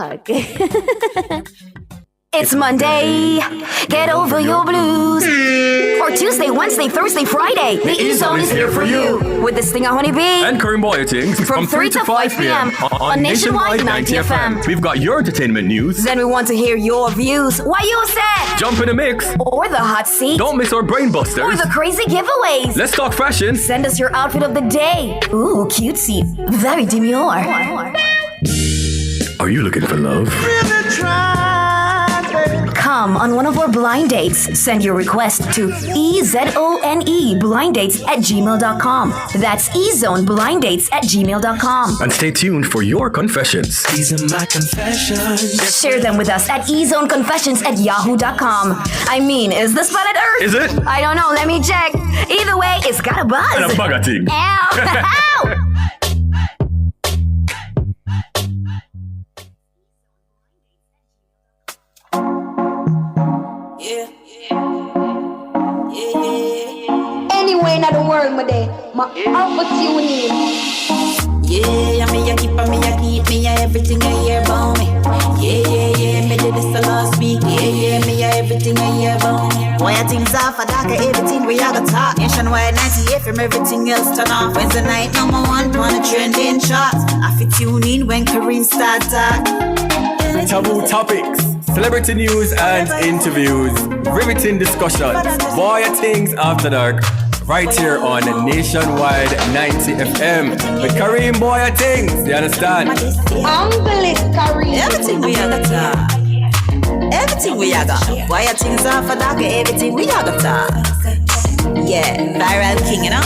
Afterdark. It's Monday, get over your blues. Or Tuesday, Wednesday, Thursday, Friday. The E-Zone is here for you. With this thing, Honeybee. And Bwoyatingz from 3 to 5 p.m. on Nationwide 90 FM. We've got your entertainment news. Then we want to hear your views. Why you said? Jump in the mix. Or the hot seat. Don't miss our brain busters. Or the crazy giveaways. Let's talk fashion. Send us your outfit of the day. Ooh, cutesy. Very demure. Are you looking for love? Come on one of our blind dates. Send your request to ezoneblindates@gmail.com. That's ezoneblindates@gmail.com. And stay tuned for your confessions. These are my confessions. Share them with us at ezoneconfessions@yahoo.com. I mean, is this planet Earth? Is it? I don't know. Let me check. Either way, it's got a buzz. And a Bwoyatingz. Ow! Ow! Anywhere in the world, my day, my opportunity. Yeah, me a keep me a everything I hear about me. Yeah, me did this the last week. Yeah, me a everything I hear about me. Bwoyatingz Afterdark, everything we have got talk. Nationwide 90 FM, everything else turn off. Wednesday night number 1 on the trending charts. I fit tune in when Kareem start talk. Taboo topics, celebrity news and interviews, riveting discussions. Bwoyatingz Afterdark, right here on Nationwide 90 FM with Kareem Bwoyatingz. You understand? Unbelievable, Kareem. Everything we have got talk. Everything we have got. Bwoyatingz Afterdark, everything we have got talk. Yeah, viral king, you know.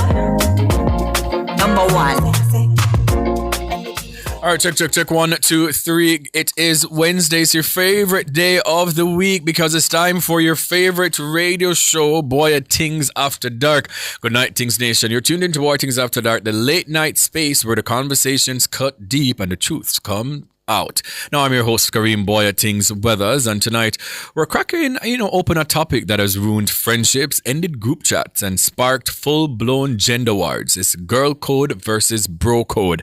Number 1. All right, check. 1, 2, 3. It is Wednesday. It's your favorite day of the week because it's time for your favorite radio show, Bwoyatingz Afterdark. Good night, Things Nation. You're tuned into Bwoyatingz Afterdark, the late night space where the conversations cut deep and the truths come out. Now, I'm your host, Kareem Bwoyatingz Weathers, and tonight we're cracking, open a topic that has ruined friendships, ended group chats, and sparked full-blown gender wars. It's girl code versus bro code.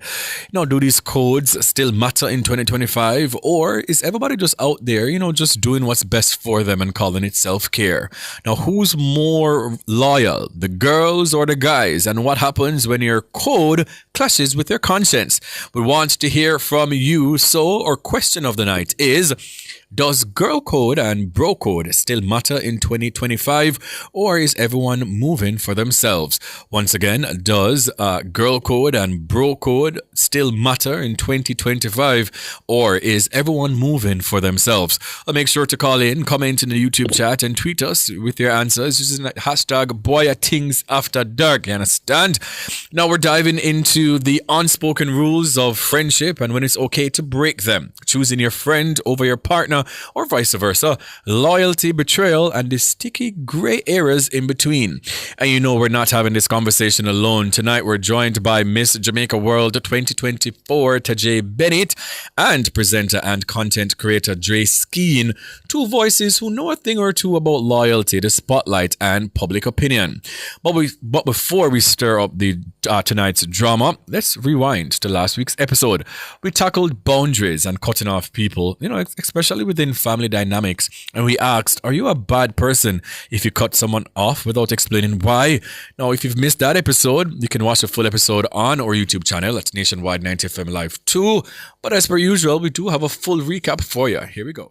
Now, do these codes still matter in 2025, or is everybody just out there, just doing what's best for them and calling it self-care? Now, who's more loyal, the girls or the guys? And what happens when your code clashes with your conscience? We want to hear from you. So, our question of the night is, does girl code and bro code still matter in 2025, or is everyone moving for themselves? Once again, does girl code and bro code still matter in 2025, or is everyone moving for themselves? Make sure to call in, comment in the YouTube chat, and tweet us with your answers using hashtag Bwoyatingz Afterdark. You understand? Now we're diving into the unspoken rules of friendship and when it's okay to break them. Choosing your friend over your partner, or vice versa, loyalty, betrayal, and the sticky grey areas in between. And we're not having this conversation alone. Tonight we're joined by Miss Jamaica World 2024 Tahje Bennett and presenter and content creator Skeen, two voices who know a thing or two about loyalty, the spotlight, and public opinion. But before we stir up the tonight's drama, let's rewind to last week's episode. We tackled boundaries and cutting off people, especially within family dynamics. And we asked, are you a bad person if you cut someone off without explaining why? Now, if you've missed that episode, you can watch the full episode on our YouTube channel. That's Nationwide 90 FM Live 2. But as per usual, we do have a full recap for you. Here we go.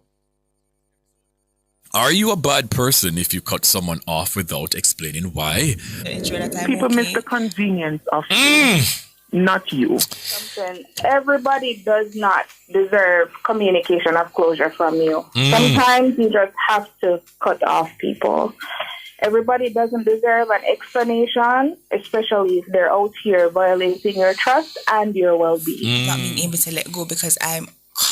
Are you a bad person if you cut someone off without explaining why? People miss the convenience of not you. Everybody does not deserve communication of closure from you. Sometimes you just have to cut off people. Everybody doesn't deserve an explanation, especially if they're out here violating your trust and your well-being. Not being able to let go because I'm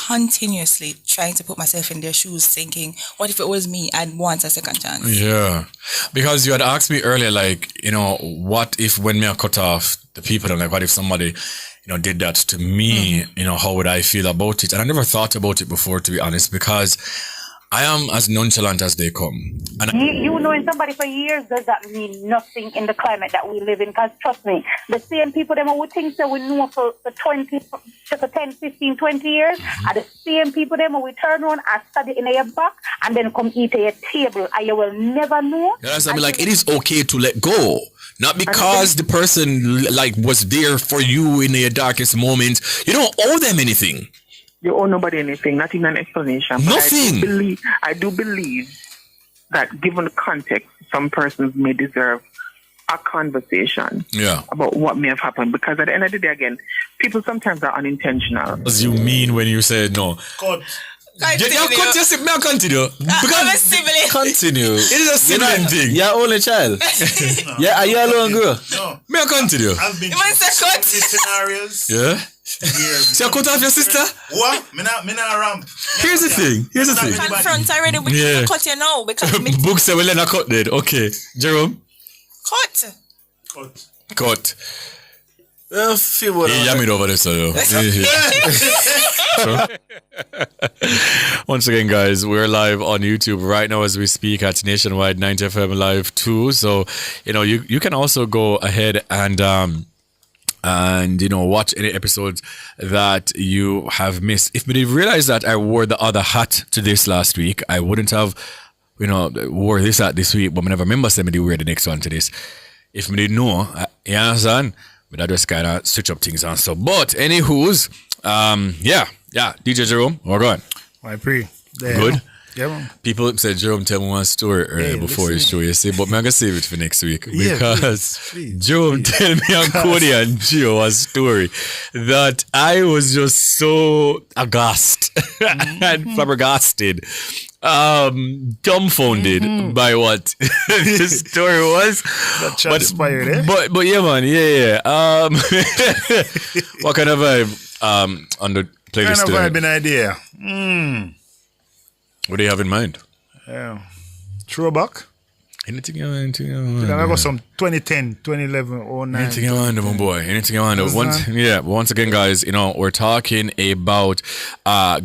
continuously trying to put myself in their shoes, thinking, what if it was me? I'd want a second chance. Yeah. Because you had asked me earlier, what if when me I cut off the people, and what if somebody, did that to me, how would I feel about it? And I never thought about it before, to be honest, because I am as nonchalant as they come. And You knowing somebody for years does that mean nothing in the climate that we live in. Because trust me, the same people them who think that we know for 10, 15, 20 years are the same people them who we turn around and study in your back and then come eat at your table and you will never know. yes, I mean, like, it is okay to let go. Not because the person like was there for you in your darkest moments. You don't owe them anything. You owe nobody anything, not even an explanation. But Nothing. I do believe that given the context, some persons may deserve a conversation about what may have happened. Because at the end of the day, again, people sometimes are unintentional. What do you mean when you say no? Continue. Continue. Continue. It is a sibling thing. You're only child. Yeah, are you alone, girl? No. May I continue? I've been You might say cut. these scenarios. Yeah. See, I cut off your sister? What? Me not ramp. Here's the thing. Confront already. We can cut you now because me Book say we let her cut dead. Okay. Jerome? Cut. I feel what He yammed over this. Once again, guys, we're live on YouTube right now as we speak at Nationwide 90 FM Live 2. So, you can also go ahead and watch any episodes that you have missed. If we didn't realize that I wore the other hat to this last week, I wouldn't have, wore this hat this week, but I never remember somebody wear the next one to this. If we didn't know, you understand? But I just kind of switch up things and stuff. But anywho's, DJ Jerome, we're going. I pray. Good. Yeah, man. People said Jerome tell me one story earlier before his show, you see, but I'm going to save it for next week because Jerome tell me and Cody and Gio a story that I was just so aghast and flabbergasted, dumbfounded by what the story was. That transpired, eh? But yeah, man, yeah. What kind of vibe on the playlist Kind of today? vibe, an idea. What do you have in mind? Throwback. Anything you want? I got some 2010, 2011, 09. Anything you want, my boy. Anything you want. Once again, guys, we're talking about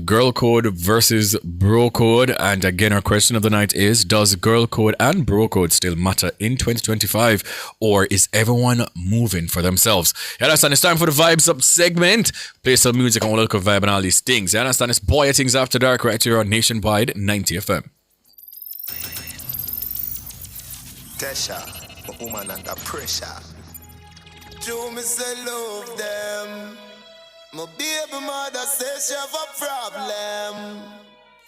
girl code versus bro code. And again, our question of the night is, does girl code and bro code still matter in 2025? Or is everyone moving for themselves? You understand? It's time for the Vibes Up segment. Play some music and we'll look at vibe and all these things. You understand? It's Bwoyatingz After Dark right here on Nationwide 90 FM. Tesha, a woman under pressure. Do me say love them. My baby mother says she have a problem.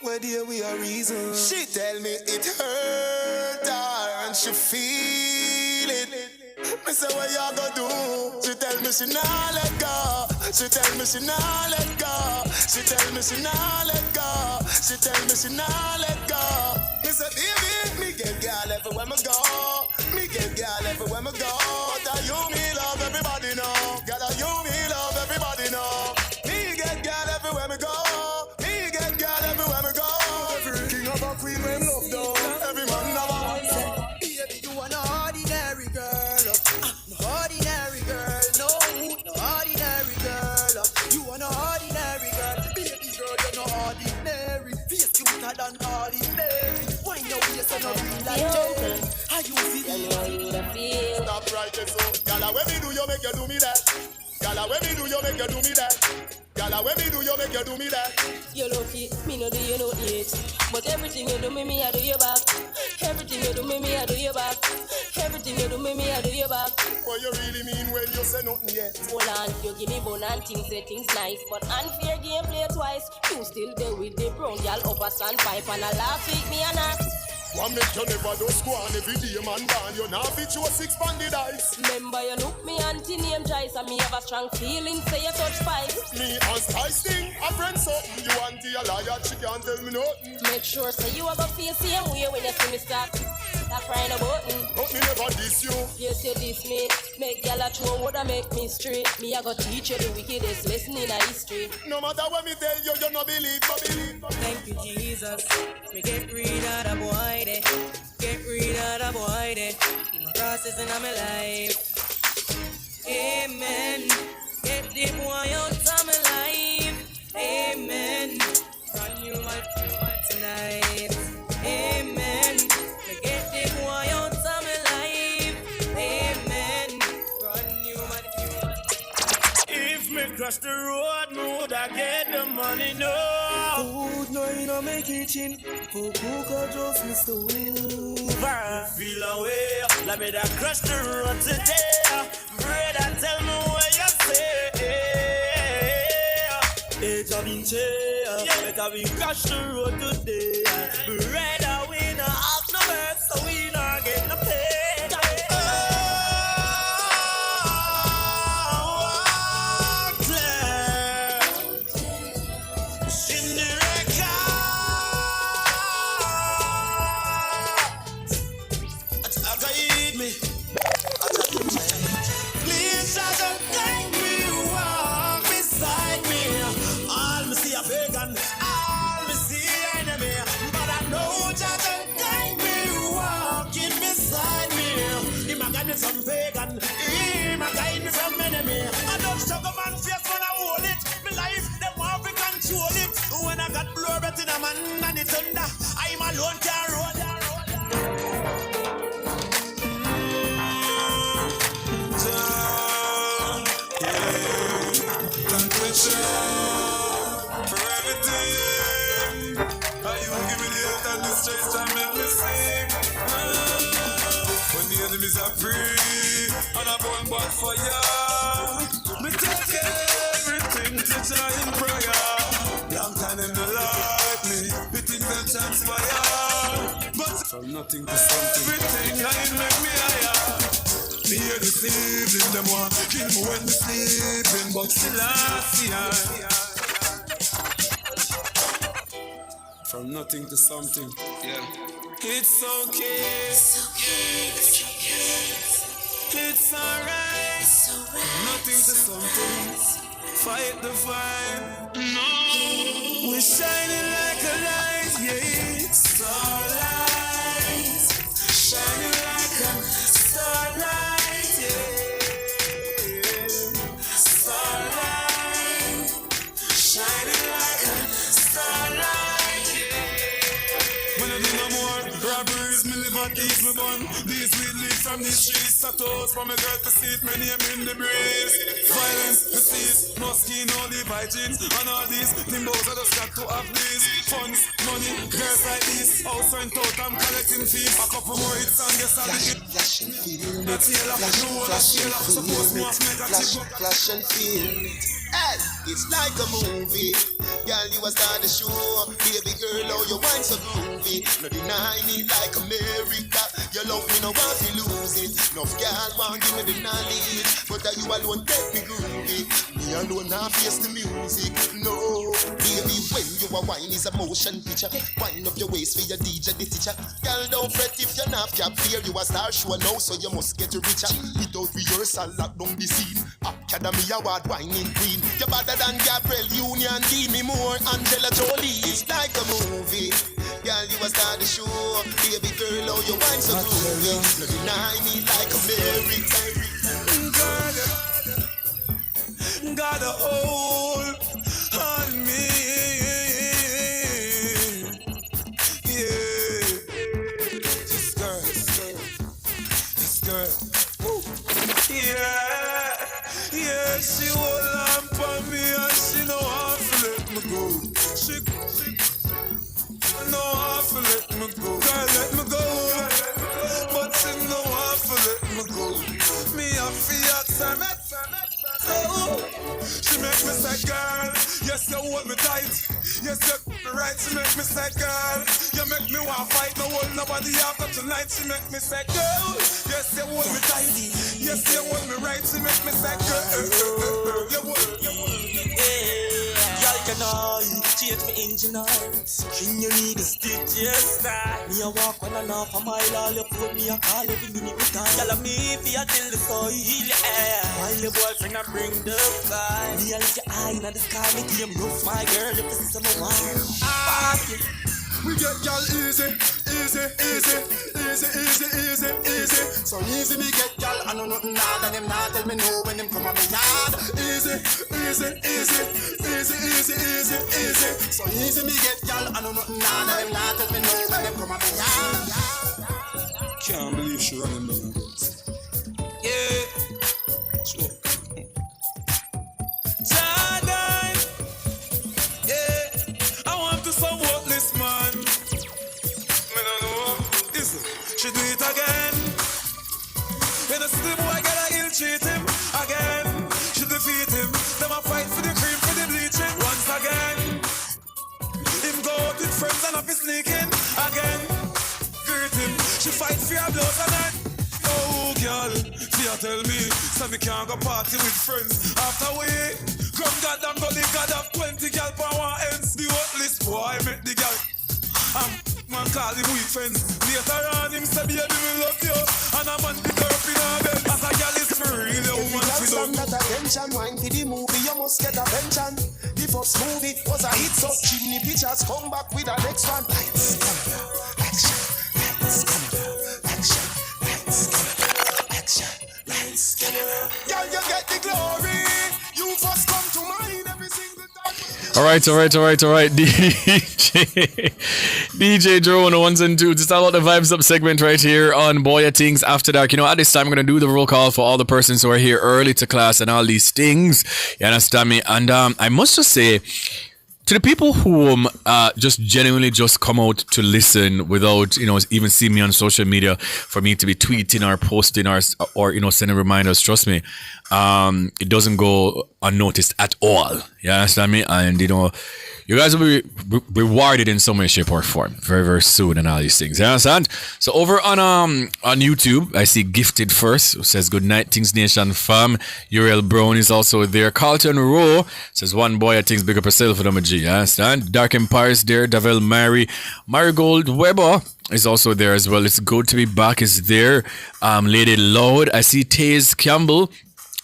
Where dear we are reason. She tell me it hurt her and she feel it. Me say what you gonna do? She tell me she nah let go. She tell me she nah let go. She tell me she nah let go. She tell me she nah let go. Me say baby, me get girl everywhere me go. Me get girl everywhere me go. But you me love everybody know. Girl you me love everybody know. Me get girl everywhere me go. Me get girl everywhere me go. Every king of a queen when love down. Every man have a one. Baby you an ordinary girl. No ordinary girl. No ordinary girl. You an ordinary girl. Baby girl you're no ordinary. Face cuter than ordinary. Why no waist and no real like jelly? How you feel? Stop right there, so. Gala, when me do you make you do me that? Gala, when me do you make you do me that? Gala, when me do you make you do me that? You're lucky, me no do you no it. But everything you do me, I do you back. Everything you do me, I do you back. Everything you do me, I do you back. What you really mean when you say nothing yet? Hold on, you give me bone and things, say things nice. But unfair game play twice. You still there with the brown girl up a sandpipe and a last week me and her. One make you never do squan every day, man, man. You now fit you a 6 banded eyes. Remember you look me auntie name Joyce and me have a strong feeling, say you touch spice. Me and Spice thing, a friend something. You auntie a liar, she can't tell me nothing. Make sure say you have a face same way when you see me start. That crying a button. But me never diss you. Yes, you diss me. Make y'all a throw what make me straight. Me I go teach you the wickedest lesson in a history. No matter what me tell you, you no believe, no believe. Thank you, Jesus. Me get rid of the boy there. Get rid of the boy there. My process in my life. Amen. Get the boy out of my life. Amen. Brand new life tonight. the road, no, that get the money, no. Food, no, you know, make it chin. For cook or just me stove. Feel away, let me that crush the road today. Brother, tell me what you say. It's a been chair, better we crush the road today. Brother, we no have no work, so we not get no pay. Some pagan, him a guide me from enemy. I don't struggle man face when I hold it. My life, them want to control it. When I got blood breath in a man and it's thunder, I'm alone can't roll. Thank you, for everything. How you give me the health and the strength to make me sing. When the enemies are free, and I burn bad for ya. Me take everything to try in prayer. Long time them no like me, we think them transpire. But from nothing to something, everything I make me higher. Me hear the sleeping, them want kill me when me sleeping, but still I see I. From nothing to something, yeah. It's okay. It's alright. Nothing to something. Fight the fight. No. We're shining like a light. Yeah. Starlight. Shining like a starlight. Yeah. Starlight. Shining like a starlight. Yeah. When I do no more robberies, me live at ease, me bun. These weed leaves from the streets. Tattoos from a girl to see it, my name in the breeze. Violence, disease, no skin, no Levi jeans. And all these limbos I just got to have these. Funds, money, girls like this. House rent out, I'm collecting fees. A couple more hits and guess I'll be it. Flash and feel it. Flash and feel it. Hey, it's like a movie. Girl, you a star the show. Baby girl, oh, you wine so groovy. No deny me like America. You love me, no want to lose it. No girl want give me the knowledge, but that you alone take me groovy. Me alone now face the music. No, baby, when you a wine is a motion picture. Wind up your waist for your DJ, the teacher. Girl, don't fret if you're not cap here. You a star show now, so you must get richer. Without rehearsal, lock down the scene. Academy Award whining queen. You're better than Gabriel Union, give me more Angela Jolie. It's like a movie. Girl, you a star the show. Baby girl, oh, you wine so groovy. No deny me like America. Got a hold on me. Yeah. This girl. Woo. Yeah, she will lamp on me and she know how to let me go. She know how to let me go. Girl, let me go. But she know how to let me go. Me a fiat, she make me say, girl, yes, you hold me tight. Yes, you right, she make me say, girl, you make me want fight, no hold nobody after tonight. She make me say, girl, yes, you hold me tight. Yes, you hold me right, she make me say, girl, you hold me. Y'all can all change me engine lights. Can you need a stitch, yes, that. Me a walk on and off a mile, all you put me a call every minute we time. Y'all me feel till the soil heal your air. While your boyfriend I bring the fire. Me a lift your eye in the sky, make him rough my girl if this is my wine. We get y'all easy. So easy me get y'all, I know nothing hard and them not tell me no when them come on me yard. Easy. So easy me get y'all, I know nothing hard and them not tell me no when them come on me yard. Can't believe she running down the roads. Yeah. Sure. she do it again. When the see the boy gotta ill treat him again. She defeat him. Them a fight for the cream, for the bleaching. Once again. Him go out with friends and up his sneaking again. Greet him. She fight for your blood and then. Oh girl, fear tell me, so me can't go party with friends. After we come goddamn go the god of 20 gal per one ends. The hot boy make the gal. Man call him with friends. Later on him say baby we love you. And a man pick her up in her bed. As a gal is for real, a woman for them. That attention, wine to the movie, you must get attention. The first movie was a hit, so chimney pictures come back with the next one. Lights, camera, action, lights, camera, action, lights, camera, action, lights, camera. Girl, you get the glory. You first come to mind every single time. All right. DJ Joe on the ones and twos. It's all about the Vibes Up segment right here on Bwoyatingz After Dark. You know, at this time, I'm going to do the roll call for all the persons who are here early to class and all these things. You understand me? And I must just say, to the people who just genuinely just come out to listen without, even seeing me on social media for me to be tweeting or posting or sending reminders, trust me, it doesn't go unnoticed at all. You understand me? And, you guys will be rewarded in some way, shape, or form very, very soon and all these things. You understand? So over on YouTube, I see Gifted First, who says, good night, Things Nation fam. Uriel Brown is also there. Carlton Rowe says, one boy, I think, big up yourself for them, G. You understand? Dark Empire is there. Davel Mary. Marigold Weber is also there as well. It's good to be back. Is there. Lady Loud. I see Taze Campbell.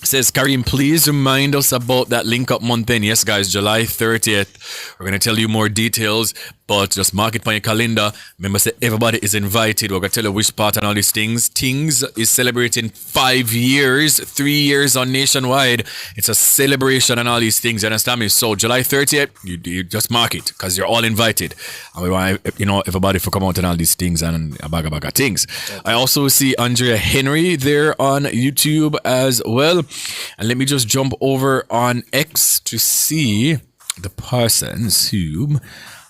Says, Kareem, please remind us about that link up month end. Yes, guys, July 30th. We're going to tell you more details, but just mark it on your calendar. Remember, say everybody is invited. We're going to tell you which part and all these things. Things is celebrating 5 years, 3 years on nationwide. It's a celebration and all these things. You understand me? So, July 30th, you just mark it because you're all invited. And we want, everybody to come out and all these things and a bag of things. I also see Andrea Henry there on YouTube as well. And let me just jump over on X to see the persons who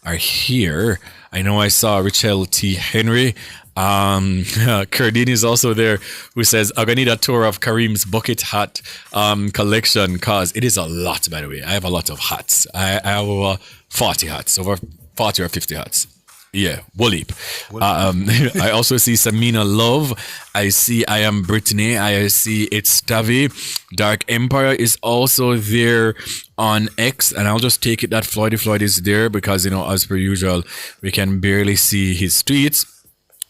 are here. I know I saw Richelle T. Henry. Cardini is also there, who says, I'm gonna need a tour of Kareem's bucket hat collection, because it is a lot, by the way. I have a lot of hats. I have over 40 hats, over 40 or 50 hats. Yeah, Woolip. I also see Samina Love. I see I Am Brittany. I see It's Tavi. Dark Empire is also there on X. And I'll just take it that Floyd is there because, as per usual, we can barely see his tweets.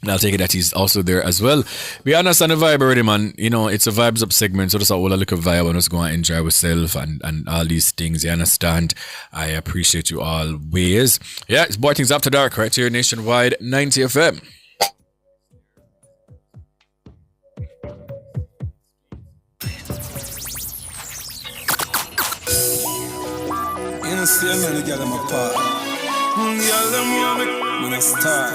And I'll take it that he's also there as well. We understand the vibe already, man. It's a Vibes Up segment, so just a look at vibe and just go and enjoy ourselves and all these things. You understand? I appreciate you always. Yeah, it's Bwoyatingz After Dark right here, nationwide 90 FM. You know, see me, the girl them apart. Girl them want me a star.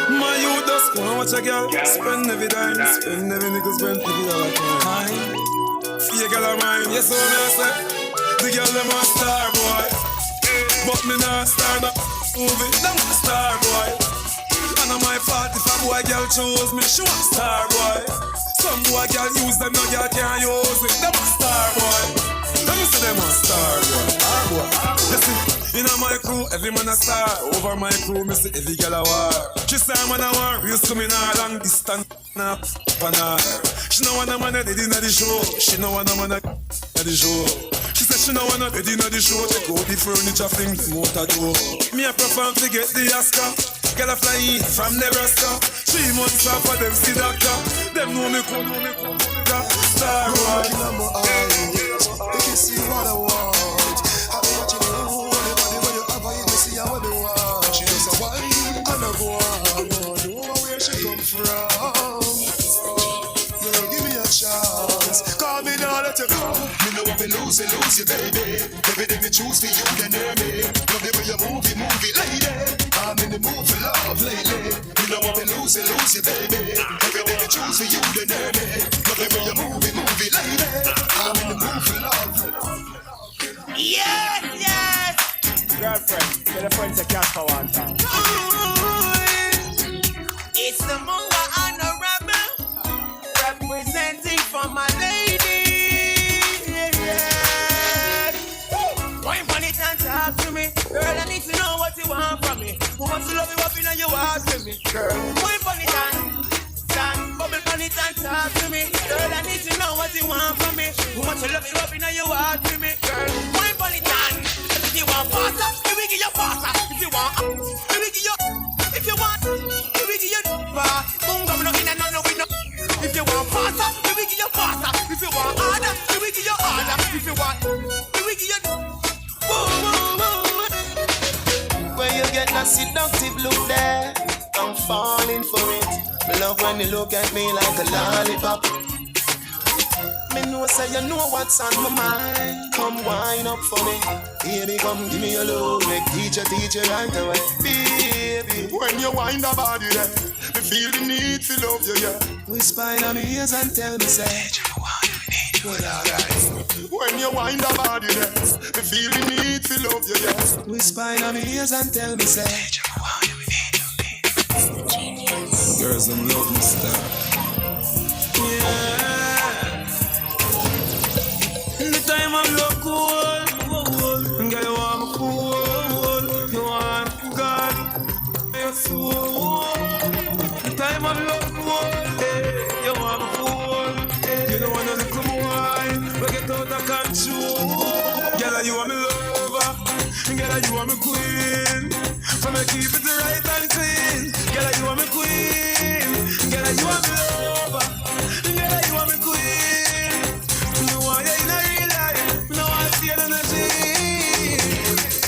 My youth just wanna watch a girl spend every dime, spend every nickel, spend every dollar time. See a girl of mine, yes, so me I say, the girl them a star boy, but me not star that movie, them a star boy. And on my fault if a boy girl chose me, she want star boy. Some boy girl use them, no girl can't use it, them a star boy. Let me say them a star boy, boy. You see. In my crew, every man a star. Over my crew, me see every girl a war. She say I'm on a war, used to me now long distance na panar. She know want a man a dead inna the show. She know want a man a the show. She say she know want a dead inna the show. Take out the furniture, fling them out a door. Me a perform to get the Oscar. Girl a fly in from Nebraska. 3 months off for them see doctor. Them know me come, star boy. If you see what I want. She does a wine and a go on. Know where she come from. Give me a chance. Call me now, let you go. Me know if you lose you, baby. Every day me choose for you, then hear me. Love the way you move it, lady. I'm in the mood for love lately. Me know if you lose you, baby. Every day me choose for you, then hear me. Love the way you move it, lady. I'm in the mood for love. Yes. Girlfriend, tell a friend to catch for one time. It's the Munga Honorable, representing for my lady. Yeah. Wine on it and talk to me. Girl, I need to know what you want from me. Who wants to love you up in your heart to me? Girl, wine on it and bubble on it and talk to me. Girl, I need to know what you want from me. Who wants to love you up in your heart to me? Girl, wine on it and if you want faster, we will give you faster. If you want, we will give you. If you want, we will give you fast. Boom, come no in and no we no. If you want faster, we will give you faster. If you want harder, we will give you harder. If you want, we will give you. When you get that seductive look there, I'm falling for it. Love when you look at me like a lollipop. Me know say you know what's on my mind. Come wind up for me. Baby, come give me your love. Make teacher right away. Baby, when you wind the body there, me feel the need to love you, yeah. Whisper in my ears and tell me, say, well, alright. When you wind the body there, me feel the need to love you, yeah. Whisper in my ears and tell me, say, girls, them love me style. Yeah. In the time I'm low cool, girl, you want me cool. You want God, your soul. The time I'm low cool, you want me cool. You don't want to look at me wine, we get out of control. Girl, you want me lover, girl, you want me queen. For me keep it right and clean. Girl, you want me queen. Girl, you want me lover. Girl, you want me queen. You want you in a real life. No one see it in a dream.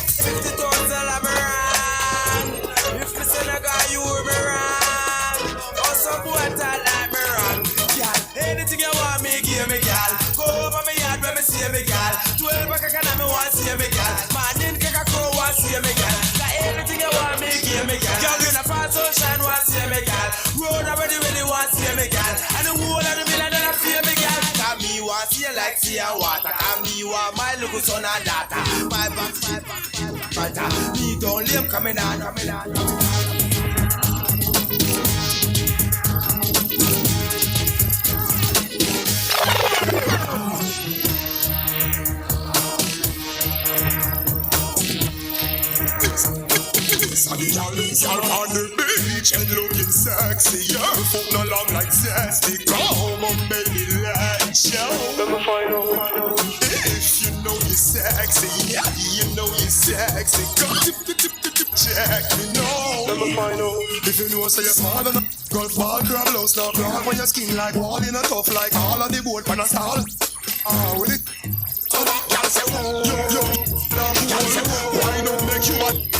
50,000 I'm wrong. If me say I got you, me wrong. Or some boy tell like me wrong. Girl, anything you want me, give me, girl. Go over me yard when me see me, girl. 12 back again, I want see me, girl. Man in Kaka Crow want see me, girl. Anything you want me, give me, girl. Girl, in a fast ocean, want see me, girl. Road already really want see me, girl. And the whole of the village that I feel me, girl. Come me want see you like see a water. Come me want my little son and daughter. My back, me don't live coming on. Y'all on the beach and looking sexy. Your foot no long like zesty. Come on, baby, let's show. If you know you're sexy, yeah, you know you're sexy. Come check me now. If you know say you're smart enough, girl, fall grab loose now. Grab on your skin like wall in a tough like all of the boat pan a stall. With it. Y'all say whoa, yo. Why don't make you a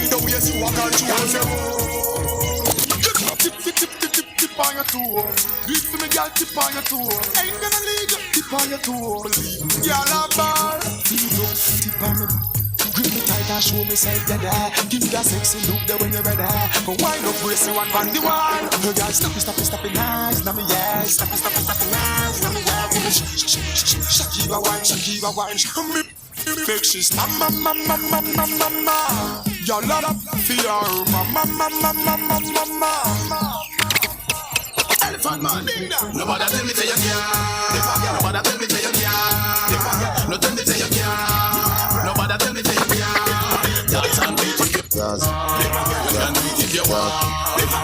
the ways you walk and you want tip on your toe. Beat for me, girl, tip on your toe. Ain't gonna leave you, tip on your toe. Girl, I'm bad. Tip on me. Grip me tight and show me side to there. Give me that sexy look there when you're ready. But why not brace you one on the wall? Girl, stop it, nice. Now me, yeah. Stop it, nice. Now me, yeah. Shakiva wine. Make she stop, mama. Y'all love up for your mama. Elephant man, nobody tell me say you can't. Nobody tell me say you can't. No tell me say you can't. Nobody tell me say you can't. Dance and beat if you want. You can do it if you want.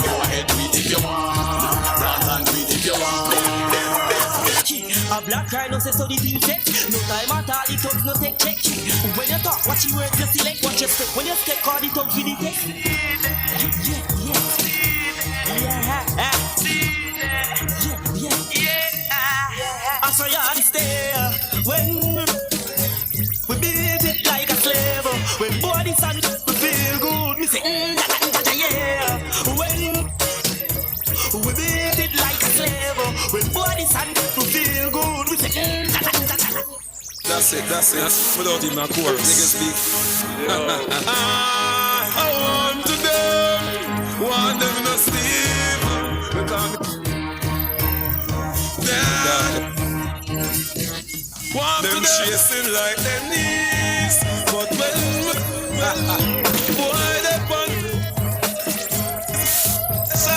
Go ahead, do it if you want. Dance and do it if you want. A black rhino says so the deal set. No time at all, the thugs no take check. When you talk, watch your words, you select, watch your step. When you step, call the thugs with the text. Yeah. I saw you on the stair. When we beat it like a slave. When bodies and we feel good, we say, yeah. When we beat it like a slave. When bodies and we feel good, we say, That's it. Without him, my core, niggas speak. I want to them, want them to sleep. Want them chasing like them knees. But when boy, they pun. So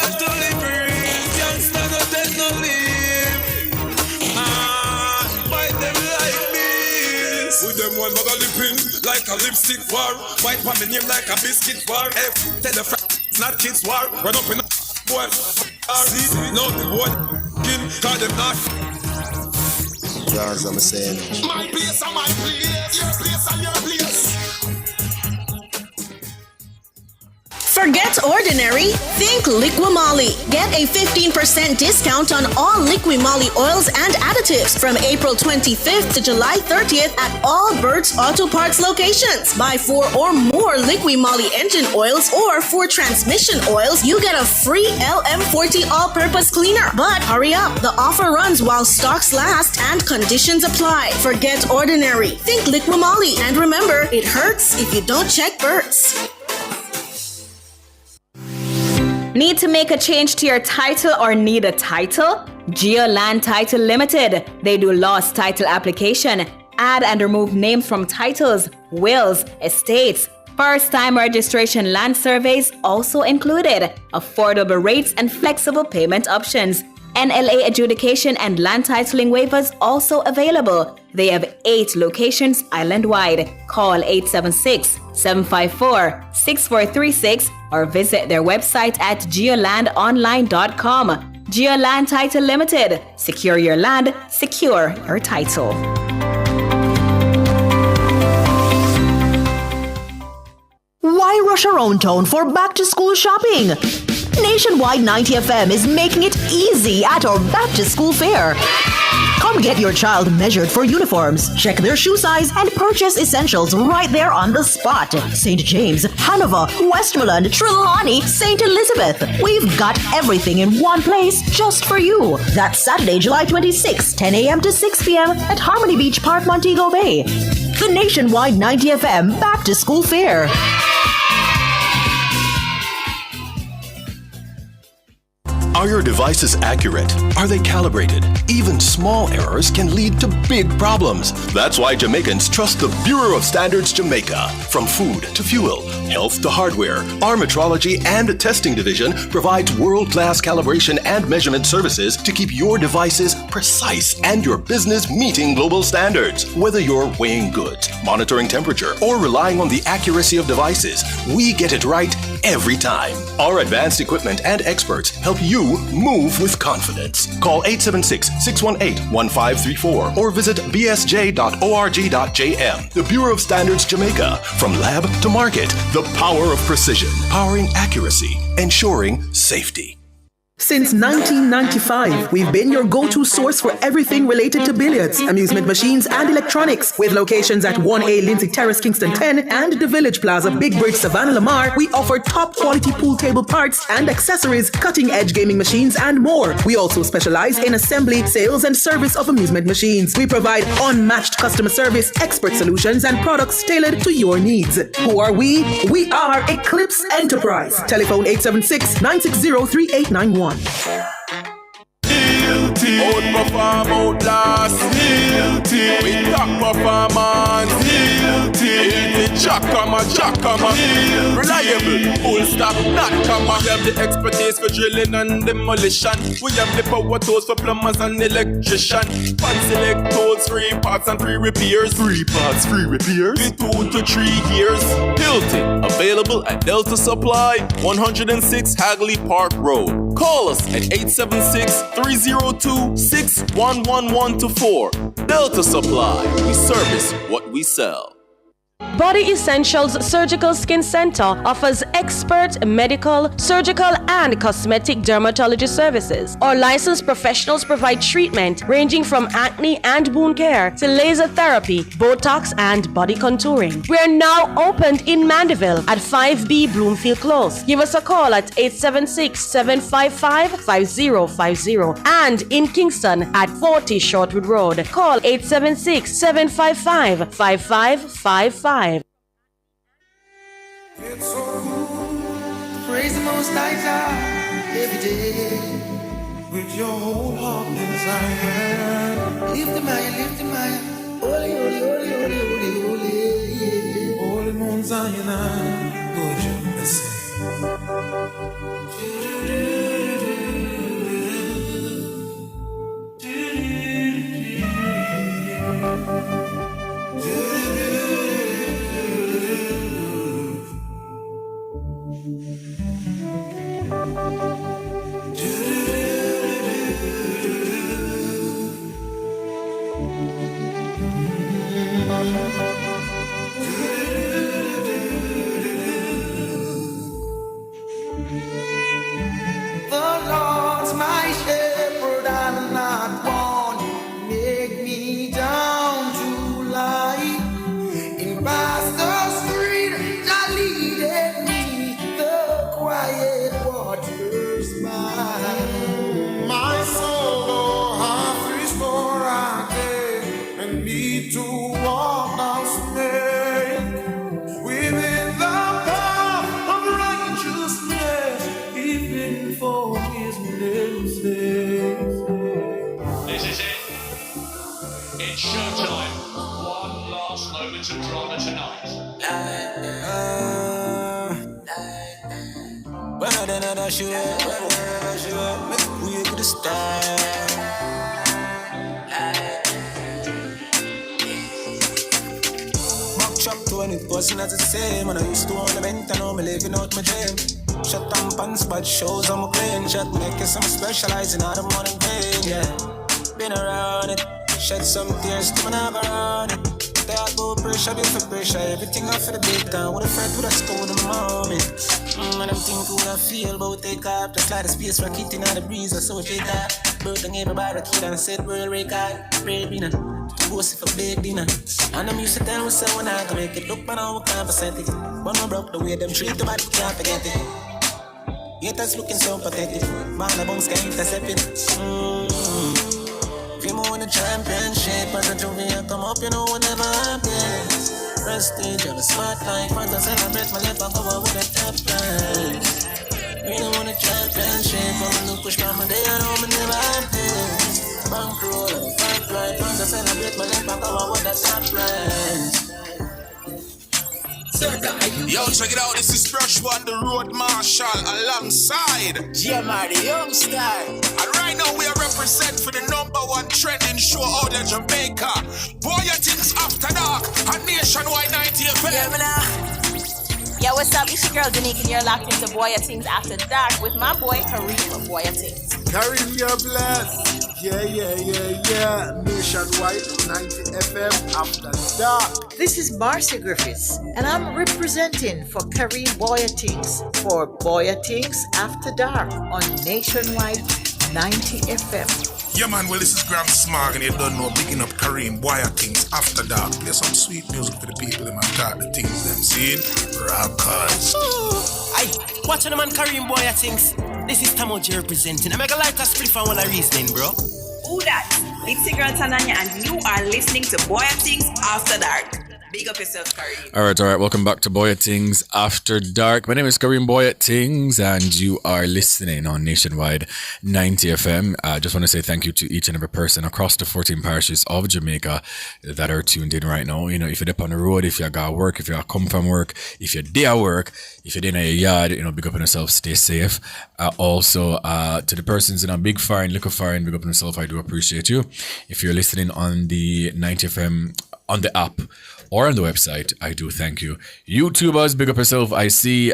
them bugger lipping like a lipstick war. White on me name like a biscuit war. F, tell the it's not kids war. Run up in a boy. See, no, the boy call them not. As I'm saying, my place and my place, your place and your place. Forget ordinary, think Liqui-Moly. Get a 15% discount on all Liqui-Moly oils and additives from April 25th to July 30th at all Burt's Auto Parts locations. Buy 4 or more Liqui-Moly engine oils or 4 transmission oils, you get a free LM40 all-purpose cleaner. But hurry up, the offer runs while stocks last and conditions apply. Forget ordinary, think Liqui-Moly. And remember, it hurts if you don't check Burt's. Need to make a change to your title or need a title? Geoland Title Limited. They do lost title application, add and remove names from titles, wills, estates. First-time registration land surveys also included. Affordable rates and flexible payment options. NLA adjudication and land titling waivers also available. They have 8 locations island-wide. Call 876-754-6436 or visit their website at geolandonline.com. Geoland Title Limited. Secure your land, secure your title. Why rush around town for back-to-school shopping? Nationwide 90 FM is making it easy at our back-to-school fair. Come get your child measured for uniforms, check their shoe size, and purchase essentials right there on the spot. St. James, Hanover, Westmoreland, Trelawney, St. Elizabeth. We've got everything in one place just for you. That's Saturday, July 26, 10 a.m. to 6 p.m. at Harmony Beach Park, Montego Bay. The Nationwide 90 FM Back-to-School Fair. Are your devices accurate? Are they calibrated? Even small errors can lead to big problems. That's why Jamaicans trust the Bureau of Standards Jamaica. From food to fuel, health to hardware, our metrology and testing division provides world-class calibration and measurement services to keep your devices precise and your business meeting global standards. Whether you're weighing goods, monitoring temperature, or relying on the accuracy of devices, we get it right every time. Our advanced equipment and experts help you move with confidence. Call 876-618-1534 or visit bsj.org.jm. The Bureau of Standards Jamaica. From lab to market, the power of precision, powering accuracy, ensuring safety. Since 1995, we've been your go-to source for everything related to billiards, amusement machines, and electronics. With locations at 1A Lindsay Terrace, Kingston 10, and the Village Plaza, Big Bridge, Savannah Lamar, we offer top-quality pool table parts and accessories, cutting-edge gaming machines, and more. We also specialize in assembly, sales, and service of amusement machines. We provide unmatched customer service, expert solutions, and products tailored to your needs. Who are we? We are Eclipse Enterprise. Telephone 876-960-3891. Guilty. Outperform, outlast. Guilty. We top performance. Guilty. Jackama. Reliable. Full stop. Not comma. We have the expertise for drilling and demolition. We have the power tools for plumbers and electrician. Fancy select tools, 3 parts and 3 repairs. 3 parts, 3 repairs. 2 to 3 years. Hilton. Available at Delta Supply, 106 Hagley Park Road. Call us at 876-302-61114. Delta Supply. We service what we sell. Body Essentials Surgical Skin Center offers expert medical, surgical, and cosmetic dermatology services. Our licensed professionals provide treatment ranging from acne and wound care to laser therapy, Botox, and body contouring. We are now opened in Mandeville at 5B Bloomfield Close. Give us a call at 876-755-5050 and in Kingston at 40 Shortwood Road. Call 876-755-5555. It's so cool. Praise the Most High God every day with your whole heart and desire. Lift him higher, lift him higher. Holy, holy, holy, holy, holy, holy. Holy Mount Zion, good you listen. The Lord's my shepherd, I'll not want. Make me down to lie in pastures green. Thou leadeth me the quiet waters by. My soul hath restored again, and me to walk thou snake within the path of righteousness, even for his name's sake. This is it. It's showtime. One last moment of drama tonight. We could start. Chop 20% as the same, and I used to ornament, and now me living out my dream. Shut down pants, but shows on my clean. Shut making some specializing out of morning pain, yeah. Been around it, shed some tears to my never on it. That go pressure, be for pressure, everything I for the big town. What a friend with a stone in the moment. And I'm thinking what I feel about take off. Just like the space rocket in the breeze, I saw it that. But I everybody kid and said world record, breadwinner. Go see for big dinner. And I'm used to tell myself when I can make it look, but now I can't percent it. But no broke the way them treat the body, can't forget it. Yet that's looking so pathetic. Man, the bones can't intercept it. If you move in the championship, and the trophy come up, you know whatever happens. Prestige on the spotlight, once I celebrate my life, I go out with a top prize. We don't want a championship, but when you push my day, I know me never happens. Bankroll and fight right, once I celebrate my life, I go out with a top prize. Yo, check it out, this is Brush One, the Road Marshal, alongside GMR, the young star. And right now we are represent for the #1 trending show out in Jamaica. Bwoyatingz After Dark, a nationwide 90 FM. Yeah, man. Yo, what's up? It's your girl Danique, and you're locked into Bwoyatingz After Dark with my boy Kareem Bwoyatingz. Kareem, you're blessed. Yeah. Nationwide 90 FM After Dark. This is Marcy Griffiths, and I'm representing for Kareem Bwoyatingz for Bwoyatingz After Dark on Nationwide 90 FM. Yeah, man, well, this is Graham Smog, and you don't know, picking up Kareem Bwoyatingz After Dark. Play some sweet music for the people that might talk the things them seeing. Rockers. Aye, watching the man Kareem Bwoyatingz. This is Tamoji representing. I make a like a split for all the reasoning, bro. Who that? It's your girl Tananya, and you are listening to Bwoyatingz After Dark. Big up yourself, Kareem. All right. Welcome back to Bwoyatingz After Dark. My name is Kareem Bwoyatingz, and you are listening on Nationwide 90 FM. I just want to say thank you to each and every person across the 14 parishes of Jamaica that are tuned in right now. You know, if you're up on the road, if you got work, if you come from work, if you're there at work, if you're in your yard, you know, big up on yourself, stay safe. Also, to the persons in a big foreign, little foreign, big up on yourself, I do appreciate you. If you're listening on the 90 FM on the app or on the website, I do thank you. YouTubers, big up yourself. I see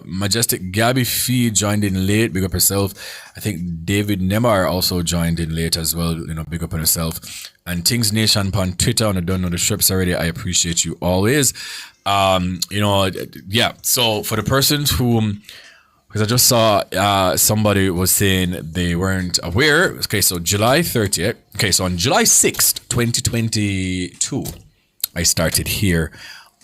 Majestic Gabby Fee joined in late, big up yourself. I think David Nemar also joined in late as well, you know, big up on yourself. And Things Nation on Twitter, and I don't know the strips already, I appreciate you always. You know, yeah, so for the persons who, because I just saw somebody was saying they weren't aware. Okay, so July 30th. Okay, so on July 6th, 2022, I started here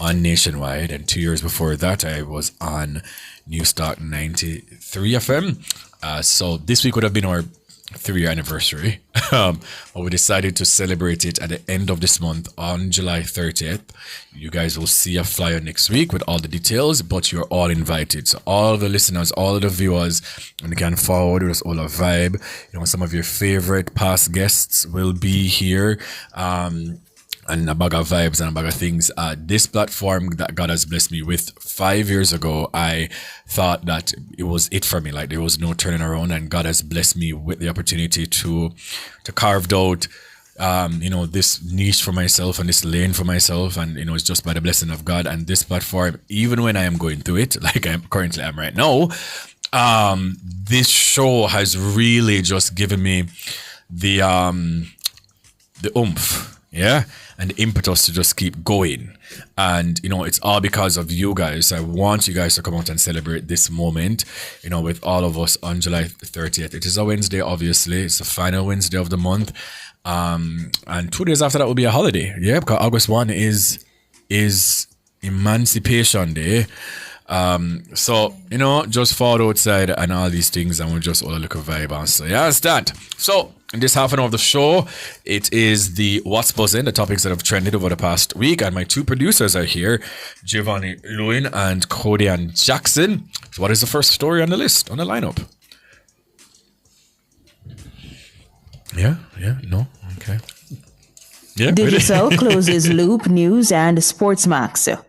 on Nationwide, and 2 years before that, I was on Newstock 93 FM. So this week would have been our 3-year anniversary. But we decided to celebrate it at the end of this month on July 30th. You guys will see a flyer next week with all the details, but you're all invited. So all the listeners, all the viewers, and you can forward with us all a vibe. You know, some of your favorite past guests will be here. And a bag of vibes and a bag of things. This platform that God has blessed me with 5 years ago, I thought that it was it for me. Like there was no turning around, and God has blessed me with the opportunity to carve out this niche for myself and this lane for myself, and it's just by the blessing of God and this platform, even when I am going through it, like I currently am right now, this show has really just given me the oomph, and the impetus to just keep going. And it's all because of you guys. I want you guys to come out and celebrate this moment, with all of us on July 30th. It is a Wednesday, obviously. It's the final Wednesday of the month. And 2 days after that will be a holiday. Yeah, because August 1 is Emancipation Day. So, just fall outside and all these things, and we'll just all look a vibe on. So, yeah, it's that. So, in this half an hour of the show, it is the What's Buzzing, the topics that have trended over the past week. And my two producers are here, Giovanni Lewin and Cody and Jackson. So, what is the first story on the list, on the lineup? Yeah, no, okay. Yeah, Digicel closes Loop News and Sportsmax.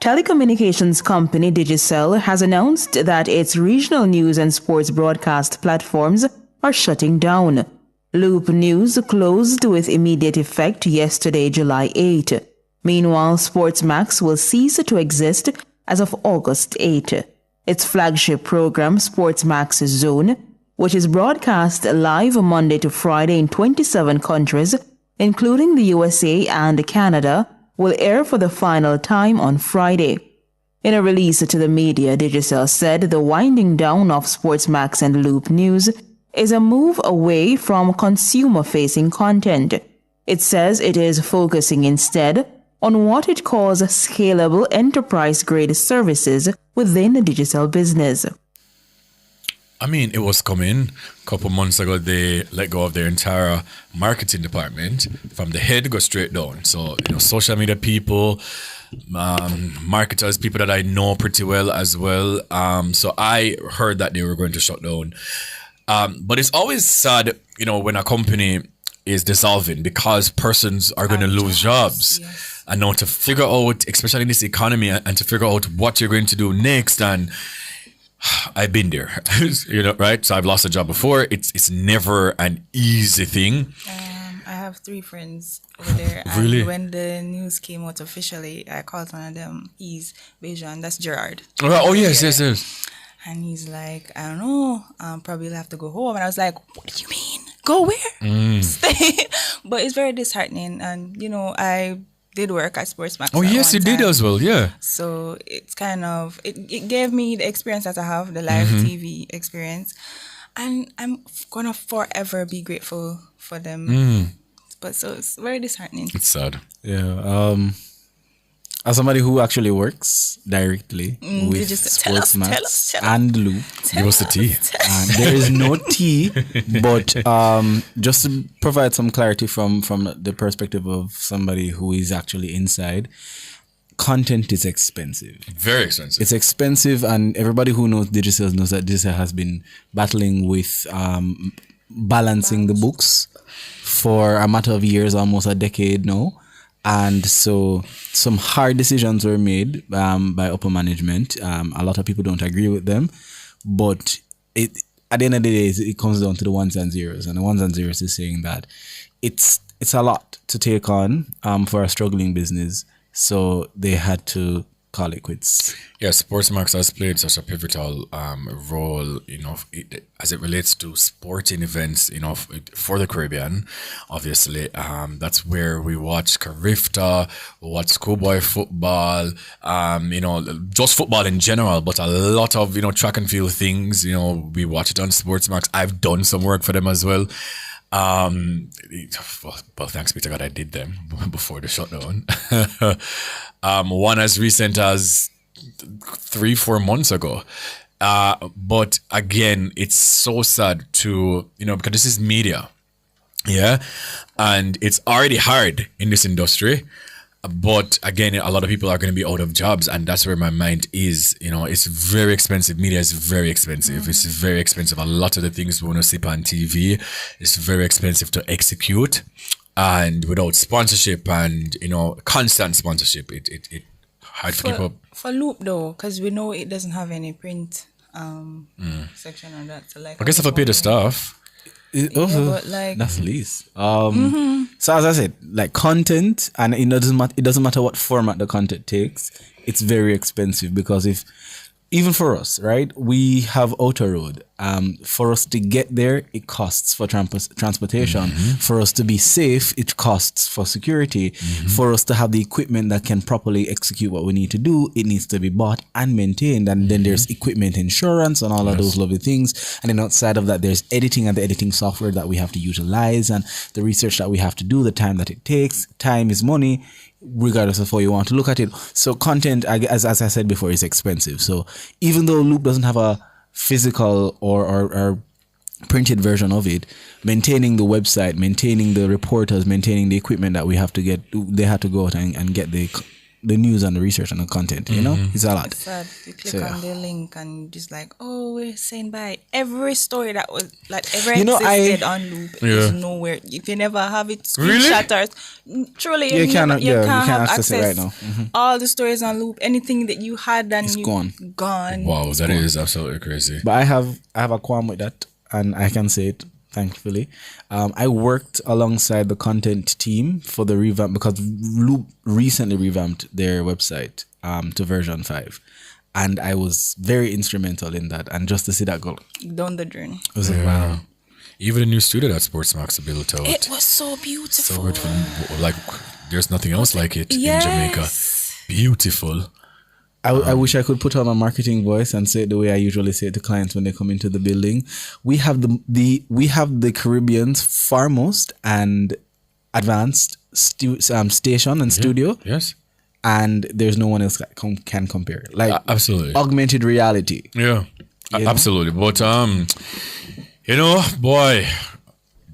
Telecommunications company Digicel has announced that its regional news and sports broadcast platforms are shutting down. Loop News closed with immediate effect yesterday, July 8. Meanwhile, Sportsmax will cease to exist as of August 8. Its flagship program, Sportsmax Zone, which is broadcast live Monday to Friday in 27 countries, including the USA and Canada, will air for the final time on Friday. In a release to the media, Digicel said the winding down of Sportsmax and Loop News is a move away from consumer-facing content. It says it is focusing instead on what it calls scalable enterprise-grade services within the Digicel business. I mean, it was coming. A couple months ago, they let go of their entire marketing department. From the head, go straight down. So, social media people, marketers, people that I know pretty well as well. So I heard that they were going to shut down. But it's always sad, when a company is dissolving, because persons are going to lose jobs. Yes. And now to figure out, especially in this economy, and to figure out what you're going to do next, and I've been there, right? So I've lost a job before. It's never an easy thing. I have 3 friends over there. Really? And when the news came out officially, I called one of them. He's Bejan. That's Gerard. Oh, yes. And he's like, I don't know. Probably will have to go home. And I was like, what do you mean? Go where? Stay. But it's very disheartening. And, I did work at Sportsmax. Oh, yes, you did as well, yeah. So it's kind of, it gave me the experience that I have, the live TV experience. And I'm going to forever be grateful for them. But so it's very disheartening. It's sad. Yeah. As somebody who actually works directly with Sportsmax and Loop, give us the tea. There is no tea, but just to provide some clarity from the perspective of somebody who is actually inside, content is expensive. Very expensive. It's expensive, and everybody who knows Digicel knows that Digicel has been battling with balancing the books for a matter of years, almost a decade now. And so some hard decisions were made by upper management. A lot of people don't agree with them, but at the end of the day, it comes down to the ones and zeros. And the ones and zeros is saying that it's a lot to take on for a struggling business. So they had to call it quits. Yeah, Sportsmax has played such a pivotal role, as it relates to sporting events, for the Caribbean. Obviously, that's where we watch Carifta, we watch schoolboy football, just football in general, but a lot of, track and field things, we watch it on Sportsmax. I've done some work for them as well. Well, thanks be to God I did them before the shutdown. One as recent as 3-4 months ago. But again, it's so sad to, because this is media. Yeah. And it's already hard in this industry. But again, a lot of people are going to be out of jobs, and that's where my mind is. It's very expensive. Media is very expensive. It's very expensive. A lot of the things we want to see on TV, it's very expensive to execute, and without sponsorship and constant sponsorship, it hard to keep up. For Loop though, because we know it doesn't have any print section on that. So I guess if I pay the staff. But like that's the least. So as I said, like content, and it doesn't matter what format the content takes. It's very expensive because even for us, right? We have outer road. For us to get there, it costs for transportation. For us to be safe, it costs for security. For us to have the equipment that can properly execute what we need to do, it needs to be bought and maintained. And then there's equipment insurance and all of those lovely things. And then outside of that, there's editing and the editing software that we have to utilize and the research that we have to do, the time that it takes. Time is money, regardless of how you want to look at it. So content, as I said before, is expensive. So even though Loop doesn't have a physical or printed version of it, maintaining the website, maintaining the reporters, maintaining the equipment that we have to get, they have to go out and get the news and the research and the content, you know? It's a lot. It's sad. You click on the link and just like, oh, we're saying bye. Every story that was like ever existed on Loop is nowhere. If you never have it screenshot or truly you can't have access it right now. All the stories on Loop, anything that you had and it's gone. Wow, that is absolutely crazy. But I have a qualm with that, and I can say it. Thankfully, I worked alongside the content team for the revamp because Loop recently revamped their website to version 5, and I was very instrumental in that. And just to see that go down the drain, I was like, wow. Even the new studio that Sportsmax built out, it was so beautiful. So beautiful. Like there's nothing else like it in Jamaica. Beautiful. I wish I could put on my marketing voice and say it the way I usually say it to clients when they come into the building. We have we have the Caribbean's foremost and advanced station and studio. Yes. And there's no one else that can compare. Like absolutely. Augmented reality. Yeah. Absolutely. But you know, boy,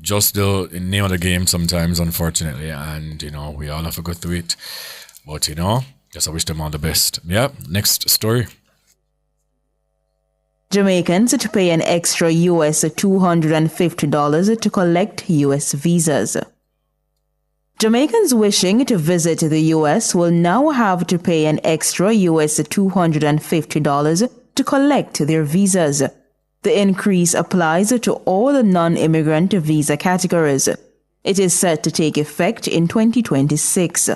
just the name of the game sometimes, unfortunately, and you know, we all have to go through it. But you know, just I wish them all the best. Yeah, next story. Jamaicans to pay an extra US $250 to collect US visas. Jamaicans wishing to visit the US will now have to pay an extra US $250 to collect their visas. The increase applies to all the non-immigrant visa categories. It is set to take effect in 2026.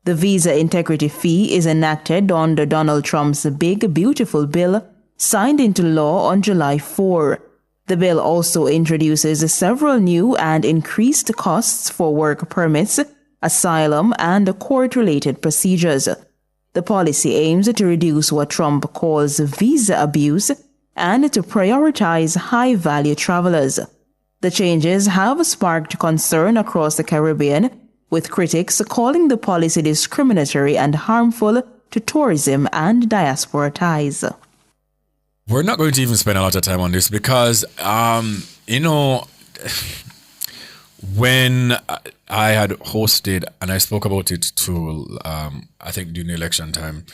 The visa integrity fee is enacted under Donald Trump's Big Beautiful Bill, signed into law on July 4. The bill also introduces several new and increased costs for work permits, asylum, and court-related procedures. The policy aims to reduce what Trump calls visa abuse and to prioritize high-value travelers. The changes have sparked concern across the Caribbean, with critics calling the policy discriminatory and harmful to tourism and diaspora ties. We're not going to even spend a lot of time on this because, you know, when I had hosted, and I spoke about it to, I think during the election time,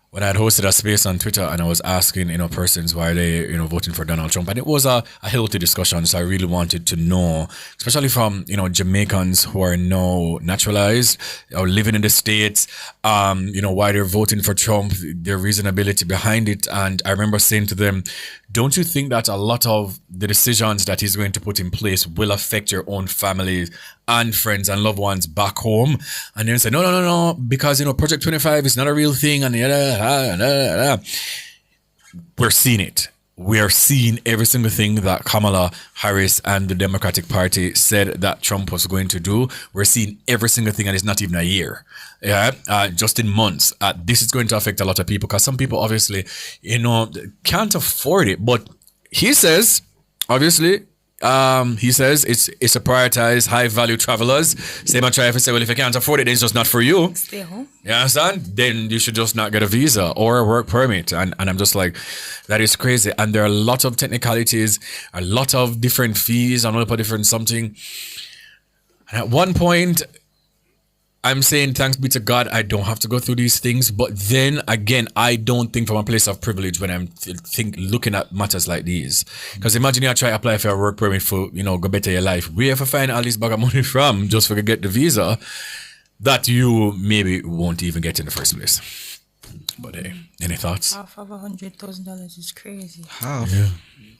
when I had hosted a space on Twitter and I was asking, you know, persons why they, you know, voting for Donald Trump. And it was a healthy discussion. So I really wanted to know, especially from, you know, Jamaicans who are now naturalized or living in the States, you know, why they're voting for Trump, their reasonability behind it. And I remember saying to them, don't you think that a lot of the decisions that he's going to put in place will affect your own family and friends and loved ones back home? And then say, no, because, you know, Project 25 is not a real thing. And we're seeing it. We are seeing every single thing that Kamala Harris and the Democratic Party said that Trump was going to do. We're seeing every single thing, and it's not even a year. Just in months. This is going to affect a lot of people because some people obviously, you know, can't afford it. But he says, obviously, he says it's a prioritize high value travelers. Same I try if I say, well, if you can't afford it, then it's just not for you. Stay home. You understand? Then you should just not get a visa or a work permit. And I'm just like, that is crazy. And there are a lot of technicalities, a lot of different fees, and a lot of different something. And at one point, I'm saying, thanks be to God, I don't have to go through these things. But then again, I don't think from a place of privilege when I'm looking at matters like these. Because imagine you try to apply for a work permit for, you know, go better your life. Where if I find all this bag of money from just for to get the visa that you maybe won't even get in the first place. But hey, any thoughts? Half of $100,000 is crazy. Half? Yeah.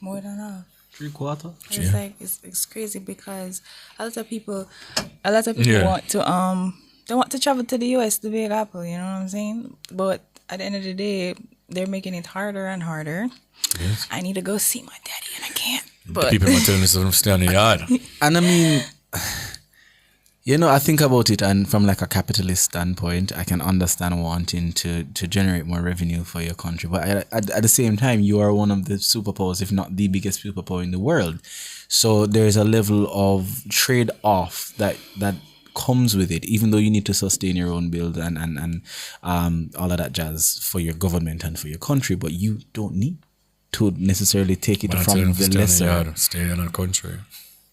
More than half. 3/4. It's like it's crazy because a lot of people want to they want to travel to the US to Big Apple, you know what I'm saying? But at the end of the day, they're making it harder and harder. Yes. I need to go see my daddy and I can't. The But people are telling us to stay on the yard. And I mean, I think about it, and from like a capitalist standpoint, I can understand wanting to generate more revenue for your country. But at the same time, you are one of the superpowers, if not the biggest superpower in the world. So there's a level of trade-off that comes with it, even though you need to sustain your own build and all of that jazz for your government and for your country. But you don't need to necessarily take it from the lesser. Stay in the country.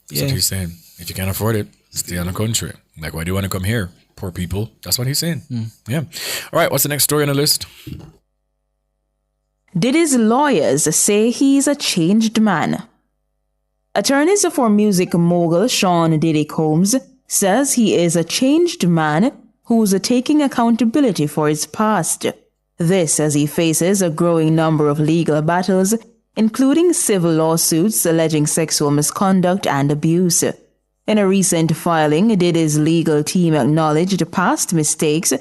That's what he's saying. If you can't afford it, stay in the country. Like, why do you want to come here? Poor people. That's what he's saying. Yeah. All right, what's the next story on the list? Diddy's lawyers say he's a changed man. Attorneys for music mogul Sean Diddy Combs says he is a changed man who's taking accountability for his past. This as he faces a growing number of legal battles, including civil lawsuits alleging sexual misconduct and abuse. In a recent filing, Diddy's legal team acknowledged past mistakes,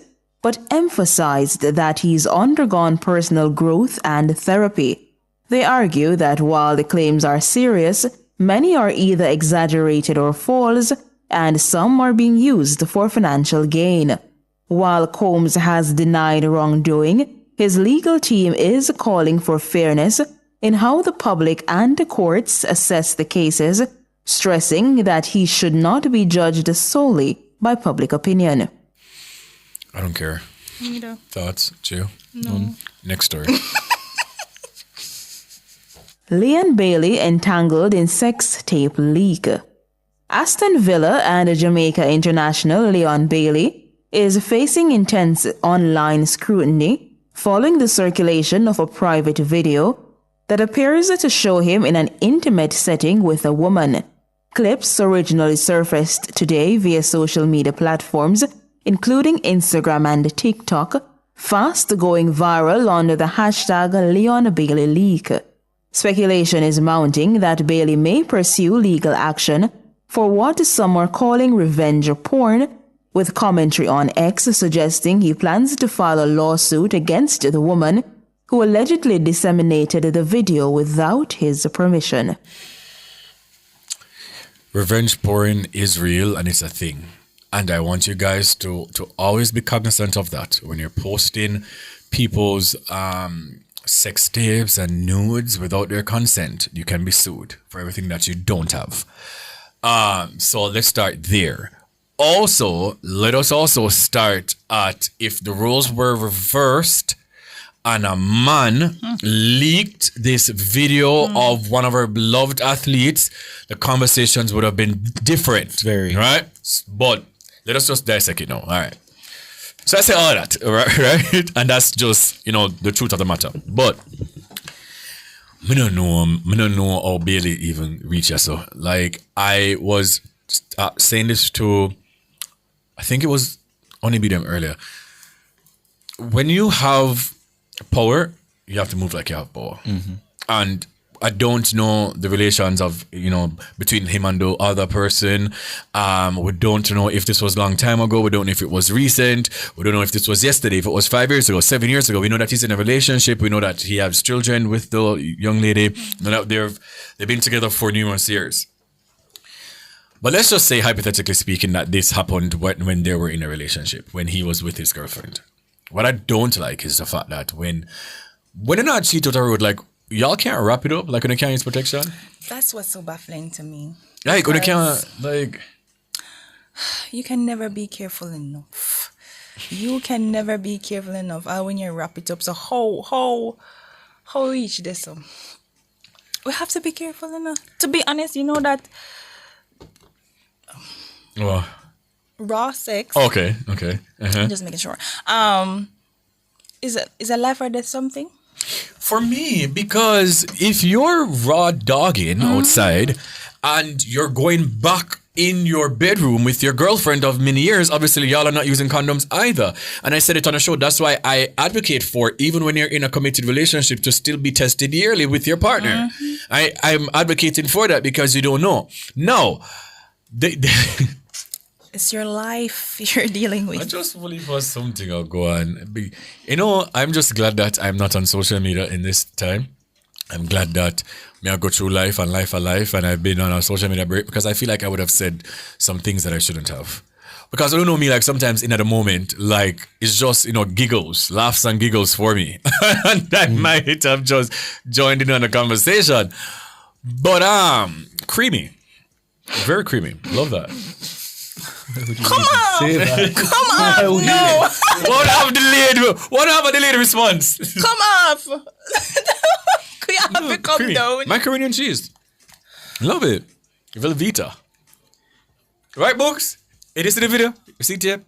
but emphasized that he's undergone personal growth and therapy. They argue that while the claims are serious, many are either exaggerated or false, and some are being used for financial gain. While Combs has denied wrongdoing, his legal team is calling for fairness in how the public and the courts assess the cases, stressing that he should not be judged solely by public opinion. I don't care. Neither. Thoughts, Joe? No. Next story. Leon Bailey entangled in sex tape leak. Aston Villa and Jamaica international Leon Bailey is facing intense online scrutiny following the circulation of a private video that appears to show him in an intimate setting with a woman. Clips originally surfaced today via social media platforms, including Instagram and TikTok, fast going viral under the hashtag Leon Bailey leak. Speculation is mounting that Bailey may pursue legal action for what some are calling revenge porn, with commentary on X suggesting he plans to file a lawsuit against the woman who allegedly disseminated the video without his permission. Revenge porn is real and it's a thing. And I want you guys to always be cognizant of that. When you're posting people's sex tapes and nudes without their consent, you can be sued for everything that you don't have. So let's start there. Also, let us also start at if the roles were reversed and a man leaked this video of one of our beloved athletes, the conversations would have been different. Very. Right? But let us just dissect it now. All right. So I say all that, right? And that's just, the truth of the matter. But I don't know how Bailey even reached us. So, like, I was saying this to, I think it was only be them earlier. When you have power, you have to move like you have power. Mm-hmm. And I don't know the relations of, between him and the other person. We don't know if this was a long time ago. We don't know if it was recent. We don't know if this was yesterday, if it was 5 years ago, 7 years ago. We know that he's in a relationship. We know that he has children with the young lady. We know that they've been together for numerous years. But let's just say, hypothetically speaking, that this happened when they were in a relationship, when he was with his girlfriend. What I don't like is the fact that when they're not cheat out the road, like, y'all can't wrap it up, like, when they can't use protection. That's what's so baffling to me. Like, when they can't, like... You can never be careful enough. You can never be careful enough when you wrap it up. So how reach this? We have to be careful enough. To be honest, you know that... Well... Raw sex. Okay. Uh-huh. Just making sure. Is a life or death something? For me, because if you're raw dogging outside and you're going back in your bedroom with your girlfriend of many years, obviously y'all are not using condoms either. And I said it on a show. That's why I advocate for, even when you're in a committed relationship, to still be tested yearly with your partner. I'm advocating for that because you don't know. No. It's your life you're dealing with. I just believe for something I'll go on. You know, I'm just glad that I'm not on social media in this time. I'm glad that I go through life and I've been on a social media break because I feel like I would have said some things that I shouldn't have. Because I don't know me, like sometimes in the moment, like it's just, giggles, laughs and giggles for me. And I might have just joined in on the conversation. But creamy. Very creamy. Love that. Come on! Come on! No! What have a delayed response? Come off! Could you have it come down? Macaroni and cheese. Love it. Velveeta. Right, books? It is in the video. You see it here?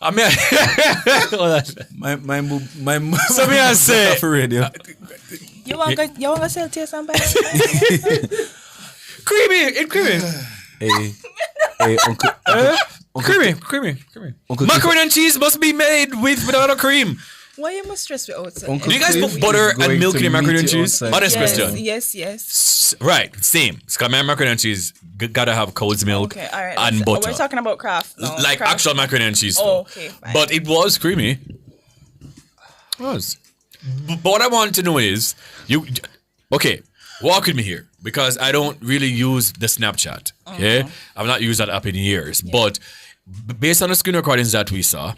I mean, my so me I say for radio. You want to sell to somebody? Creamy. It's creamy. Hey, Uncle. Creamy. Uncle macaroni and cheese must be made without cream. Why you must stress me outside? Do you guys put butter and milk in your macaroni and cheese? Honest question. Yes. Right, same. Because my macaroni and cheese gotta have cow's milk and butter. We're talking about craft. No, like craft. actual macaroni and cheese. Okay, fine. But it was creamy. It was. But what I want to know is, walk with me here. Because I don't really use the Snapchat. Okay? I've not used that app in years. Yeah. But based on the screen recordings that we saw,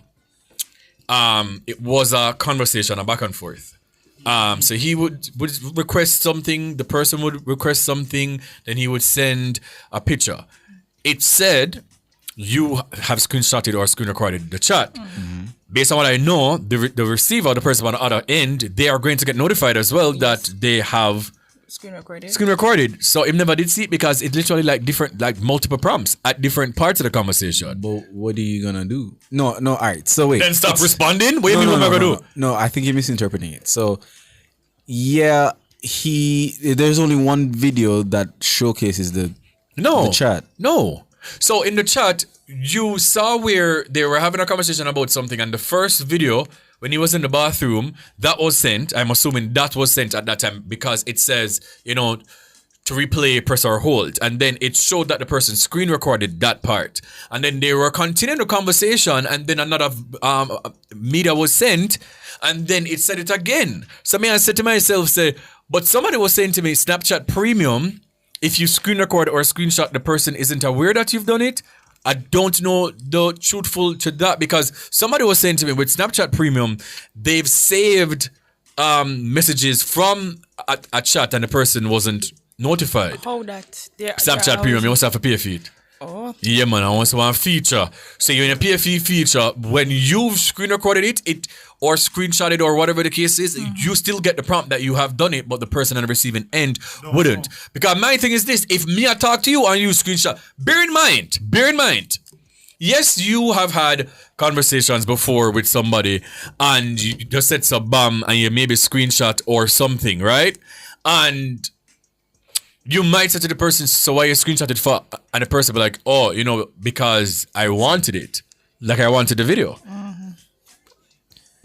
it was a conversation, a back and forth. So he would request something, the person would request something, then he would send a picture. It said you have screenshotted or screen recorded the chat. Based on what I know, the receiver, the person on the other end, they are going to get notified as well that they have screen recorded. So he never did see it because it's literally like multiple prompts at different parts of the conversation. But what are you gonna do? No, all right. So wait. Then stop responding? What do you mean what am I gonna do? No, I think you're misinterpreting it. So yeah, there's only one video that showcases the chat. No. So in the chat, you saw where they were having a conversation about something, and the first video, when he was in the bathroom, that was sent. I'm assuming that was sent at that time because it says, to replay, press or hold. And then it showed that the person screen recorded that part. And then they were continuing the conversation, and then another media was sent, and then it said it again. So I said to myself, but somebody was saying to me, Snapchat Premium, if you screen record or screenshot, the person isn't aware that you've done it. I don't know the truthful to that because somebody was saying to me with Snapchat Premium, they've saved messages from a chat and the person wasn't notified. How that? Snapchat Premium, you also have to pay a fee. Oh. Yeah, man, I want one feature. So you're in a pay a fee feature. When you've screen recorded it or screenshotted or whatever the case is, you still get the prompt that you have done it, but the person on the receiving end wouldn't. Because my thing is this, if me I talk to you and you screenshot, bear in mind, yes, you have had conversations before with somebody and you just said some bam and you maybe screenshot or something, right? And you might say to the person, so why you screenshotted for? And the person be like, because I wanted it. Like I wanted the video.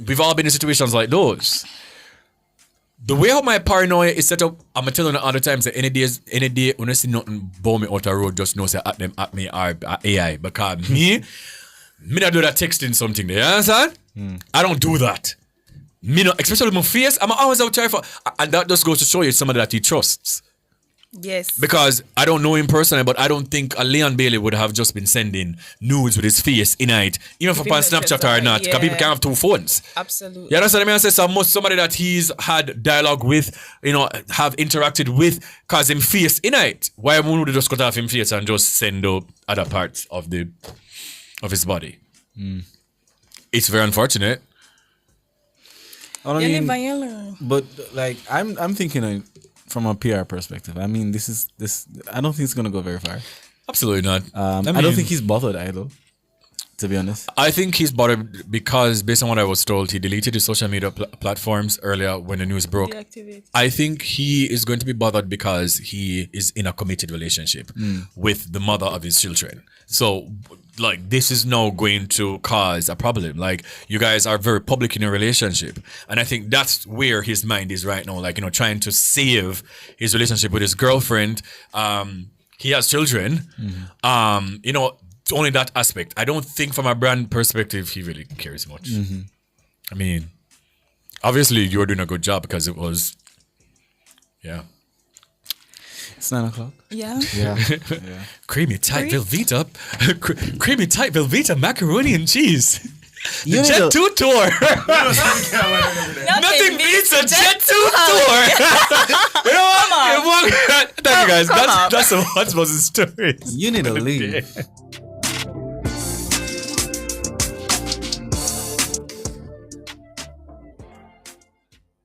We've all been in situations like those. The way how my paranoia is set up, I'm telling you other times that any day when I see nothing bow me out the road, just know say at me or AI. Because me not do that texting something there. You understand? I don't do that. Me not, especially with my face, I'm always out there for, and that just goes to show you somebody that he trusts. Yes. Because I don't know him personally, but I don't think a Leon Bailey would have just been sending nudes with his face in it, even for Snapchat or not. Because people can't have two phones. Absolutely. You understand what I mean? I say somebody that he's had dialogue with, have interacted with, cause him face in it. Why would he just cut off him face and just send the other parts of his body? It's very unfortunate. But like I'm thinking from a PR perspective, I mean, this. I don't think it's gonna go very far. Absolutely not. I don't think he's bothered either. to be honest. I think he's bothered because, based on what I was told, he deleted his social media platforms earlier when the news broke. I think he is going to be bothered because he is in a committed relationship with the mother of his children. So, like, this is now going to cause a problem. Like, you guys are very public in your relationship. And I think that's where his mind is right now. Like, trying to save his relationship with his girlfriend. He has children. Only that aspect. I don't think from a brand perspective he really cares much. I mean, obviously you're doing a good job because it was, It's 9 o'clock. Yeah. Creamy tight Velveeta, creamy tight Velveeta macaroni and cheese. The Jet 2 tour. Nothing beats a Jet 2 tour. You know what? Thank you guys. That's some hot buzzing stories. You need to leave.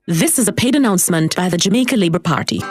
This is a paid announcement by the Jamaica Labour Party.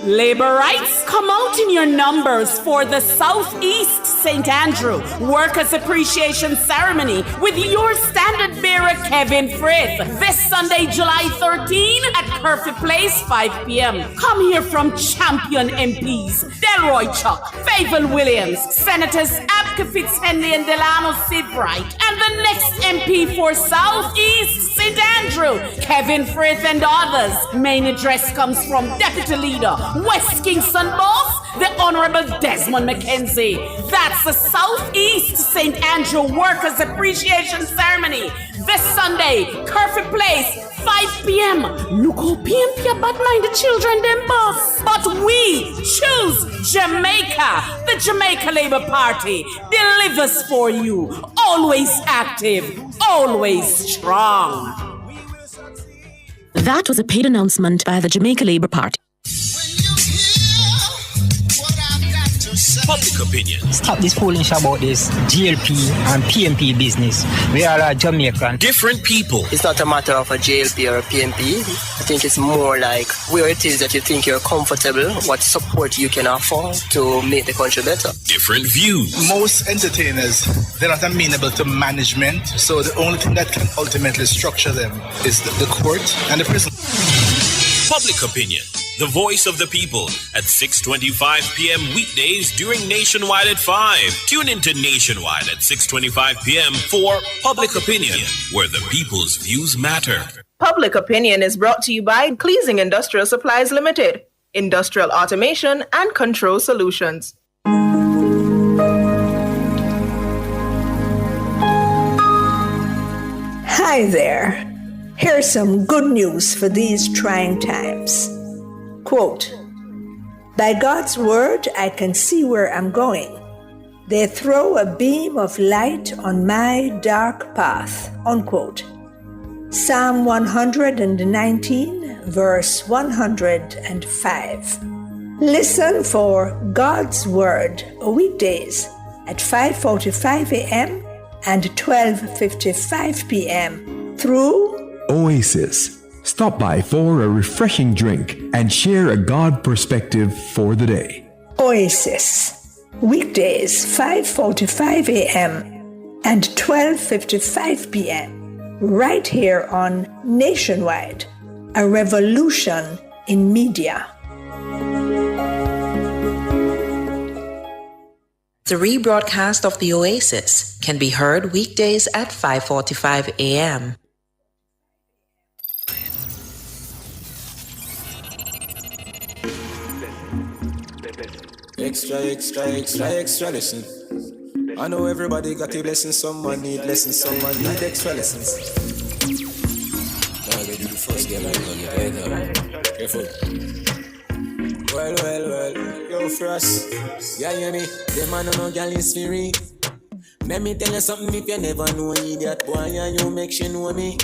Labour rights, come out in your numbers for the Southeast St. Andrew Workers' Appreciation Ceremony with your standard bearer Kevin Frith this Sunday, July 13 at Curfew Place, 5 p.m. Come hear from champion MPs Delroy Chuck, Favour Williams, Senators Abka Fitzhenley and Delano Sidbright, and the next MP for Southeast St. Andrew, Kevin Frith and others. Main address comes from Deputy Leader West Kingston Boss, the Honourable Desmond McKenzie. That's the Southeast St. Andrew Workers' Appreciation Ceremony this Sunday, Curfew Place, 5 p.m. Look how PMP about mind the children, them boss. But we choose Jamaica. The Jamaica Labour Party delivers for you. Always active, always strong. That was a paid announcement by the Jamaica Labour Party. Public opinion. Stop this foolish about this GLP and PMP business. We are a Jamaican. Different people. It's not a matter of a GLP or a PMP. I think it's more like where it is that you think you're comfortable, what support you can afford to make the country better. Different views. Most entertainers, they're not amenable to management, so the only thing that can ultimately structure them is the court and the prison. Public opinion. The voice of the people at 6:25 p.m. weekdays during Nationwide at 5. Tune into Nationwide at 6:25 p.m. for Public Opinion, where the people's views matter. Public Opinion is brought to you by Cleasing Industrial Supplies Limited, Industrial Automation and Control Solutions. Hi there. Here's some good news for these trying times. Quote, by God's word, I can see where I'm going. They throw a beam of light on my dark path. Unquote. Psalm 119, verse 105. Listen for God's word weekdays at 5:45 a.m. and 12:55 p.m. through Oasis. Stop by for a refreshing drink and share a God perspective for the day. Oasis. Weekdays 5:45 a.m. and 12:55 p.m. right here on Nationwide, a revolution in media. The rebroadcast of the Oasis can be heard weekdays at 5:45 a.m. Extra lesson. I know everybody got a blessing, someone need lessons, someone need extra lessons. Now I do the first girl I know your head up. Careful. Well, yo first. Yeah, you me, the man no girl is free. Let me tell you something if you never know idiot boy and you make she know me.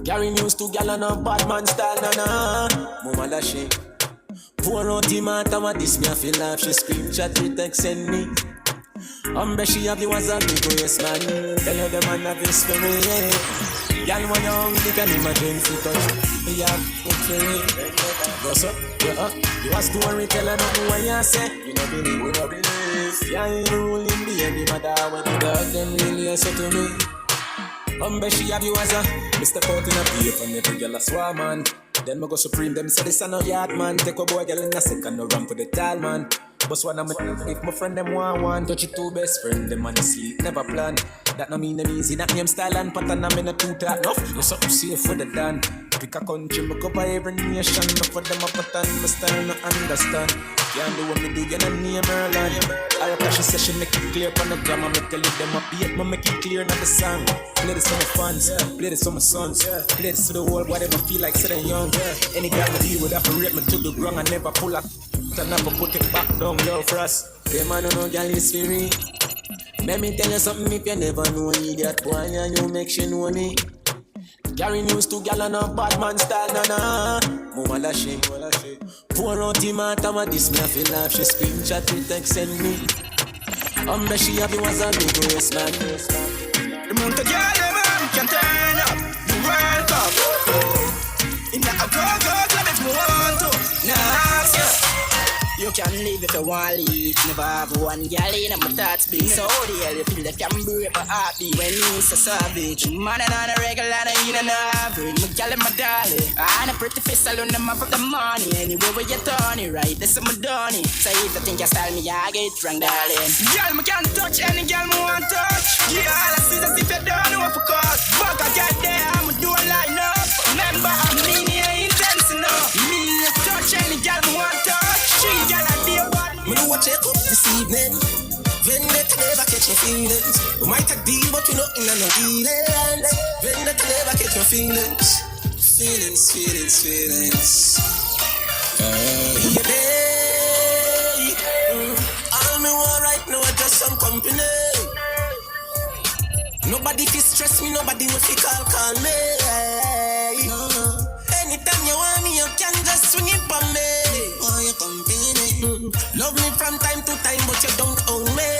Carry news to gal and a bad man style, na. Mama da she. Pour out the matter what this me I feel laugh. She scream chat me text send me. She have you as a big waist man. Tell you the man have this for me. Y'all when you're hungry can imagine to touch. You have food for me. Go so, you a story teller nothing what you say. You know believe. Yeah, you ruling the end. The matter when the dog them really say to me. She have you as a Mr. Out in a paper, never girl a swarm man. Then me go supreme them say this a no yard man. Take a boy girl in a second, no run for the tall man. But one of my if my friend them want one, touch your two best friend them on the sleep, never plan. That no mean them easy, that name style and pattern I'm in a two talk enough. You something safe for the dan. Pick a country, me cover every nation. Enough for them a pattern, my style no understand. Can't do what me do, you no name her land. I'll cash a session, make it clear on the grammar. Me tell you them a beat, me make it clear not the song. Play this for my fans, play this for my sons. Play this to the world, whatever feel like sitting young. Any guy I deal with, have to rate me to the ground. I never pull up, I never put it back down, yo, for us. They man don't know, girl, is for me. Let me tell you something, if you never know idiot boy, and you make she know me. Carry news to gal and a bad man style, na. Mama la she. Pour out him out, I'm a this me, I feel like she screenshot it, text send me. She have you as a big waist man. The amount of girl them can turn up the World Cup. In the go club if you want to. Nah, you can leave if you want to leave. Never have one girl in my thoughts big. So how the hell you feel that can break my heartbeat when it's a savage? Man and on a regular and in an average. My girl and my darling. And a pretty face alone them up for the money. Anywhere where you turn it right, this is my donny. So if you think you style me, I get wrong, darling. Girl, me can't touch any girl me want touch. Yeah, all I see is if you don't know for cause. Fuck I get there, I'ma do a line up. Remember, I'm lean here intense enough. Me touch any girl me want touch. Me know what check up this evening. Vendetta never catch no feelings. We might take deal, but we nothing and no dealings. Vendetta never catch no feelings. Feelings. Baby, all me want right now is just some company. Nobody fi stress me, nobody will fi call me. Anytime you want me, you can just swing it for me. Oh, you company. Love me from time to time, but you don't own me.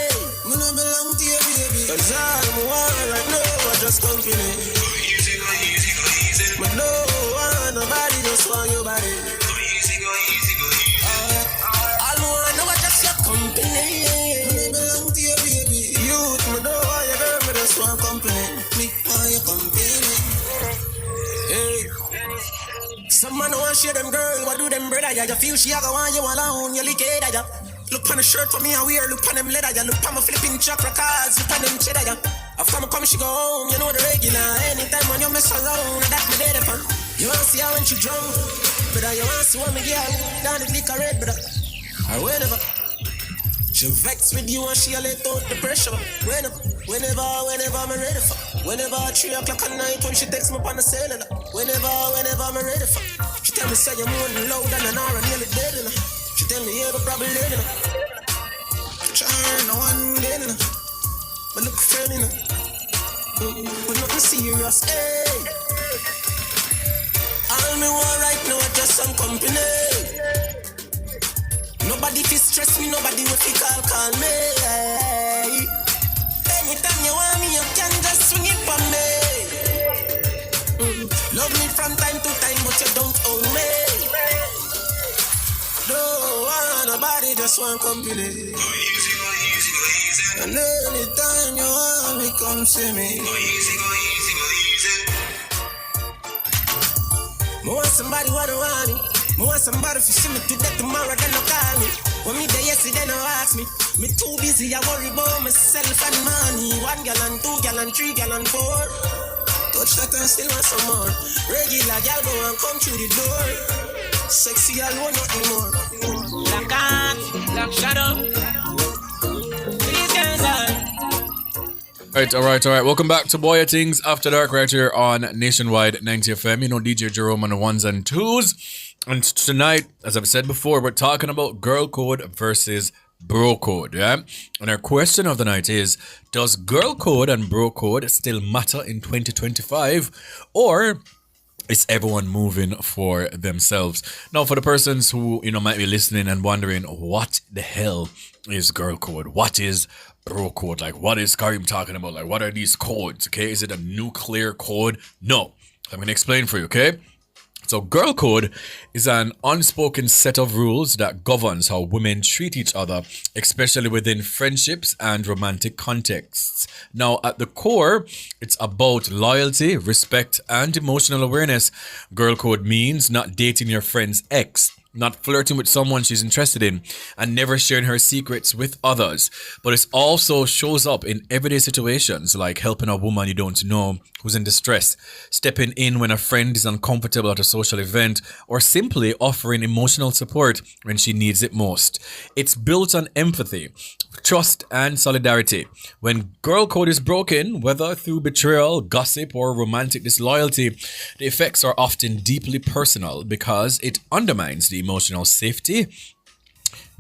Me no belong to you, baby. Cause all I want right now is just company. Go easy. But no one, nobody just want your body. Go easy. All I want now is just your company. Me no belong to you, baby. Youth, me don't want your girl, me just want company. Me want your company. Hey. Some man want share them girl, what do them brother? Ya feel she a go want you alone, you lick it, ya. Look on the shirt for me I wear, look on them leather, ya. Look on my flipping chakra cards, look on them cheddar, ya. After me come she go home, you know the regular. Anytime when you mess around, that me dead upon. You wanna see her when she drunk, brother. You wanna see when me girl down the liquor red, brother. Or whenever she vex with you and she a let out the pressure. Whenever I'm ready for. Whenever 3 o'clock at night when she texts me on the cellular. Whenever I'm ready for. She tell me say you're more loud than an hour, nearly dead enough. She tell me yeah, but probably dead enough. Try no one dead enough. But look friend enough. But nothing serious, hey. All me want right now is just some company. Nobody fi stress me, nobody will fi call me. Anytime you want me, you can just swing it for me. Love me from time to time, but you don't own me. Don't want nobody, just want company. Go easy. And anytime you want me, come see me. Go easy. Want somebody what I want me. I want somebody to see me today, tomorrow, then no call me. When me there yesterday, no ask me. Me too busy, I worry about myself and money. 1 gallon, 2 gallon, 3 gallon, 4. Touch that and still want some more. Regular gal go and come through the door. Sexy, I want nothing more. Black cat, black shadow. These girls are. All right. Welcome back to Bwoyatingz After Dark right here on Nationwide 90 FM. You know DJ Jerome on the ones and twos. And tonight, as I've said before, we're talking about girl code versus bro code, yeah? And our question of the night is, does girl code and bro code still matter in 2025? Or is everyone moving for themselves? Now, for the persons who, might be listening and wondering, what the hell is girl code? What is bro code. Like, what is Karim talking about? Like, what are these codes? Okay, is it a nuclear code? No. I'm gonna explain for you. Okay. So, girl code is an unspoken set of rules that governs how women treat each other, especially within friendships and romantic contexts. Now, at the core, it's about loyalty, respect, and emotional awareness. Girl code means not dating your friend's ex, not flirting with someone she's interested in, and never sharing her secrets with others. But it also shows up in everyday situations, like helping a woman you don't know who's in distress, stepping in when a friend is uncomfortable at a social event, or simply offering emotional support when she needs it most. It's built on empathy, trust, and solidarity. When girl code is broken, whether through betrayal, gossip, or romantic disloyalty, the effects are often deeply personal because it undermines the emotional safety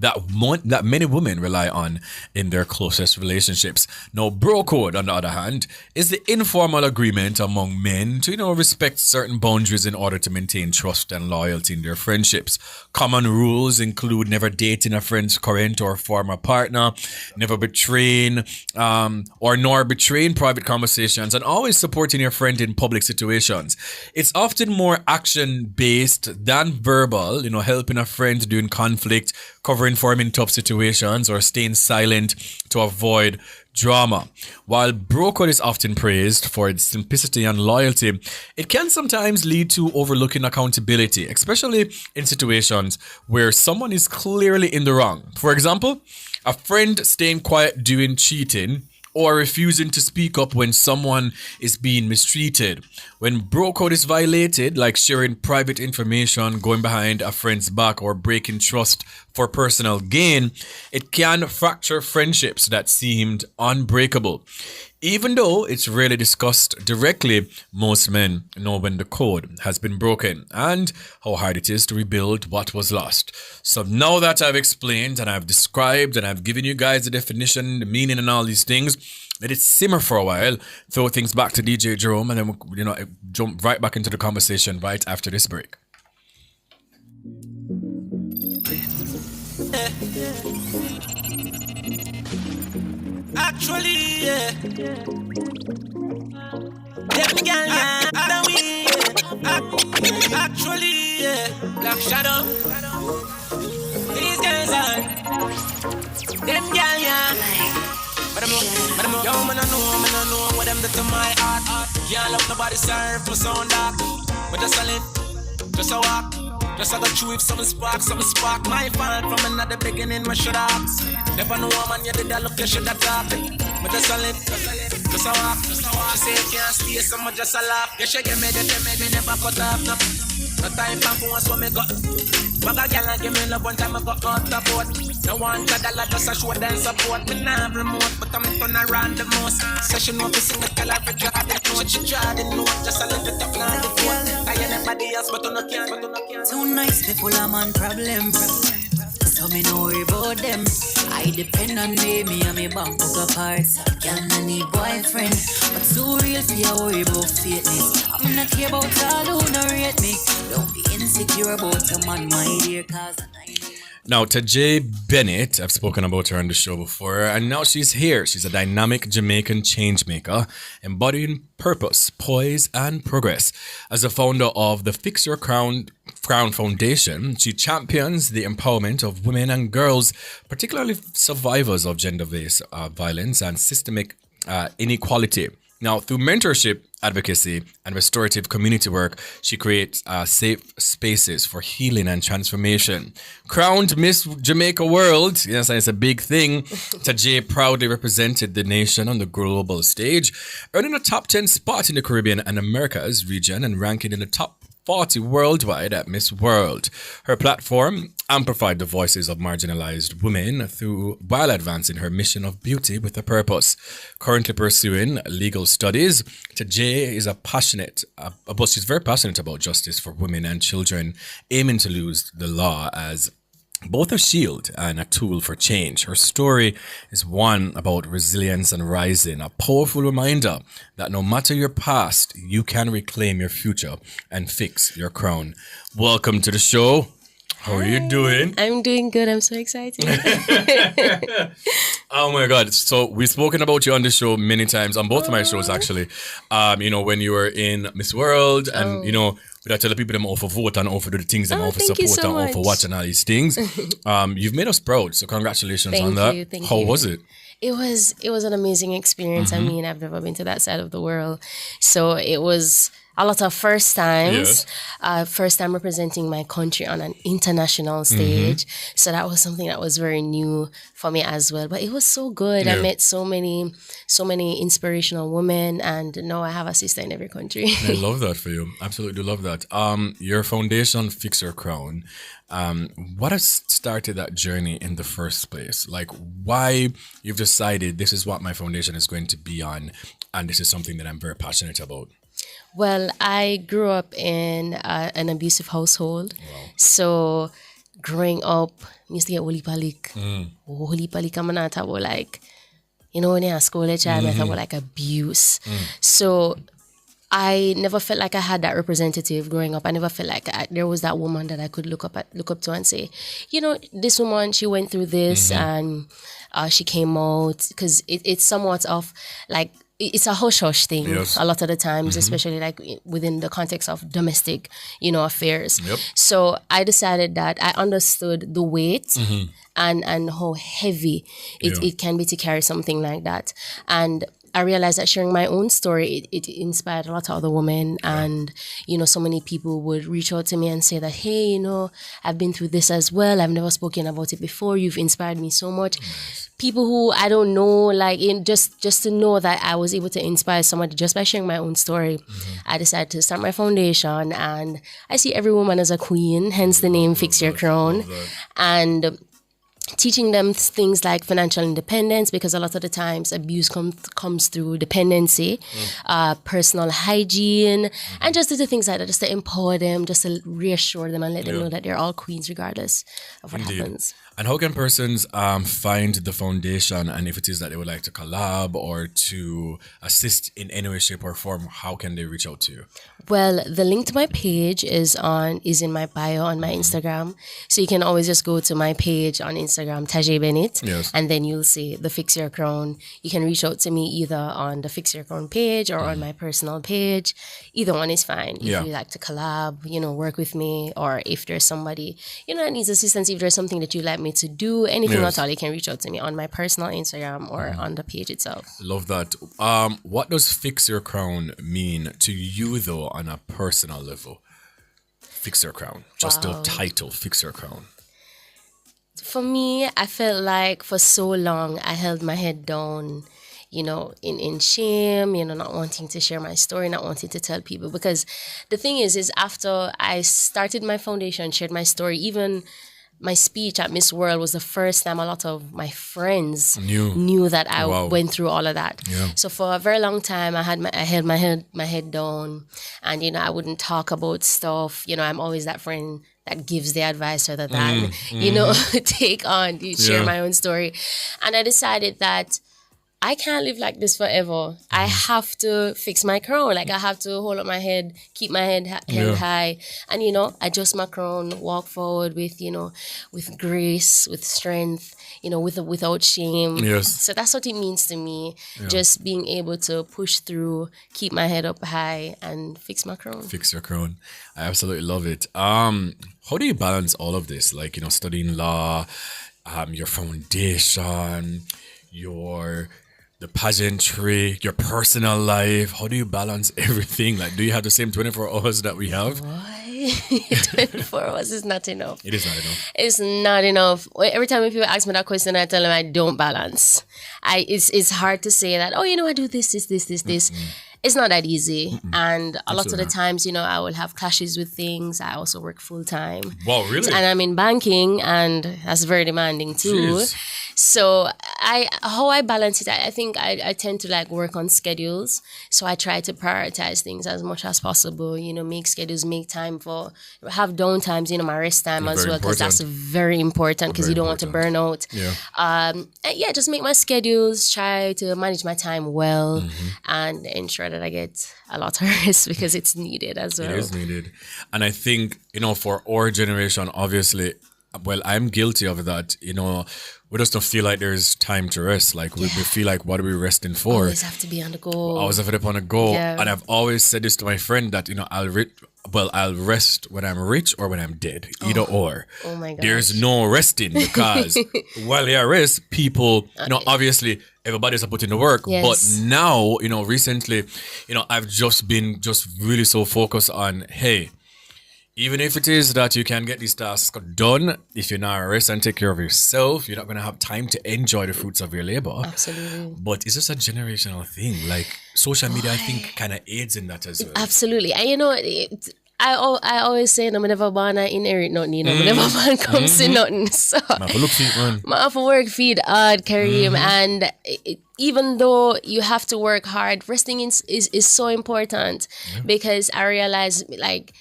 that many women rely on in their closest relationships. Now, bro code, on the other hand, is the informal agreement among men to, respect certain boundaries in order to maintain trust and loyalty in their friendships. Common rules include never dating a friend's current or former partner, never betraying nor betraying private conversations, and always supporting your friend in public situations. It's often more action-based than verbal, helping a friend during conflict, covering for him in tough situations, or staying silent to avoid drama. While bro code is often praised for its simplicity and loyalty, it can sometimes lead to overlooking accountability, especially in situations where someone is clearly in the wrong. For example, a friend staying quiet during cheating, or refusing to speak up when someone is being mistreated. When bro code is violated, like sharing private information, going behind a friend's back, or breaking trust for personal gain, it can fracture friendships that seemed unbreakable. Even though it's rarely discussed directly, most men know when the code has been broken and how hard it is to rebuild what was lost. So now that I've explained and I've described and I've given you guys the definition, the meaning, and all these things, let it simmer for a while, throw things back to DJ Jerome, and then we'll, jump right back into the conversation right after this break. Actually, yeah. Let me get ya, I don't we. Actually, yeah. Black Shadow. These girls are them girl, yeah. But I'm yo, man, I know what them do to my heart. Can't love nobody serve my sound dark. But just a live, just a walk. Just I got you if something spark. My fault from another beginning, my should ask. Never know a man, you did that look, you should have talked. But just a live, just a walk. She say you can't stay, so much just a laugh. You should get me, never cut off, no. No time for once when me got. But a girl give me love one time I got out the boat. No one got a lot just a show them support. Me nah remote, but I'm turn around the most. Session of the single color for draw the note. She draw the note, just a little bit of plan the phone. I ain't anybody else, but I can't. Too nice, people I'm on problem. So me know worry about them. I depend on me and me bank book apart. Girl, I need boyfriend, but too real for you worry about fakeness. I'm not care about all who not rate me. Don't be insecure about your man, my dear, cause Now, Tahje Bennett, I've spoken about her on the show before, and now she's here. She's a dynamic Jamaican changemaker, embodying purpose, poise, and progress. As a founder of the Fix Your Crown Foundation, she champions the empowerment of women and girls, particularly survivors of gender-based violence and systemic inequality. Now, through mentorship, advocacy, and restorative community work, she creates safe spaces for healing and transformation. Crowned Miss Jamaica World, yes, it's a big thing, Tahje proudly represented the nation on the global stage, earning a top 10 spot in the Caribbean and Americas region and ranking in the top 40 worldwide at Miss World. Her platform amplified the voices of marginalized women while advancing her mission of beauty with a purpose. Currently pursuing legal studies, Tahje is she's very passionate about justice for women and children, aiming to use the law as both a shield and a tool for change. Her story is one about resilience and rising, a powerful reminder that no matter your past, you can reclaim your future and fix your crown. Welcome to the show, How are you doing? I'm doing good. I'm so excited. Oh my God. So we've spoken about you on the show many times, on both of my shows actually. When you were in Miss World and, we tell the people them all for vote and all for do the things and all for support and all for watching all these things. You've made us proud. So congratulations on that. How was it? It was an amazing experience. I mean, I've never been to that side of the world. So it was a lot of first times. First time representing my country on an international stage. So that was something that was very new for me as well. But it was so good. I met so many inspirational women, and now I have a sister in every country. I love that for you. Absolutely love that. Your foundation, Fix Your Crown. What has started that journey in the first place? Like, why you've decided this is what my foundation is going to be on, and this is something that I'm very passionate about? Well, I grew up in an abusive household. Wow. So growing up, I used to get holy palik. Holy palik, I'm not talking about like, when you're at school, I talk about like abuse. So I never felt like I had that representative growing up. I never felt like there was that woman that I could look up to and say, this woman, she went through this and she came out, because it's somewhat of like, it's a hush-hush thing a lot of the times, especially like within the context of domestic, affairs. Yep. So I decided that I understood the weight and how heavy it can be to carry something like that. And I realized that sharing my own story, it inspired a lot of other women. And, so many people would reach out to me and say that, hey, I've been through this as well. I've never spoken about it before. You've inspired me so much. Nice. People who I don't know, like just to know that I was able to inspire somebody just by sharing my own story. I decided to start my foundation, and I see every woman as a queen, hence the name Fix Your Crown. And teaching them things like financial independence, because a lot of the times abuse comes through dependency, personal hygiene, and just the things like that, just to empower them, just to reassure them and let them know that they're all queens regardless of what happens. And how can persons find the foundation, and if it is that they would like to collab or to assist in any way, shape or form, how can they reach out to you? Well, the link to my page is in my bio on my Instagram. So you can always just go to my page on Instagram, Tahje Bennett, and then you'll see the Fix Your Crown. You can reach out to me either on the Fix Your Crown page or on my personal page. Either one is fine. If you like to collab, work with me, or if there's somebody, that needs assistance, if there's something that you'd like me to do, anything at all, you can reach out to me on my personal Instagram or on the page itself. Love that. What does Fix Your Crown mean to you, though, on a personal level? Fix Your Crown. Just the title, Fix Your Crown. For me, I felt like for so long I held my head down, in shame, not wanting to share my story, not wanting to tell people. Because the thing is after I started my foundation, shared my story, even my speech at Miss World was the first time a lot of my friends knew that I went through all of that. Yeah. So for a very long time, I held my head down, and I wouldn't talk about stuff. I'm always that friend that gives the advice rather than take on share my own story. And I decided that I can't live like this forever. I have to fix my crown. Like, I have to hold up my head, keep my head held high, and, adjust my crown, walk forward with, with grace, with strength, without shame. Yes. So that's what it means to me. Yeah. Just being able to push through, keep my head up high, and fix my crown. Fix your crown. I absolutely love it. How do you balance all of this? Like, studying law, your foundation, the pageantry, your personal life. How do you balance everything? Like, do you have the same 24 hours that we have? Why? 24 hours is not enough. It is not enough. It's not enough. Every time people ask me that question, I tell them I don't balance. It's hard to say that, I do this. It's not that easy. And a lot of the times, I will have clashes with things. I also work full time. Wow, really? And I'm in banking, and that's very demanding too. Jeez. So how I balance it, I think I tend to like work on schedules. So I try to prioritize things as much as possible, make schedules, make time have down times, my rest time as well, because that's very important, because you don't want to burn out. Just make my schedules, try to manage my time well, and ensure that I get a lot of rest, because it's needed as well. It is needed. And I think, for our generation, obviously, well, I'm guilty of that. We just don't feel like there's time to rest. Like we feel like, what are we resting for? Always have to be on the go. Always have to be on the go. Yeah. And I've always said this to my friend that, I'll rest when I'm rich or when I'm dead. Either or. Oh my God. There's no resting, because while I rest, people, obviously everybody's putting the work. Yes. But now, recently, I've just been really so focused on, hey, even if it is that you can get these tasks done, if you're not rest and take care of yourself, you're not going to have time to enjoy the fruits of your labor. Absolutely. But it's just a generational thing. Like social media, I think, kind of aids in that as well. Absolutely. And I always say, I'm never born to inherit nothing. I'm never born comes to nothing. So I have to work feed hard, Kareem. And even though you have to work hard, resting is so important, because I realize, like,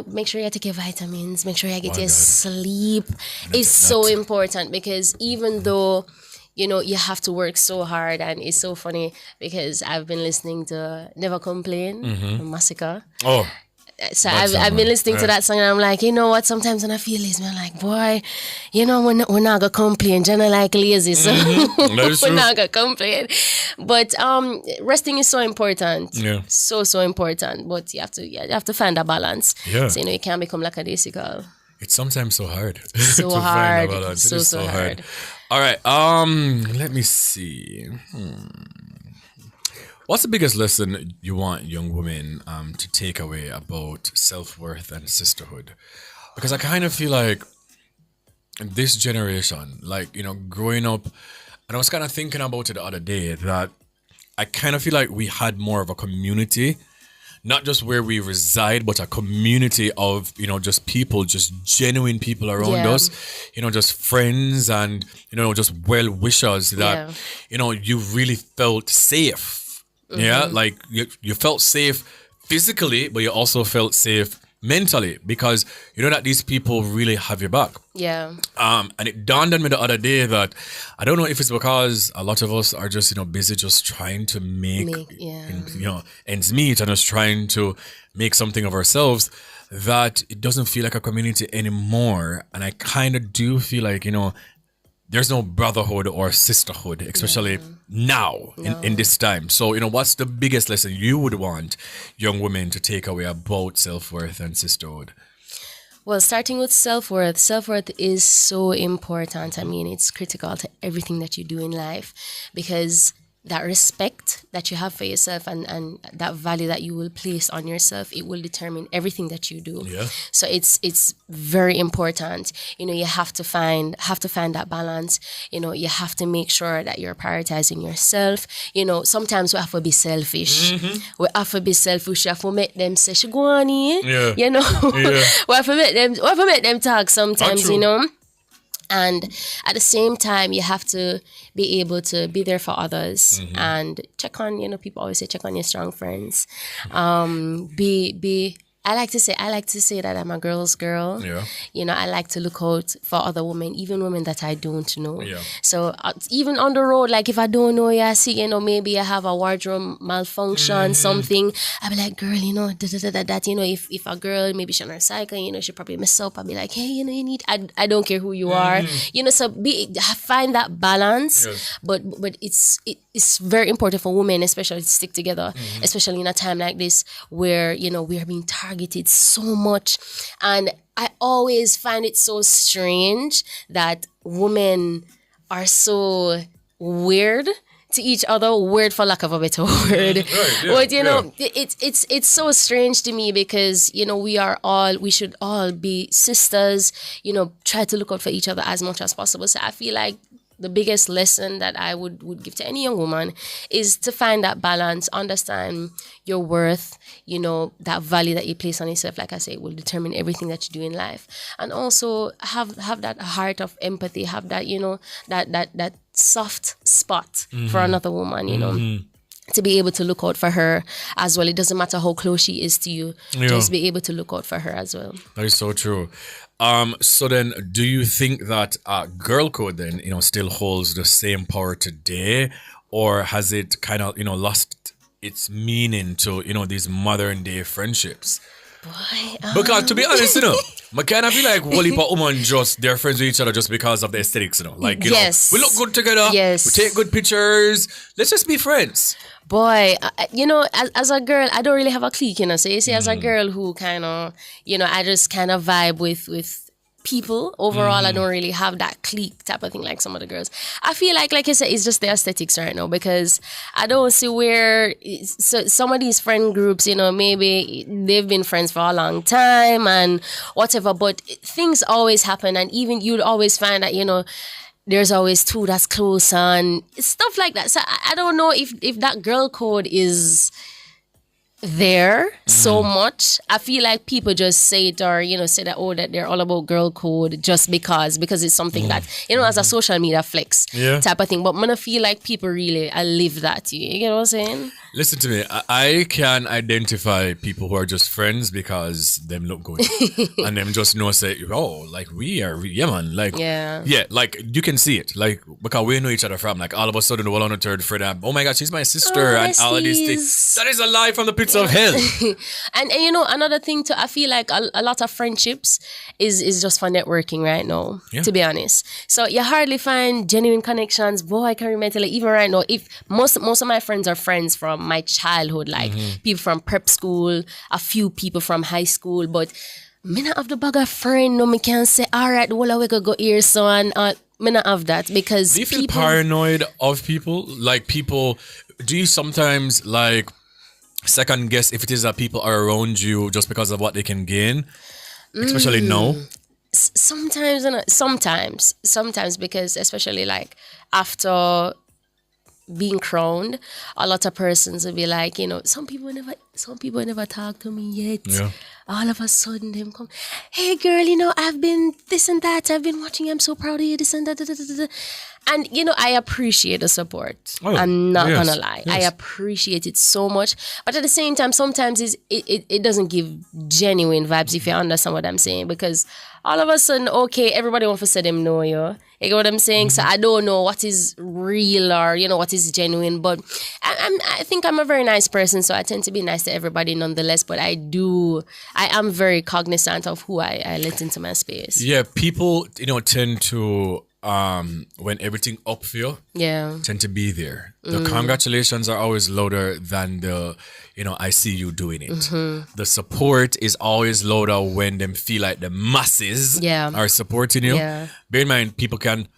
make sure you take your vitamins, make sure you get your sleep. It's so important, because even though, you have to work so hard, and it's so funny because I've been listening to Never Complain, Massacre. Oh. So I've been listening to that song, and I'm like, what? Sometimes when I feel lazy, I'm like, boy, we're not gonna complain. Jenna like lazy, so we're not gonna complain. But resting is so important. Yeah. So important. But you have to find a balance. Yeah. So you can't become lackadaisical. It's sometimes so hard. So to hard. Find a balance. So hard. All right. Let me see. What's the biggest lesson you want young women to take away about self-worth and sisterhood? Because I kind of feel like in this generation, like, growing up, and I was kind of thinking about it the other day, that I kind of feel like we had more of a community, not just where we reside, but a community of, just people, just genuine people around us, just friends and, just well-wishers that, you really felt safe. Yeah, like you felt safe physically, but you also felt safe mentally, because that these people really have your back. Yeah. And it dawned on me the other day that I don't know if it's because a lot of us are just busy just trying to make ends meet, and just trying to make something of ourselves, that it doesn't feel like a community anymore. And I kind of do feel like there's no brotherhood or sisterhood, especially now in this time. So, what's the biggest lesson you would want young women to take away about self-worth and sisterhood? Well, starting with self-worth. Self-worth is so important. I mean, it's critical to everything that you do in life, because that respect that you have for yourself and that value that you will place on yourself, it will determine everything that you do. Yeah. So it's very important. You have to find that balance. You have to make sure that you're prioritizing yourself. Sometimes we have to be selfish. We have to be selfish. We have to make them say, "She go on here." Yeah. We have to make them talk sometimes. And at the same time, you have to be able to be there for others and check on, people always say, check on your strong friends. I like to say that I'm a girl's girl. Yeah. I like to look out for other women, even women that I don't know. Yeah. So even on the road, like if I don't know you, I see, maybe I have a wardrobe malfunction, something. I'll be like, girl, that, if a girl, maybe she's on her cycle, she probably mess up. I'll be like, hey, you need, I don't care who you are. So find that balance. Yes. But it's very important for women, especially to stick together, especially in a time like this where, we are being targeted so much. And I always find it so strange that women are so weird to each other, weird for lack of a better word. Right, yeah, but it's so strange to me, because we should all be sisters, try to look out for each other as much as possible. So I feel like the biggest lesson that I would give to any young woman is to find that balance, understand your worth, that value that you place on yourself, like I say, will determine everything that you do in life. And also have that heart of empathy, have that, that soft spot for another woman, you know. To be able to look out for her as well. It doesn't matter how close she is to you. Yeah. Just be able to look out for her as well. That is so true. So then, do you think that girl code then, you know, still holds the same power today, or has it kind of, you know, lost its meaning to, you know, these modern day friendships? Because to be honest, you know, I kind of feel like whole heap of women just they're friends with each other just because of the aesthetics, you know. Like, you know, we look good together. Yes. We take good pictures. Let's just be friends. Boy, you know, as a girl, I don't really have a clique, you know. So you see, as a girl who kind of, you know, I just kind of vibe with people. Overall, I don't really have that clique type of thing like some of the girls. I feel like you said, it's just the aesthetics right now, because I don't see where some of these friend groups, you know, maybe they've been friends for a long time and whatever, but things always happen, and even you'd always find that, you know, there's always two that's close and stuff like that. So I don't know if that girl code is there so much. I feel like people just say it, or, you know, say that, oh, that they're all about girl code just because it's something that, you know, as a social media flex type of thing. But I feel like people really live that. You get what I'm saying? Listen to me. I can identify people who are just friends because them look good. And them just know, say, oh, like we are, yeah, man. Like, yeah, like you can see it. Like, because we know each other from, like, all of a sudden, the one on the third friend, oh my God, she's my sister, and all of these things. That is a lie from the pits of hell. and you know, another thing too, I feel like a lot of friendships is just for networking right now, to be honest. So you hardly find genuine connections. Boy, I can remember, like, even right now, if most of my friends are friends from my childhood, like people from prep school, a few people from high school, but me not have the bag of friend, no, me can say, all right, well, we could go here, so and me not have that, because do you feel paranoid of people? Like, people, do you sometimes, like, second guess if it is that people are around you just because of what they can gain? Especially now? Sometimes, because especially like after being crowned, a lot of persons will be like, you know, some people never talk to me yet. Yeah. All of a sudden them come, hey girl, you know, I've been this and that, I've been watching, I'm so proud of you, this and that, and you know, I appreciate the support. I'm not gonna lie. I appreciate it so much. But at the same time, sometimes it doesn't give genuine vibes, if you understand what I'm saying, because all of a sudden, okay, everybody wants to say them know you. You get what I'm saying? So I don't know what is real, or, you know, what is genuine. But I think I'm a very nice person, so I tend to be nice to everybody nonetheless. But I am very cognizant of who I let into my space. Yeah, people, you know, tend to, when everything up for you, tend to be there. The congratulations are always louder than the, you know, I see you doing it. The support is always louder when them feel like the masses are supporting you. Bear in mind, people can,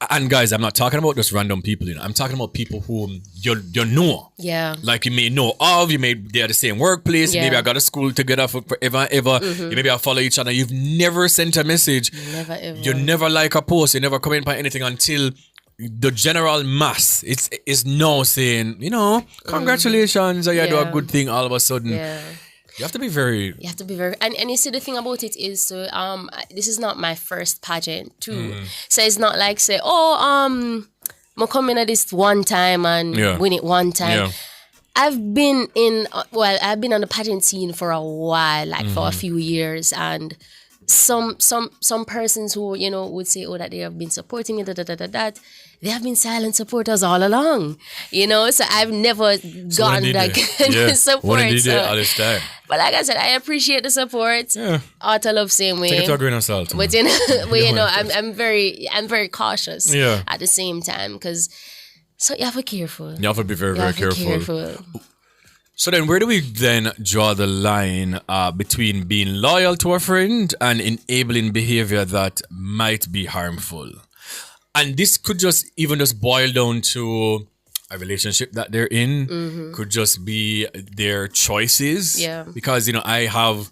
and guys, I'm not talking about just random people, you know. I'm talking about people whom you know. Yeah. Like, you may know of, they're the same workplace, maybe I got a school together for forever and ever. You maybe I follow each other. You've never sent a message. Never ever. You never like a post. You never comment on anything until the general mass is now saying, you know, congratulations, you do a good thing all of a sudden. You have to be very... And you see, the thing about it is, so this is not my first pageant too. So it's not like, say, I'm coming at this one time and win it one time. I've been on the pageant scene for a while, like for a few years, and some persons who, you know, would say, oh, that they have been supporting me, they have been silent supporters all along, you know. So I've never gotten that kind of support. What did you all this time? But like I said, I appreciate the support. Art of love, same way. Take it to a grain of salt. But you know, I'm very cautious. At the same time, because so you have to be careful. You have to be very careful. So then, where do we then draw the line between being loyal to a friend and enabling behavior that might be harmful? And this could just boil down to a relationship that they're in. Could just be their choices. Yeah. Because, you know, I have,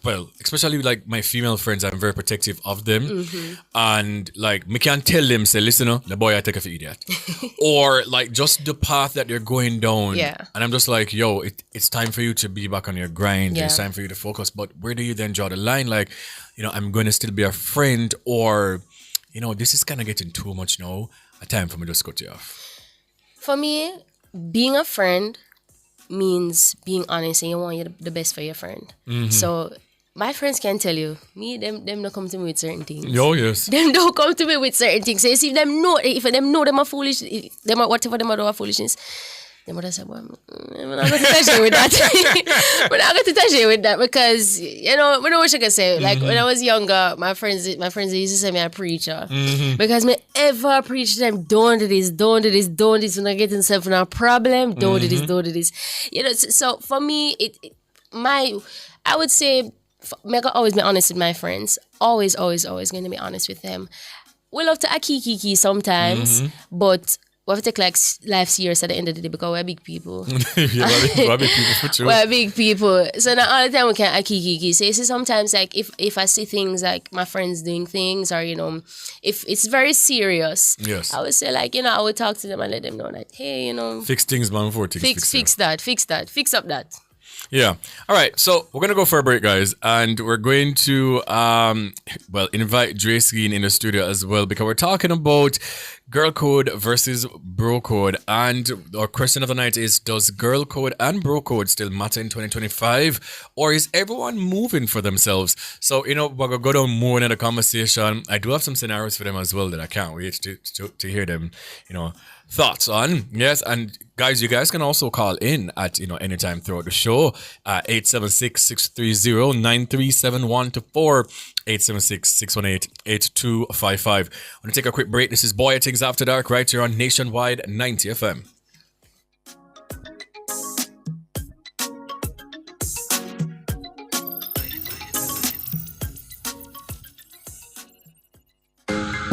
well, especially like my female friends, I'm very protective of them. And like, me can't tell them, say, listen, the boy I take for idiot. Or like just the path that they're going down. Yeah. And I'm just like, yo, it's time for you to be back on your grind. It's time for you to focus. But where do you then draw the line? Like, you know, I'm going to still be a friend, or, you know, this is kind of getting too much now. A time for me to just cut you off. For me, being a friend means being honest and you want the best for your friend. Mhm. So my friends can tell you, them don't come to me with certain things. Oh, yes. Them don't come to me with certain things. So you see, if them know them are foolish, them are whatever them are foolishness, them would say, well, I'm not going to touch you with that. But I'm going to touch you with that because, you know, I know what you can say. Like when I was younger, my friends used to say me a preacher. Because me ever preach them, don't do this, when I get myself in a problem, don't do this. You know, so for me, I would say, I always be honest with my friends. Always going to be honest with them. We love to akiki sometimes, but we have to take like life serious at the end of the day because we're big people. we're big people for sure. We're big people. So not all the time we can akiki. So you see sometimes like if I see things like my friends doing things or, you know, if it's very serious, yes, I would say like, you know, I would talk to them and let them know that, hey, you know. Fix things, man, before things fix that. Fix up that. Yeah. All right. So we're going to go for a break, guys. And we're going to, invite Dre Skeen in the studio as well because we're talking about girl code versus bro code. And our question of the night is, does girl code and bro code still matter in 2025? Or is everyone moving for themselves? So, you know, we're going to go down more into the conversation. I do have some scenarios for them as well that I can't wait to hear them, you know, thoughts on. Yes, and guys, you guys can also call in at, you know, anytime throughout the show, 876-630-9371 to 876-618-8255. I'm going to take a quick break. This is Bwoyatingz After Dark right here on Nationwide 90 FM.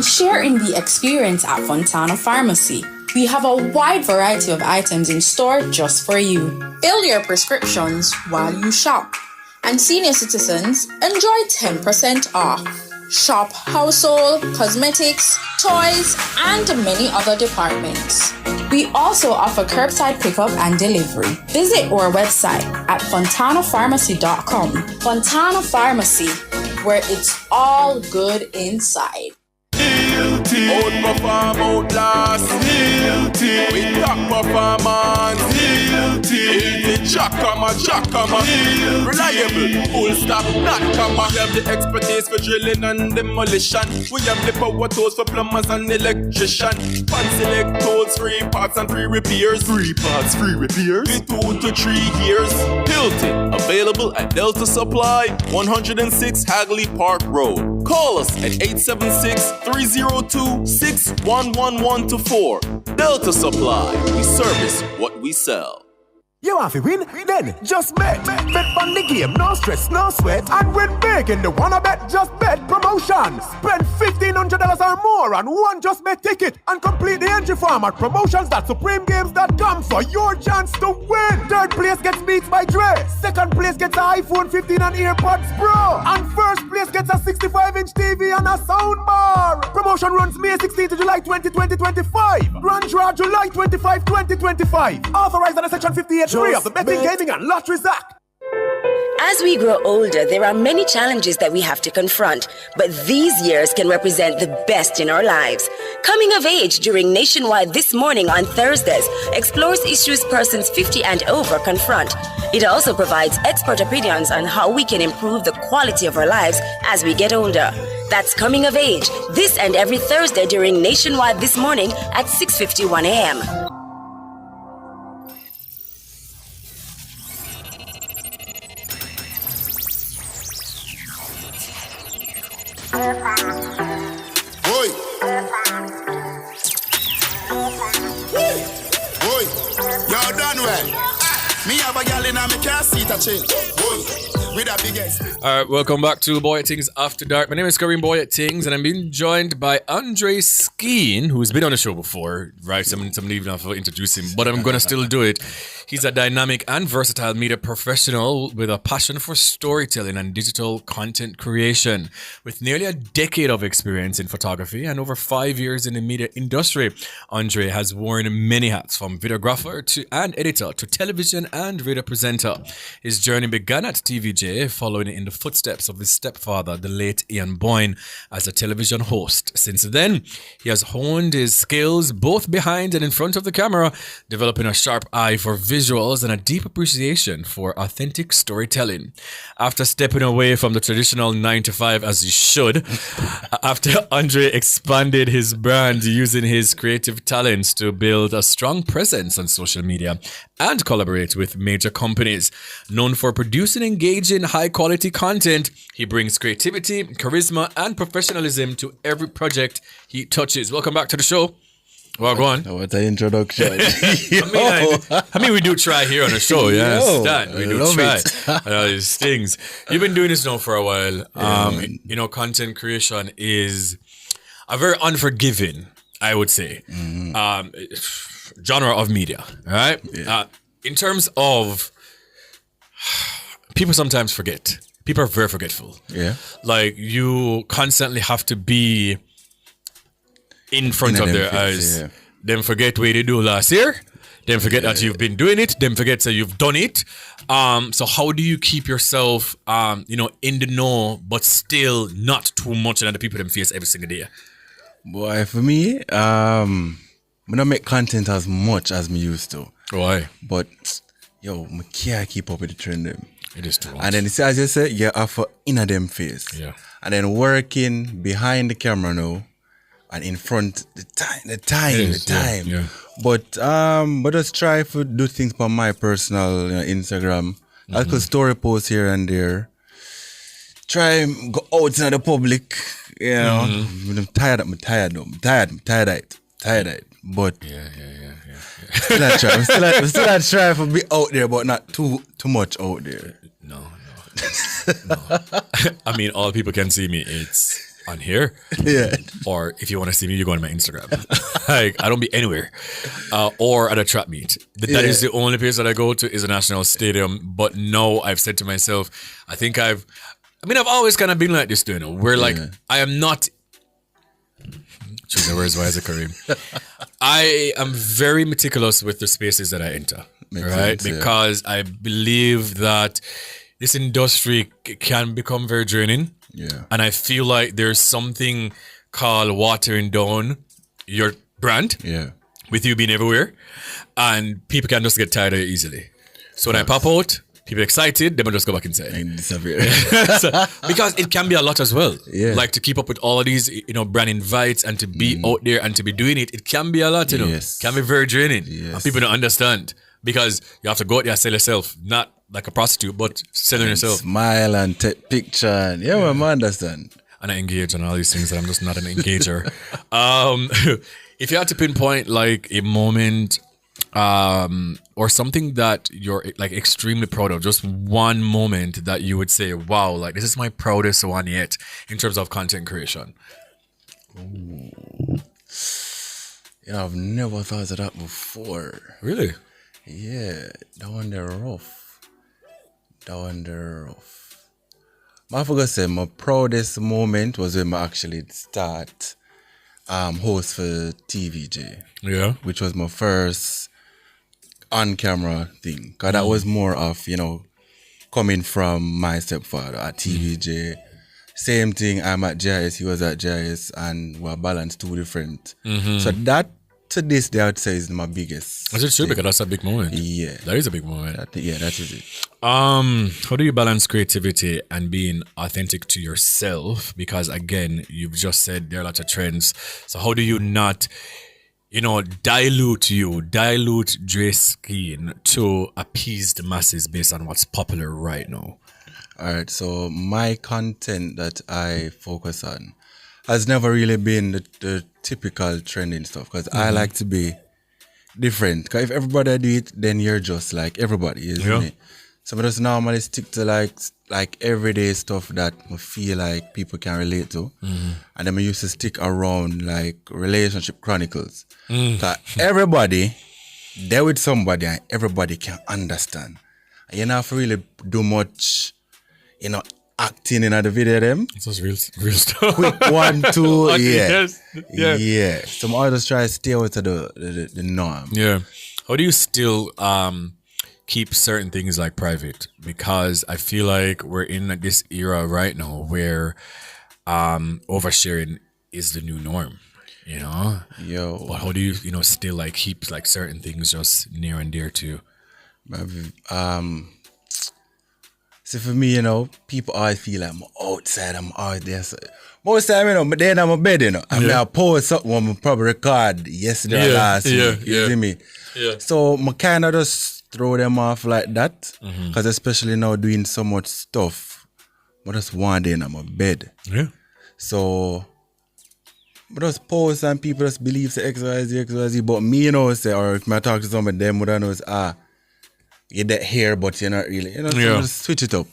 Share in the experience at Fontana Pharmacy. We have a wide variety of items in store just for you. Fill your prescriptions while you shop. And senior citizens enjoy 10% off. Shop household, cosmetics, toys, and many other departments. We also offer curbside pickup and delivery. Visit our website at fontanapharmacy.com. Fontana Pharmacy, where it's all good inside. Outperform, outlast. We top performance. Chakama. Reliable, full stop, not comma. We have the expertise for drilling and demolition. We have the power tools for plumbers and electrician. Fancy select tools, free parts and free repairs. 3 parts, free repairs. In 2 to 3 years. Hilton, available at Delta Supply, 106 Hagley Park Road. Call us at 876-302-61114. Delta Supply, we service what we sell. You want to win? Then just bet. Bet on the game, no stress, no sweat. And win big in the Wanna Bet Just Bet promotion. Spend $1,500 or more on one Just Bet ticket and complete the entry form at promotions.supremegames.com for your chance to win. Third place gets Beats by Dre. Second place gets an iPhone 15 and AirPods Pro. And first place gets a 65-inch TV and a soundbar. Promotion runs May 16 to July 20, 2025. Grand draw July 25, 2025. Authorized under Section 58. Of the Betting, Gaming and Lotteries Act. As we grow older, there are many challenges that we have to confront, but these years can represent the best in our lives. Coming of Age during Nationwide This Morning on Thursdays explores issues persons 50 and over confront. It also provides expert opinions on how we can improve the quality of our lives as we get older. That's Coming of Age, this and every Thursday during Nationwide This Morning at 6:51 a.m. Boy. Y'all done well. Me have a gal in a me car seat a change. Boy. With a big ass. All right, welcome back to Bwoyatingz After Dark. My name is Kareem Bwoyatingz, and I'm being joined by Andre Skeen, who's been on the show before. Right, somebody even have to introduce him, but I'm gonna still do it. He's a dynamic and versatile media professional with a passion for storytelling and digital content creation. With nearly a decade of experience in photography and over 5 years in the media industry, Andre has worn many hats, from videographer and editor to television and radio presenter. His journey began at TV TVJ, following in the footsteps of his stepfather, the late Ian Boyne, as a television host. Since then, he has honed his skills both behind and in front of the camera, developing a sharp eye for visuals and a deep appreciation for authentic storytelling. After stepping away from the traditional 9-to-5 as he should, after Andre expanded his brand using his creative talents to build a strong presence on social media and collaborate with major companies. Known for producing engaging, high-quality content, he brings creativity, charisma, and professionalism to every project he touches. Welcome back to the show. Well, go on. What an introduction. I mean, we do try here on the show, yeah. Stan, we do try. It stings. You've been doing this now for a while. You know, content creation is a very unforgiving, I would say, genre of media, right? Yeah. In terms of, people sometimes forget. People are very forgetful. Yeah. Like, you constantly have to be in front of their eyes. Yeah. Them forget what they do last year. Them forget that you've been doing it. Them forget that you've done it. So how do you keep yourself, you know, in the know, but still not too much in the people them face every single day? Boy, for me, I don't make content as much as me used to. Why? But yo, I can't keep up with the trend them. It is too much. And then as you said, you have to inner them face. Yeah. And then working behind the camera now. And in front, the time. Yeah. But just try to do things on my personal Instagram. I could story post here and there. Try go out in the public, you know. I'm tired of it. But I'm still trying to be out there, but not too much out there. No. I mean, all people can see me. It's on here, or if you want to see me, you go on my Instagram. Like, I don't be anywhere, or at a trap meet. That is the only place that I go to is a national stadium. But now I've said to myself, I've always kind of been like this, you know, where like I am not. Choosing words wisely, Kareem. I am very meticulous with the spaces that I enter, right? Because I believe that this industry can become very draining. Yeah. And I feel like there's something called watering down your brand. Yeah. With you being everywhere. And people can just get tired of it easily. So when I pop out, people are excited, they will just go back inside. And disappear. Because it can be a lot as well. Yeah. Like to keep up with all of these, you know, brand invites and to be out there and to be doing it, it can be a lot, you know. Yes. It can be very draining. Yes. And people don't understand. Because you have to go out there and sell yourself, not like a prostitute, but selling yourself. Smile and take picture. And I understand. And I engage on all these things that I'm just not an engager. If you had to pinpoint like a moment or something that you're like extremely proud of, just one moment that you would say, wow, like this is my proudest one yet in terms of content creation. Ooh. You know, I've never thought of that before. Really? Yeah, that one there rough. I forgot to say my proudest moment was when I actually start host for TVJ. Yeah. Which was my first on-camera thing. Because that was more of, you know, coming from my stepfather at TVJ. Same thing, I'm at JIS, he was at JIS, and we're balanced two different. So that, to this day, I would say is my biggest. Is it true? Because that's a big moment. Yeah. That is a big moment. That is it. How do you balance creativity and being authentic to yourself? Because again, you've just said there are lots of trends. So how do you not, you know, dilute Dre Skeen to appease the masses based on what's popular right now? All right. So my content that I focus on has never really been the typical trending stuff, because I like to be different. Because if everybody do it, then you're just like everybody, isn't it? So I just normally stick to like everyday stuff that I feel like people can relate to. And then I used to stick around like relationship chronicles. Because everybody, they're with somebody and everybody can understand. And you don't have to really do much, you know, acting in the video them. It's just real stuff. Quick 1, 2, yeah. Yes. Yeah. So I just try to stay out of the norm. Yeah. How do you still keep certain things like private, because I feel like we're in this era right now where oversharing is the new norm, you know? Yo. But how do you, still like keep like certain things just near and dear to you? So for me, people always feel like I'm outside, I'm out there. So most time, but then I'm in bed, I mean, I post something on my probably record yesterday or last week. You see me? Yeah. So I kind of just throw them off like that. Because especially now doing so much stuff, I just one day in my bed. Yeah. So I just post and people just believe say XYZ. But me, say, or if I talk to somebody, them would know is, get that hair, but you're not really, so just switch it up.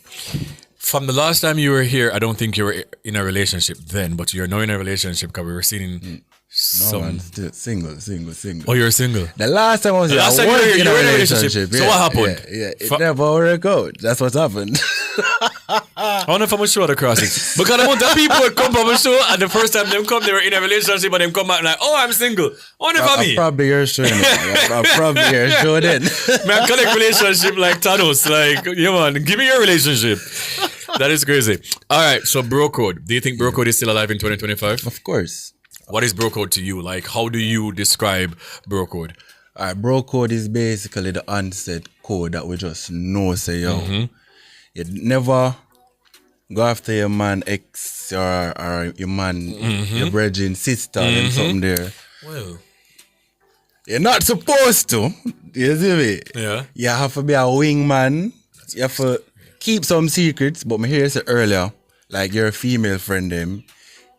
From the last time you were here, I don't think you were in a relationship then, but you're now in a relationship because we were seeing some... No, man, still single. Oh, you're single? The last time I was here, I was in a relationship. So what happened? Yeah. It never worked out. That's what happened. I wonder if I'm going to show the crossing. Because the amount of people would come from a show and the first time they come, they were in a relationship and they come back like, oh, I'm single. I wonder if I'm me. Probably your show. I'm probably your show then. Man, collect relationship like Thanos. Like, yeah, man, give me your relationship. That is crazy. All right, so bro code. Do you think bro code is still alive in 2025? Of course. What is bro code to you? Like, how do you describe bro code? All right, bro code is basically the unsaid code that we just know, say, yo, you never go after your man ex or your man, your brethren, sister, and something there. Well, you're not supposed to. You see me? Yeah. You have to be a wingman. You have to keep some secrets. But me hear say earlier, like your female friend them,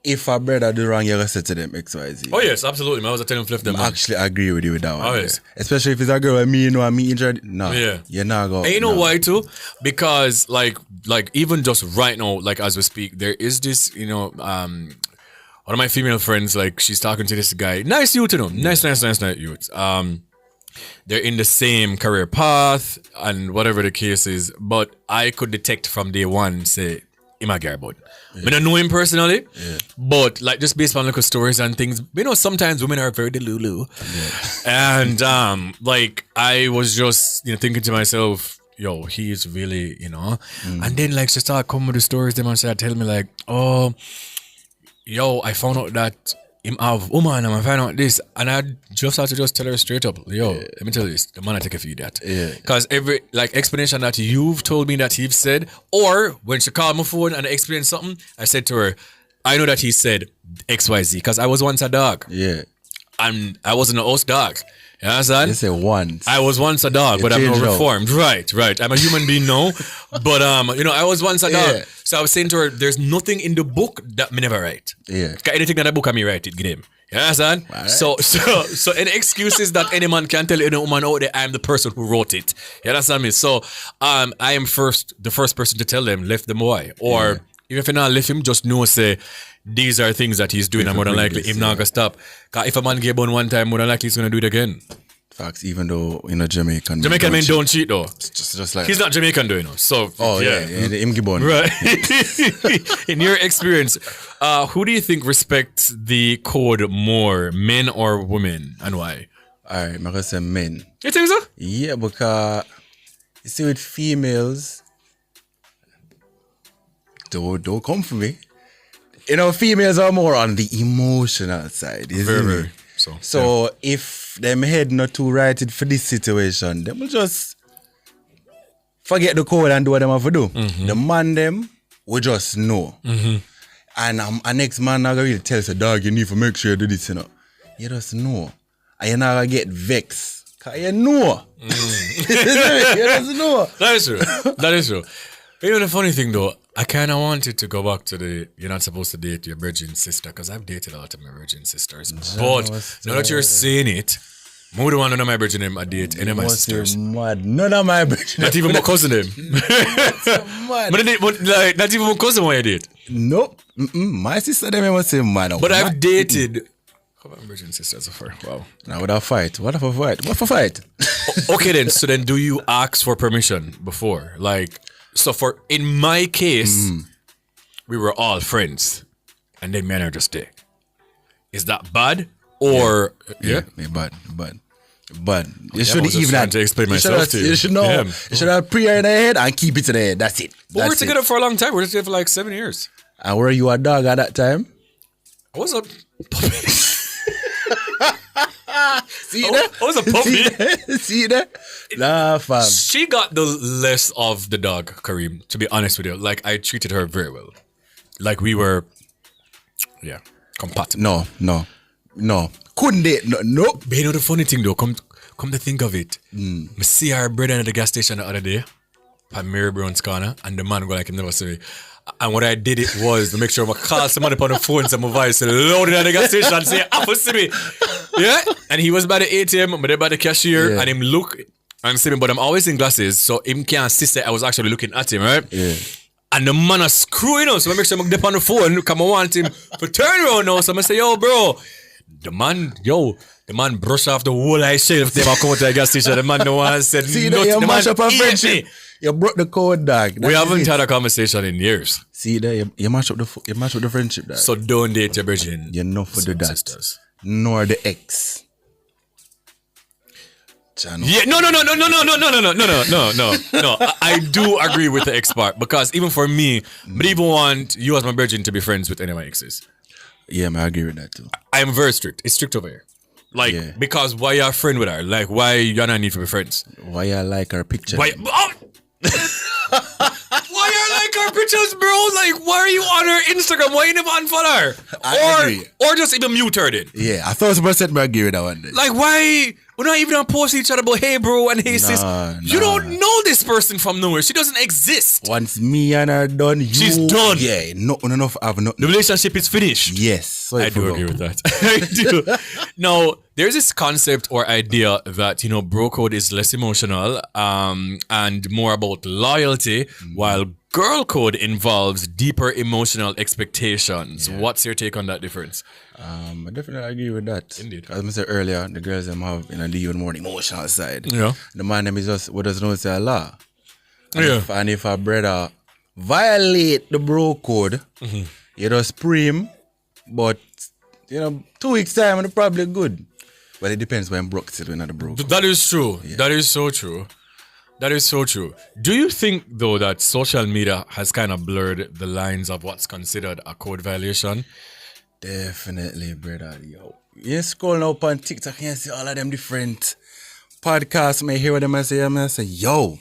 if a brother do wrong, you gotta say to them XYZ. Oh yes, absolutely. I was telling flip them. I actually agree with you with that one. Oh yes. Especially if it's a girl like me, and me injured. No. Yeah. You're not going. And you know why too? Because like even just right now, like as we speak, there is this, one of my female friends, like she's talking to this guy. Nice youth, Nice youth. They're in the same career path and whatever the case is, but I could detect from day one, say, him a guy, but I don't know him personally, but like just based on local stories and things, sometimes women are very delulu. And like I was just thinking to myself, yo, he's really, and then like she started coming with the stories, them and started telling me like, oh, yo, I found out that him have woman and I find out this, and I just had to just tell her straight up, yo, let me tell you this, the man I take a few that. Because every like explanation that you've told me that he's said, or when she called my phone and I explained something, I said to her, I know that he said XYZ because I was once a dog. Yeah. And I wasn't a host dog. You understand? You say once. I was once a dog, but I'm not reformed. Right. I'm a human being now. But I was once a dog. So I was saying to her, there's nothing in the book that me never write. Yeah. Anything that the book I me write it, get him. You understand? Right. So any excuses that any man can tell any woman out there, I'm the person who wrote it. You understand me? So I am the first person to tell them, left them why. Or even if you not left him, just know say these are things that he's doing and more than likely him not gonna stop. Cause if a man get born one time, more than likely he's gonna do it again. Facts, even though Jamaican men don't cheat though. Just like he's not Jamaican doing it. So him get born. Right. In your experience, who do you think respects the code more, men or women, and why? Alright, I'm gonna say men. You think so? Yeah, because you see with females, don't come for me. Females are more on the emotional side. Very. So if them head not too righted for this situation, them will just forget the code and do what them have to do. The man them will just know. And a next man not gonna really tell us, dog, you need to make sure you do this, You just know. And you're not gonna get vexed. Cause you know. You just know. That is true. The funny thing though, I kind of wanted to go back to you're not supposed to date your virgin sister, because I've dated a lot of my virgin sisters. But now that you're saying it, I would want none of my virgin them I date any of my sisters. Mad. None of my virgin. Not even my cousin them. But not even my cousin when I date. Nope. My sister them must say mad. But I've dated how about virgin sisters so far? Wow. Now would I fight? What if I fight? What for fight? Okay then. So then, do you ask for permission before? Like. So in my case, we were all friends, and then men are just there. Is that bad or bad? But you I shouldn't was just even trying have to explain myself to you. You should know. Yeah. You should have prayer in the head and keep it in the head. That's it. But we're That's together it. for a long time. We're together for like 7 years. And were you a dog at that time? I was a See that? I was a puppy. See that? Nah, fam. She got the less of the dog, Kareem, to be honest with you. Like, I treated her very well. Like, we were, compatible. No. Couldn't date. No. But you know the funny thing, though, come to think of it, I see our brother at the gas station the other day, at Mary Brown's corner, and the man go like, he never see me. And what I did it was to make sure I call somebody upon the phone, some voice loaded at the gas station and say, "Apple see me." Yeah? And he was by the ATM, but they by the cashier, and him look and see me, but I'm always in glasses, so him can't see that I was actually looking at him, right? Yeah. And the man is screwing us, so I make sure I'm up on the phone, come I want him to turn around now, so I say, "Yo, bro." The man brushed off the whole I said if they ever come to the gas station. The man no one said See nothing. that you The mash man up our ate friendship. me. You broke the code, dog. We haven't had a conversation in years. See that you mash up the friendship, dog. So don't date your virgin. You're not for the that. Sisters. Nor the ex. Channel. Yeah, no. I do agree with the ex part because even for me, but even want you as my virgin to be friends with any of my exes. Yeah, I agree with that too. I am very strict. It's strict over here. Like, because why you're a friend with her? Like, why you not need to be friends? Why you like her picture? Why you like her pictures, bro? Like, why are you on her Instagram? Why you never unfollow her? I agree. Or just even mute her then. Yeah, 1,000% I agree with that one. Then. Like, why? We're not even on post each other about, hey, bro, and hey, sis. You don't know this person from nowhere. She doesn't exist. Once me and her done, she's done. Yeah, not enough. The relationship is finished. Yes. So I do agree with that. I do. Now, there's this concept or idea that, bro code is less emotional and more about loyalty, while girl code involves deeper emotional expectations. Yeah. What's your take on that difference? I definitely agree with that. Indeed. As I said earlier, the girls them have the even more emotional side. Yeah. The man them is just what does not say a law. And and if a brother violate the bro code, you just preem, but 2 weeks time it's probably good. But it depends when broke it when the bro code. That is true. Yeah. That is so true. That is so true. Do you think though that social media has kind of blurred the lines of what's considered a code violation? Definitely, brother. Yo, you scrolling up on TikTok and you see all of them different podcasts. I hear what them I say, yo.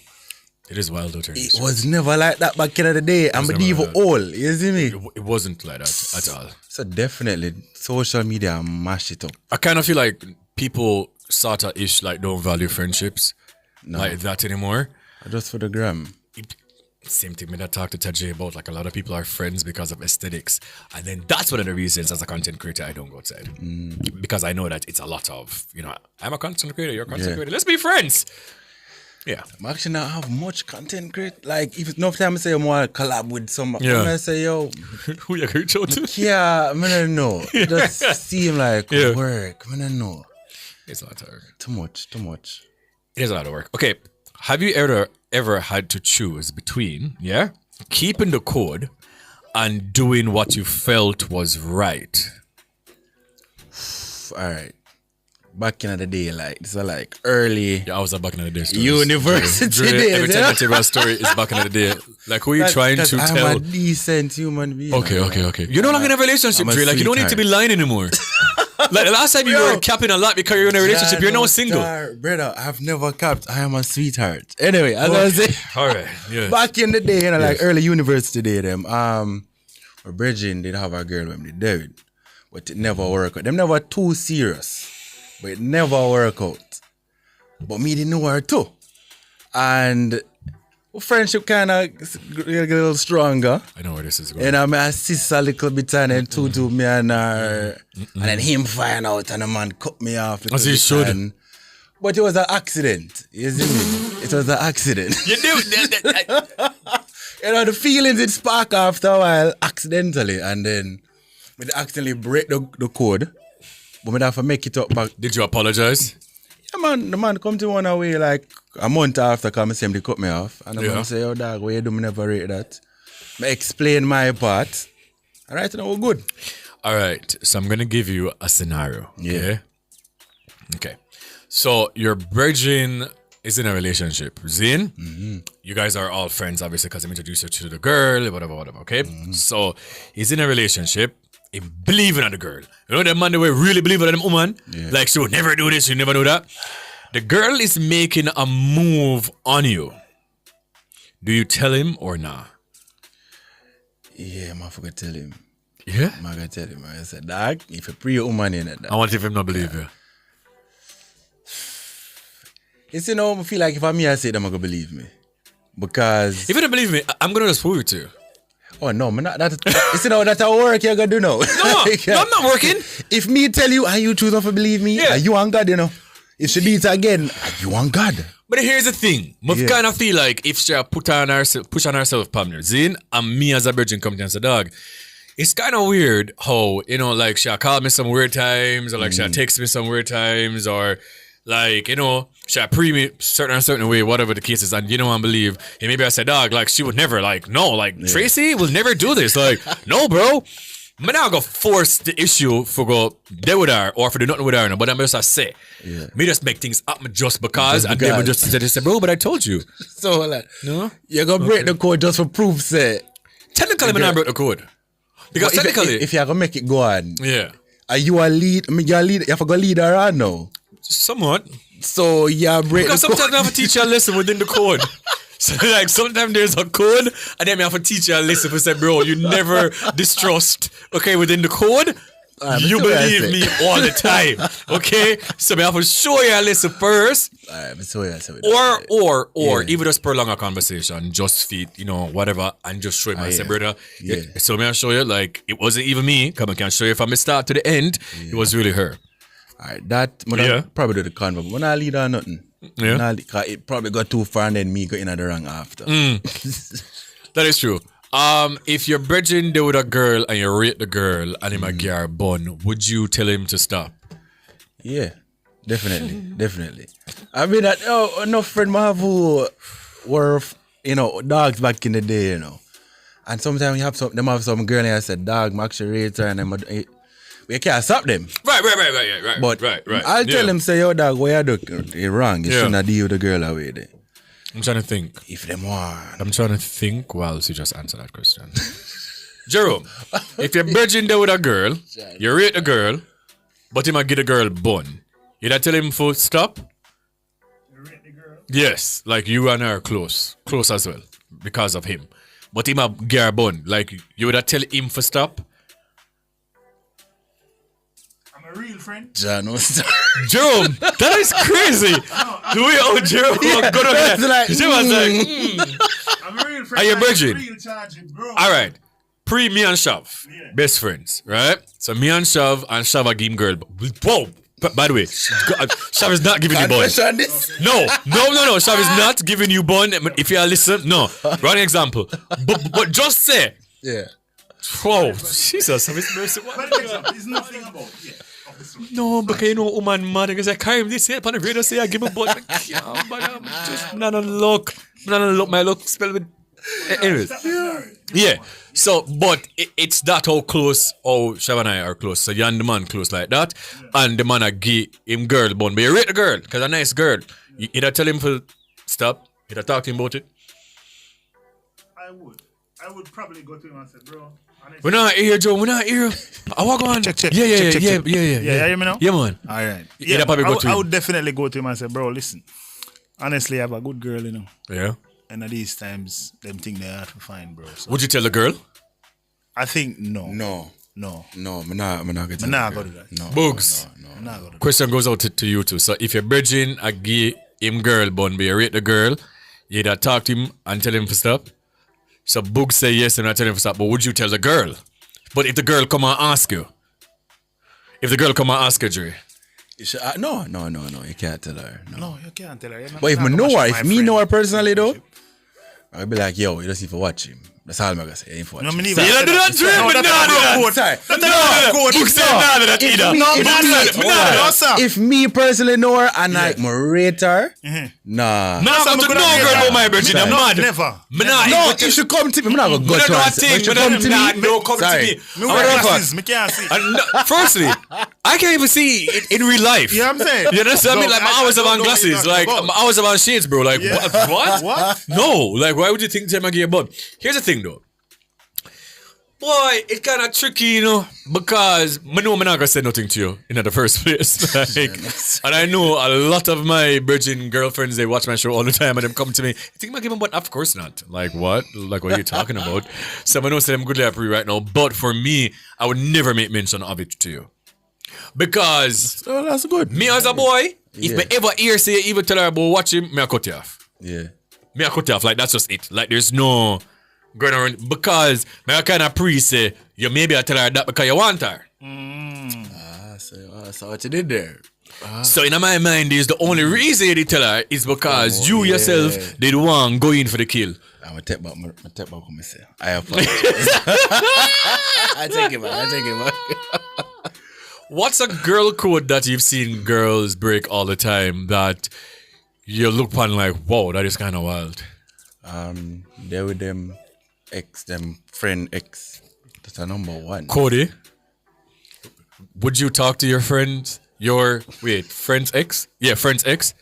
It is wild out here. It was never like that back in the day. I'm medieval old. You see me? It wasn't like that at all. So definitely, social media mash it up. I kind of feel like people sort of don't value friendships like that anymore. Just for the gram. Same thing when I talk to Tahje about, like, a lot of people are friends because of aesthetics. And then that's one of the reasons as a content creator I don't go outside. Because I know that it's a lot of, I'm a content creator, you're a content creator. Let's be friends. Yeah. I'm actually not have much content create. Like, if it's enough time I say I'm want to collab with somebody, I'm going to say, yo. Who you reach out to? Yeah, I don't know. It just seem like work. I don't know. It's a lot of work. Too much. It is a lot of work. Okay. Have you ever had to choose between, keeping the code and doing what you felt was right? All right. Back in the day, early. Yeah, I was back in the day. University days. Every time I tell you a story, it's back in the day. Like, who are you trying to tell? I'm a decent human being. Okay. You're no longer in a relationship, Dre. Like, you don't need to be lying anymore. Like, the last time you were capping a lot because you're in a relationship, you're now single. Brother, I've never capped. I am a sweetheart. Anyway, as I was saying. All right, yeah. Back in the day, early university day, my brethren did have a girl when they did, but it never worked out. Them never too serious, but it never worked out. But me didn't know her too. And friendship kind of get a little stronger. I know where this is going. And I assist a little bit and then to me and her. And then him find out and the man cut me off. As he should. But it was an accident. You see me? It was an accident. You do? The feelings it spark after a while accidentally. And then we accidentally break the code. But we have to make it up back. Did you apologize? Yeah, man. The man come to one away like a month after come and say they cut me off. And the man say, yo, dog, why you do me never rate that? I explain my part. All right, now we're good. All right. So I'm going to give you a scenario. Okay? Okay. So your virgin is in a relationship. Zin, you guys are all friends, obviously, because I'm introduced you to the girl, whatever, okay? So he's in a relationship, he believing in the girl. You know that man that we really believe in them woman? Yeah. Like she would never do this, she would never do that. The girl is making a move on you. Do you tell him or not? Yeah, I'm gonna tell him. Yeah? I'm gonna tell him. I said, dog, if you pre woman in it. I want if him not believe you. It's, I feel like if I'm me, I say them, I'm gonna believe me. Because... If you don't believe me, I'm gonna just prove it to you. Oh, no, man, that's a work you're gonna do now. No, I'm not working. If me tell you, and you choose not to believe me, are you on God, If she do it again, are you on God? But here's the thing. I kind of feel like if she push on herself, partner, Zin, and me as a virgin come to and say, dog, it's kind of weird how, like she call me some weird times, or like she text me some weird times, or like, she pre me certain way, whatever the case is, and I believe, and maybe I said, dog, like she would never, like, no, like Tracy will never do this. Like, no, bro. I'm not gonna force the issue for go there with her or for do nothing with her, but I'm just say, me just make things up just because, and then we just say, bro, but I told you. So like, no, you're gonna break the code just for proof, say. Technically, I'm not break the code because technically, if you're gonna make it go on, are you a lead? I mean, you're a lead. You have to go lead her on now. Somewhat. So yeah, break because the sometimes code. I have to teach you a lesson within the code. So like sometimes there's a code and then I have to teach you a lesson for say, bro, you never distrust, okay, within the code. You believe me all the time. Okay? So I have to show you a lesson first. Or even just prolong a conversation, just feed, whatever, and just show him and say, brother, so may I show you, like, it wasn't even me. Come on, can I show you from the start to the end? It was really her. Alright, that probably do the convo, but when I lead or nothing. Yeah. It probably got too far and then me got in the wrong after. That is true. If you're bridging there with a girl and you rate the girl and him a gear bun, would you tell him to stop? Yeah, definitely. I mean that enough friend I have who were dogs back in the day, And sometimes you have some girl and I said, dog, I'm actually rate her and them we can't stop them. Right. But I'll tell them, say, yo, dog, what you do? You're wrong. You shouldn't deal with the girl away there. I'm trying to think. If them want. I'm trying to think whilst you just answer that question. Jerome, if you're bridging there with a girl, you rate a girl, but he might get a girl bun. You not tell him full stop? You rate the girl? Yes, like you and her close as well, because of him. But he might get a bun. Like, you would tell him for stop? A real friend. Jerome, that is crazy. The way Jerome got up there. Jerome's like, I'm a real friend. Are you virgin? Real charging, bro. All right. Pre me and Shav, best friends, right? So me and Shav are game girl. Whoa. By the way, Shav is not giving you bun. No. Shav is not giving you bun. If you are listening, no. Wrong example. But just say. Yeah. Whoa, Jesus, have his mercy. There's nothing about it. No, because woman mad because I carry this here upon the radio say I give a butt. Just not a look. My look spell with anyways. Yeah. So but it's that how close Shav and I are close. So you and the man close like that. And the man I give him girl bun. But you rate the girl, because a nice girl. You either tell him to stop, either talk to him about it. I would probably go to him and say, bro. We're not here, Joe. We're not here. I walk on. Check. Yeah. Yeah, you hear me now? Yeah, man. All right. Yeah, probably go to him. I would definitely go to him and say, bro, listen. Honestly, I have a good girl, Yeah. And at these times, them think they're hard to find, bro. So would you tell the girl? I think no. I'm not going to do that. No. Bugs. No. Question goes out to you too. So if you're bridging a gay him girl bun, but you rate the girl, you either talk to him and tell him to stop. So Boog say yes and I tell him to stop, but would you tell the girl? But if the girl come and ask you? If the girl come and ask you, Dre? No, you can't tell her. No, you can't tell her. But if me know her personally though, I'll be like, yo, you just need to watch him. That's all I'm going to say. You ain't for watch him. You don't do that, Dre? No, that's not if me personally know her and like my rate her, nah. No, I'm to know girl about my virgin. I'm mad. Never. No, if she come to me, I'm not going to go to her. No, come to me. Me wear glasses, me can't see. Firstly, I can't even see it in real life. You know what I'm saying? You understand me? Like, I always have on glasses. Like, I always have on shades, bro. Like, what? What? No. Like, why would you think them get butt? Here's the thing, though. Boy, it's kind of tricky, you know, because I know I'm not going to say nothing to you in the first place. Like, and I know a lot of my virgin girlfriends, they watch my show all the time and they come to me, you think I'm giving butt? Of course not. Like, what? Like, what are you talking about? Someone knows that I'm good at pre right now, but for me, I would never make mention of it to you. Because that's good. Me as a boy, if me ever hear say even tell her about watching, me I cut you off. Yeah. Me I cut you off. Like, that's just it. Like, there's no going around, because me I kind of say, you maybe I tell her that because you want her. So what you did there? So in my mind is the only reason you did tell her is because you yourself did one go in for the kill. I'm gonna take back what I say. I apologize. I take it back. What's a girl code that you've seen girls break all the time that you look upon like, whoa, that is kind of wild? They're with them friend ex. That's a number one. Cody, would you talk to your friends? Friend's ex? Yeah, friend's ex.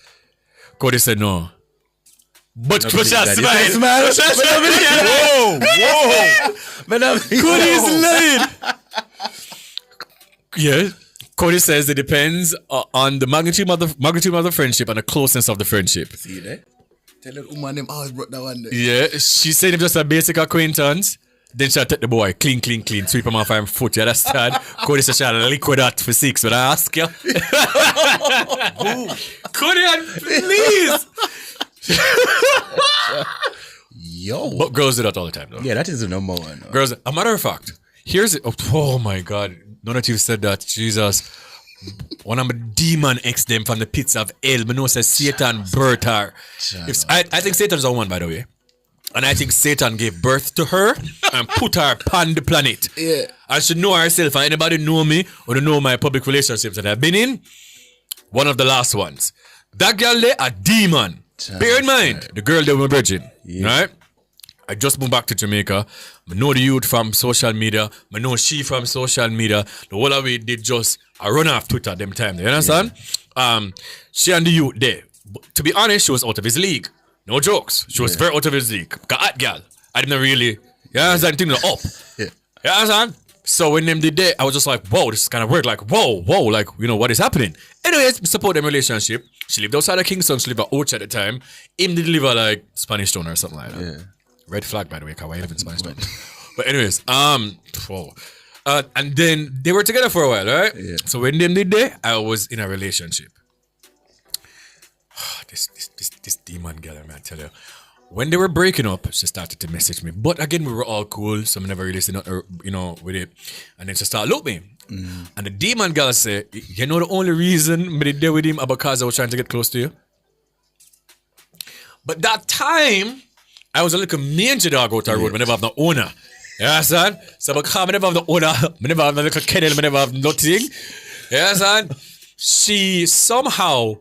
Cody said no. But Coach has smile. Whoa. Cody is lying. Yeah. Cody says it depends on the magnitude of the friendship and the closeness of the friendship. See that? Tell the woman them always brought that one there. Yeah, she said if just a basic acquaintance, then she'll take the boy, clean, sweep him off her foot, you understand? Cody said she'll liquid that for 6, but I ask you. Cody, please! Yo. But girls do that all the time, though. Yeah, that is the number one. Girls, a matter of fact, here's it. Oh my God. Now that you've said that, Jesus. One of my demon ex them from the pits of hell. I know says Satan birthed her. I think Satan's the one, by the way. And I think Satan gave birth to her and put her upon the planet. Yeah. And she know herself. And anybody know me or know my public relationships that I've been in, one of the last ones. That girl there, a demon. Bear in mind, the girl there was a virgin. Right? I just moved back to Jamaica. I know the youth from social media. I know she from social media. The whole of it did just a run off Twitter them time. You understand? She and the youth there. But to be honest, she was out of his league. No jokes. She was very out of his league. Because that girl, I didn't really, you understand, think up. Yeah. You understand? So when them did that, I was just like, whoa, this is kind of weird. Like, whoa, like, you know, what is happening? Anyways, support them relationship. She lived outside of Kingston. She lived at Oach at the time. Him did live at like Spanish Town or something like that. Yeah. Red flag, by the way, because I live in Spanish Town. But anyways, whoa. And then they were together for a while, right? Yeah. So when them did that, I was in a relationship. This demon girl, man, I tell you. When they were breaking up, she started to message me. But again, we were all cool, so I never really said nothing, you know, with it. And then she started look me. And the demon girl said, you know the only reason I did there with him is because I was trying to get close to you? But that time, I was a little mangy dog out the road. I never have no owner. You understand? So because I never have no owner, I never have no little kennel, I never have nothing. You understand? She somehow,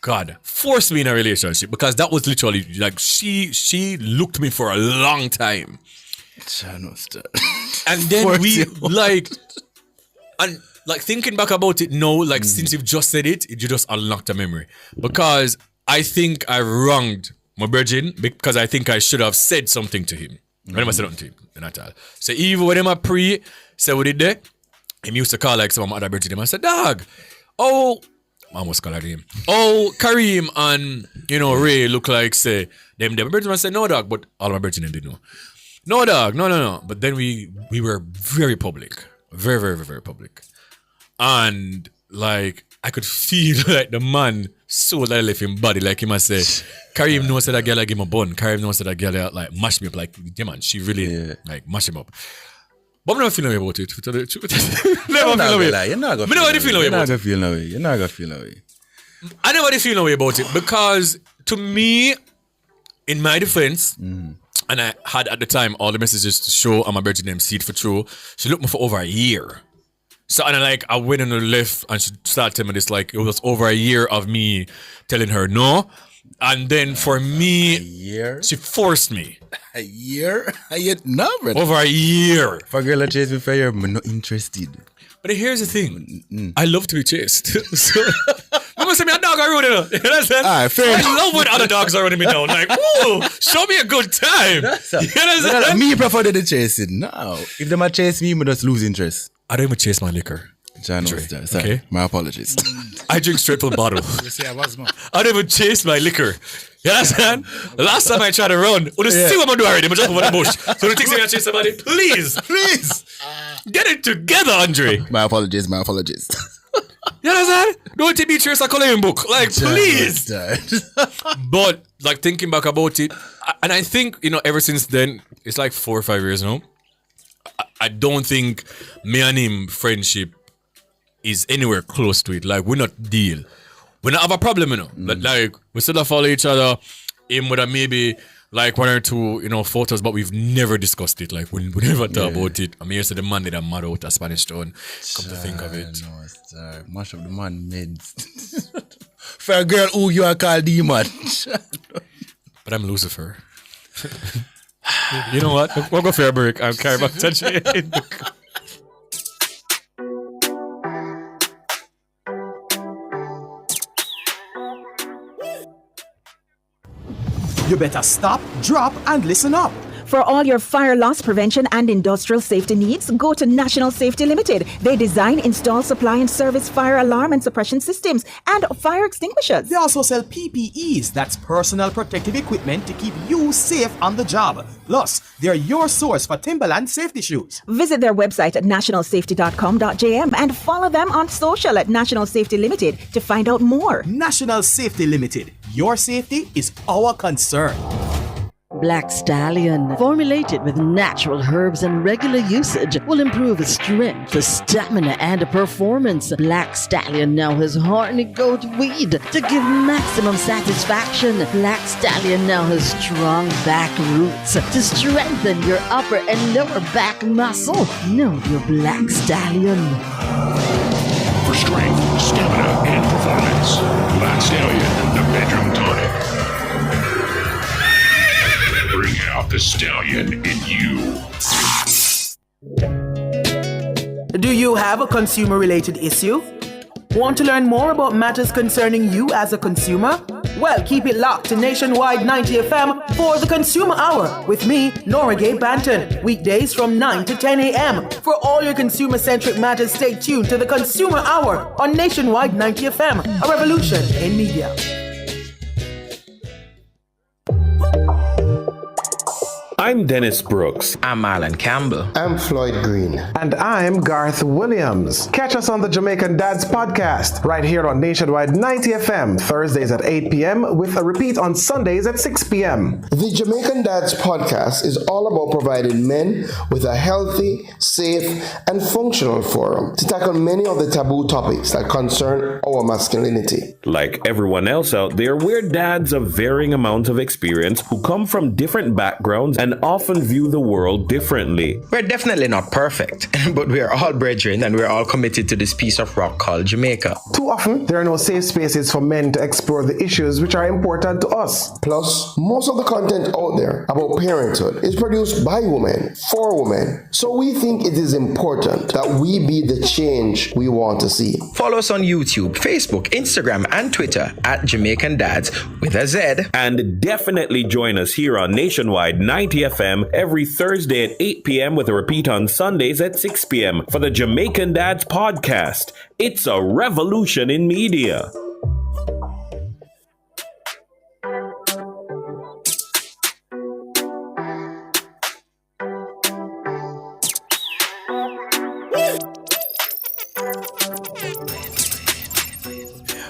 God, forced me in a relationship because that was literally like she looked me for a long time. And then we like, and like thinking back about it now, like since you've just said it, you just unlocked a memory. Because I think I wronged my virgin because I think I should have said something to him. I never said nothing to him, not all. So even when I say what did they? He used to call like some other virgin. I said, dog, I almost call her name. Oh, Kareem and, you know, Ray look like, say, them virgin. I said, no, dog, but all my virgin didn't know. No, dog, no. But then we were very public. Very, very, very public. And, like, I could feel like the man so that I left him body. Like, he must say, Kareem knows that girl I give him a bun. Kareem knows that girl like mash me up. Like, yeah, man, she really, like, mash him up. But I'm not feeling about it, to tell you the truth. Never feel away. You're not going to feel away about it. You're not going to feel away. I never feel away about it because to me, in my defense, and I had at the time all the messages to show I'm a virgin name Seed for True. She looked me for over a year. So and I went on the left and she started telling me this like it was over a year of me telling her no. And then for me, a year? She forced me. A year? No, brother. Over a year. For a girl that chase me for a year, I'm not interested. But here's the thing. I love to be chased. So, mama say me a dog around, you know. You understand? I love when other dogs are running me down. Like, ooh, show me a good time. You understand? Me prefer the chasing. No. If them a chase me just lose interest. I don't even chase my liquor. John knows that. Sorry. Okay. My apologies. I drink straight from the bottle. I don't even chase my liquor. You understand? Last time I tried to run, see what I'm doing already. I'm just over the bush. So the things I chase somebody, please. Get it together, Andre. My apologies. You understand? Don't take me chase a coloring book. Like, please. But, like, thinking back about it, and I think, you know, ever since then, it's like 4 or 5 years now, I don't think me and him friendship is anywhere close to it. Like, we're not deal. We don't have a problem, you know. Like, we still follow each other. Him with maybe like 1 or 2, you know, photos, but we've never discussed it. Like, we never talk about it. I mean, yesterday the man did a mad out a Spanish town. Come to think of it. No, much of the man made for a girl who you are called demon. But I'm Lucifer. You know what? We'll go for a break. I'm carrying back touching. You better stop, drop, and listen up. For all your fire loss prevention and industrial safety needs, go to National Safety Limited. They design, install, supply, and service fire alarm and suppression systems and fire extinguishers. They also sell PPEs, that's personal protective equipment to keep you safe on the job. Plus, they're your source for Timberland safety shoes. Visit their website at nationalsafety.com.jm and follow them on social at National Safety Limited to find out more. National Safety Limited. Your safety is our concern. Black Stallion, formulated with natural herbs and regular usage, will improve strength, stamina, and performance. Black Stallion now has horny goat weed to give maximum satisfaction. Black Stallion now has strong back roots to strengthen your upper and lower back muscle. Know your Black Stallion. For strength, stamina, and performance, Black Stallion, the bedroom tonic. Bring out the stallion in you. Do you have a consumer-related issue? Want to learn more about matters concerning you as a consumer? Well, keep it locked to Nationwide 90 FM for the Consumer Hour with me, Nora Gay Banton. Weekdays from 9 to 10 a.m. For all your consumer-centric matters, stay tuned to the Consumer Hour on Nationwide 90 FM, a revolution in media. I'm Dennis Brooks. I'm Marlon Campbell. I'm Floyd Green. And I'm Garth Williams. Catch us on the Jamaican Dads podcast right here on Nationwide 90 FM, Thursdays at 8 p.m. with a repeat on Sundays at 6 p.m. The Jamaican Dads podcast is all about providing men with a healthy, safe, and functional forum to tackle many of the taboo topics that concern our masculinity. Like everyone else out there, we're dads of varying amounts of experience who come from different backgrounds and often view the world differently. We're definitely not perfect, but we're all brethren and we're all committed to this piece of rock called Jamaica. Too often, there are no safe spaces for men to explore the issues which are important to us. Plus, most of the content out there about parenthood is produced by women, for women. So we think it is important that we be the change we want to see. Follow us on YouTube, Facebook, Instagram, and Twitter at Jamaican Dads with a Z. And definitely join us here on Nationwide 90 FM every Thursday at 8 p.m. with a repeat on Sundays at 6 p.m. for the Jamaican Dads podcast. It's a revolution in media.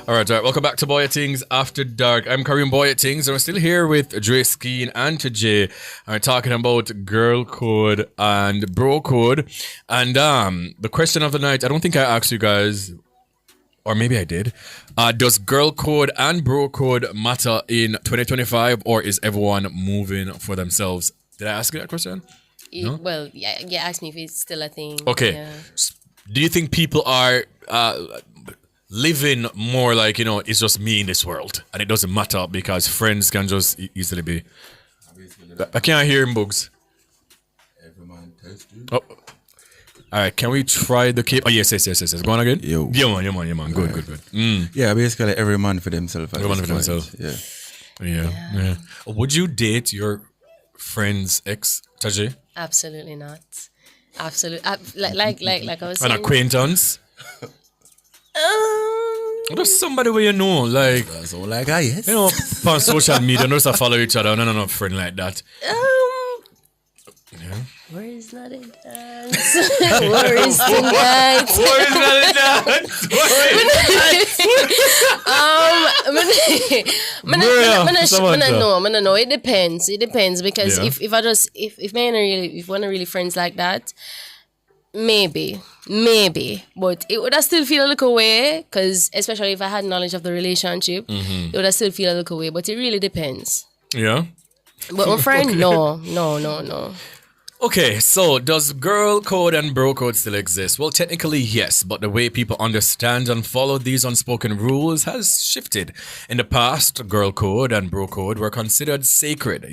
All right. Welcome back to Bwoyatingz After Dark. I'm Kareem Bwoyatingz, and we're still here with Dre, Skeen, and Tahje. And we're talking about girl code and bro code. And the question of the night, I don't think I asked you guys, or maybe I did. Does girl code and bro code matter in 2025, or is everyone moving for themselves? Did I ask you that question? No? Well, yeah, ask me if it's still a thing. Okay. Yeah. Do you think people are living more like, it's just me in this world and it doesn't matter because friends can just easily be? I can't hear him, Bugs. Every man tastes good. Oh. All right, can we try the Cape? Oh, yes. Go on again? Yo. Yeah, man. Good. Yeah, basically every man for themselves. Every man for themselves. Yeah. Would you date your friend's ex, Tahje? Absolutely not. Absolutely. Like I was saying. An acquaintance? Just somebody where you know, like. That's all I got, yes. You know, on social media, not just follow each other, no friend like that. Yeah. Where is not a dance? Where is tonight? Where is not a dance? No. It depends. Because if men are really, if one are really friends like that, maybe, but it would have still feel a little way. Because especially if I had knowledge of the relationship, it would have still feel a little way. But it really depends. Yeah. But my friend, no. Okay, so does girl code and bro code still exist? Well, technically, yes, but the way people understand and follow these unspoken rules has shifted. In the past, girl code and bro code were considered sacred,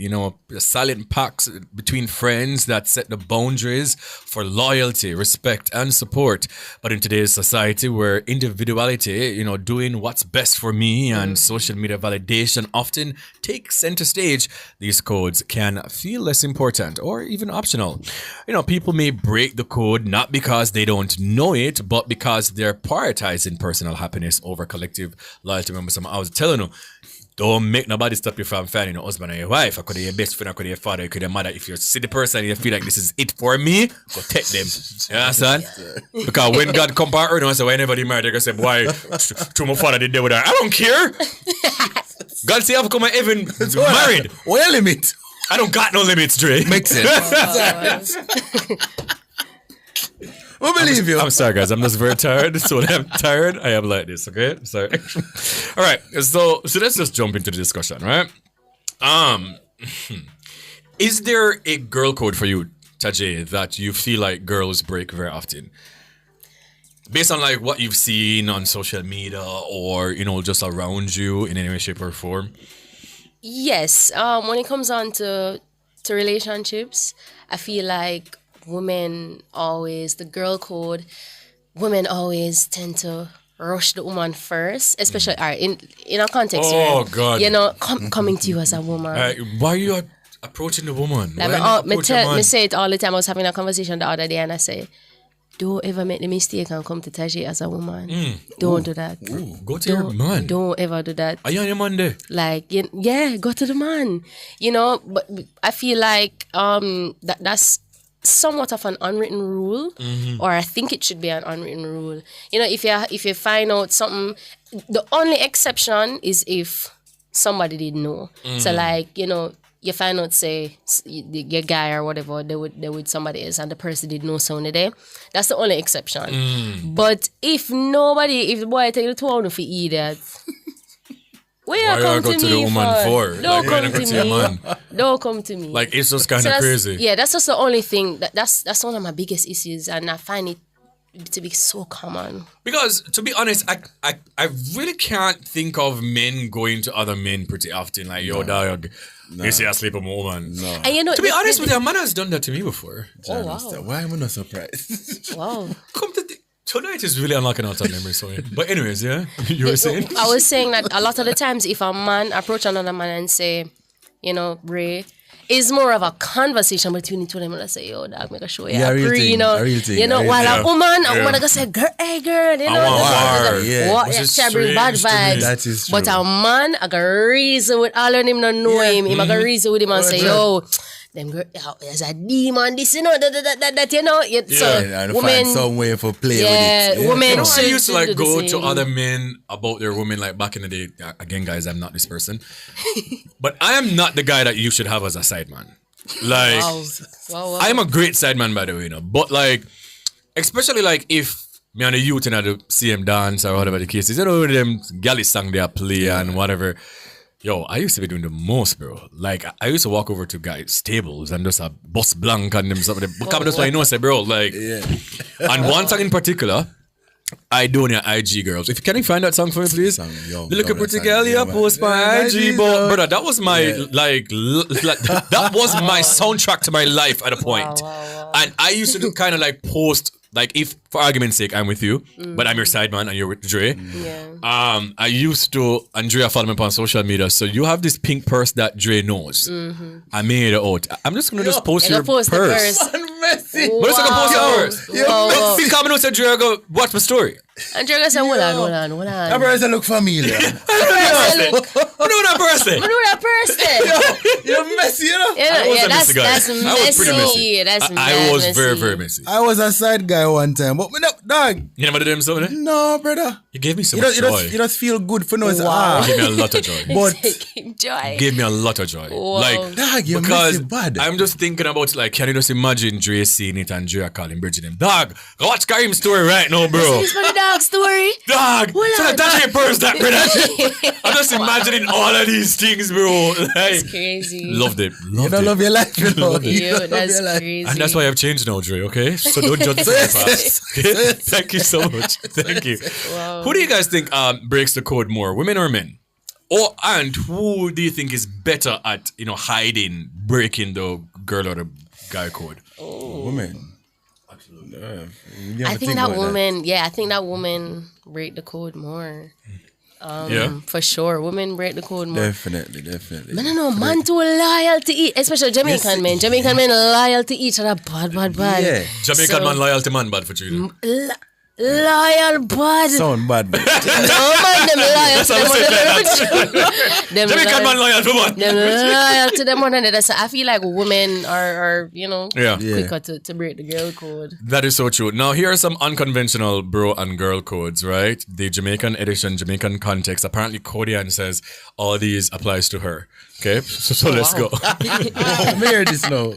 silent pacts between friends that set the boundaries for loyalty, respect, and support. But in today's society, where individuality, doing what's best for me and social media validation often take center stage, these codes can feel less important or even optional. People may break the code not because they don't know it, but because they're prioritizing personal happiness over collective loyalty. Remember, I was telling you, don't make nobody stop you from finding your husband or your wife. I could be your best friend, I could be your father, I could be your mother. If you see the person and you feel like this is it for me, go take them. You understand? Because when God come back, and say, whenever they married, they're going to say, boy, to my father did they with her. I don't care. God say, I've come and even married. What your limit? I don't got no limits, Dre. Makes sense. We believe you. I'm sorry, guys. I'm just very tired. So when I'm tired, I am like this, okay? Sorry. All right. So let's just jump into the discussion, right? Is there a girl code for you, Tahje, that you feel like girls break very often? Based on like what you've seen on social media or, just around you in any way, shape, or form? Yes. When it comes on to relationships, I feel like the girl code, women always tend to rush the woman first, especially in a context where, God. Coming to you as a woman. Why are you approaching the woman? I say it all the time. I was having a conversation the other day and I say, don't ever make the mistake and come to Tahje as a woman. Don't do that. Go to your man. Don't ever do that. Are you on your man there? Like, go to the man. But I feel like that's somewhat of an unwritten rule, or I think it should be an unwritten rule. If you find out something, the only exception is if somebody didn't know. So like, you find out, say, your guy or whatever, they would somebody else and the person did know something there. That's the only exception. But if the boy tell you to own for eat that, why you come to me the woman for? Don't come to me. Don't come to me. Like, it's just kind of crazy. Yeah, that's just the only thing. That's one of my biggest issues, and I find it to be so common. Because, to be honest, I really can't think of men going to other men pretty often. Like, yo, dog, you see I sleep with a woman. No. And to be honest with you, a man has done that to me before. Oh, wow. Why am I not surprised? Wow. Tonight is really unlocking out some memories for me. But anyways, yeah, you were saying? I was saying that a lot of the times if a man approach another man and say, Bray, it's more of a conversation between the two of them. And say, yo, dog, make a show. Yeah, real thing, while a woman go say, girl, hey, girl, she bring bad vibes. That is true. But a man, I got reason with all of them not know him. He got reason with him and say, yo, them girl, there's a demon, this, that. So, women find some way for play with it. Yeah. Women I used to go to other men about their women, like back in the day. Again, guys, I'm not this person, but I am not the guy that you should have as a side man. Like, wow. I'm a great side man, by the way, but like, especially like if me and the youth in the CM dance or whatever the case is, them galley song they play and whatever. Yo, I used to be doing the most, bro. Like, I used to walk over to guys' tables and just a bus blank and them stuff. That's why I know, say, bro, like, and one song in particular, I do on your IG girls. Can you find that song for me, please? The little pretty girl, you post my IG, but brother, that was my that was my soundtrack to my life at a point. Wow. And I used to do kind of like post like if for argument's sake I'm with you, but I'm your side man and you're with Dre. I used to Andrea follow me on social media, so you have this pink purse that Dre knows. I made it out. I'm just gonna just post your purse. Messy. But it's like a post your purse. Wow. Think coming out to Dre go watch my story. Andrea said, hold on. That person look familiar. I know that person. You're messy, you know? That's messy. I was very, very messy. I was a side guy one time, but dog. You never did them something? No, brother. You gave me so much joy. You just feel good for no. Wow. You gave me a lot of joy. But joy. Gave me a lot of joy. Wow. Like, dog, you're because messy bad. I'm just thinking about, like, can you just imagine Dre seeing it and Dre calling Bridget him? Dog, go watch Karim's story right now, bro. This is for the dog story. Dog, so that's your purse that, brother. I'm just imagining all of these things, bro. Like, that's crazy. Loved it. You don't love your life, you know. That's crazy. And that's why I've changed now, Dre, okay? So don't judge me fast. Okay? Thank you so much. Thank you. Wow. Who do you guys think breaks the code more, women or men? And who do you think is better at, hiding, breaking the girl or the guy code? Women. I think that woman break the code more. For sure. Women break the code more. Definitely. Man, no, man too loyal to each, especially Jamaican men. Jamaican men loyal to each other, bad. Yeah. Jamaican man loyal to man bad for you. Loyal bad. Sound bad. No man, them loyal to them. Jamaican man loyal to man. Them loyal to them one another. So I feel like women are quicker to break the girl code. That is so true. Now here are some unconventional bro and girl codes, right? The Jamaican edition, Jamaican context. Apparently Kodian says all these applies to her. Okay, so let's go. Hear this now.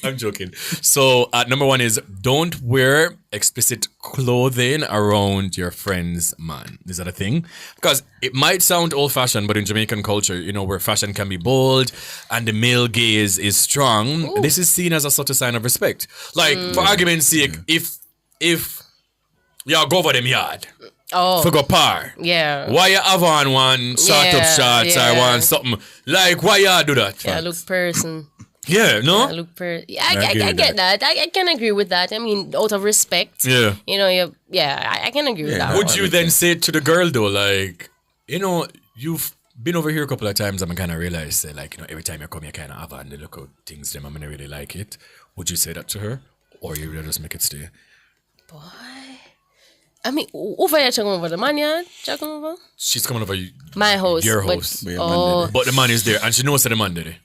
I'm joking. So number one is don't wear explicit clothing around your friend's man. Is that a thing? Because it might sound old-fashioned, but in Jamaican culture, where fashion can be bold and the male gaze is strong, this is seen as a sort of sign of respect. Like, for argument's sake, if y'all go over them yard, for go par. Yeah. Why you have on one short up shots or one something? Like, why y'all do that? Yeah, look person. Yeah, no? I get that. I can agree with that. I mean, out of respect. Yeah. I can agree with that. Would you then say to the girl though, like, you've been over here a couple of times and I kind of realized, every time you come, you kind of have on the look out things them, I'm going to really like it. Would you say that to her? Or you really just make it stay? Boy. I mean, over here, check over the man yard? Check over? She's coming over my house. Your house. But the man is there and she knows that the man did it.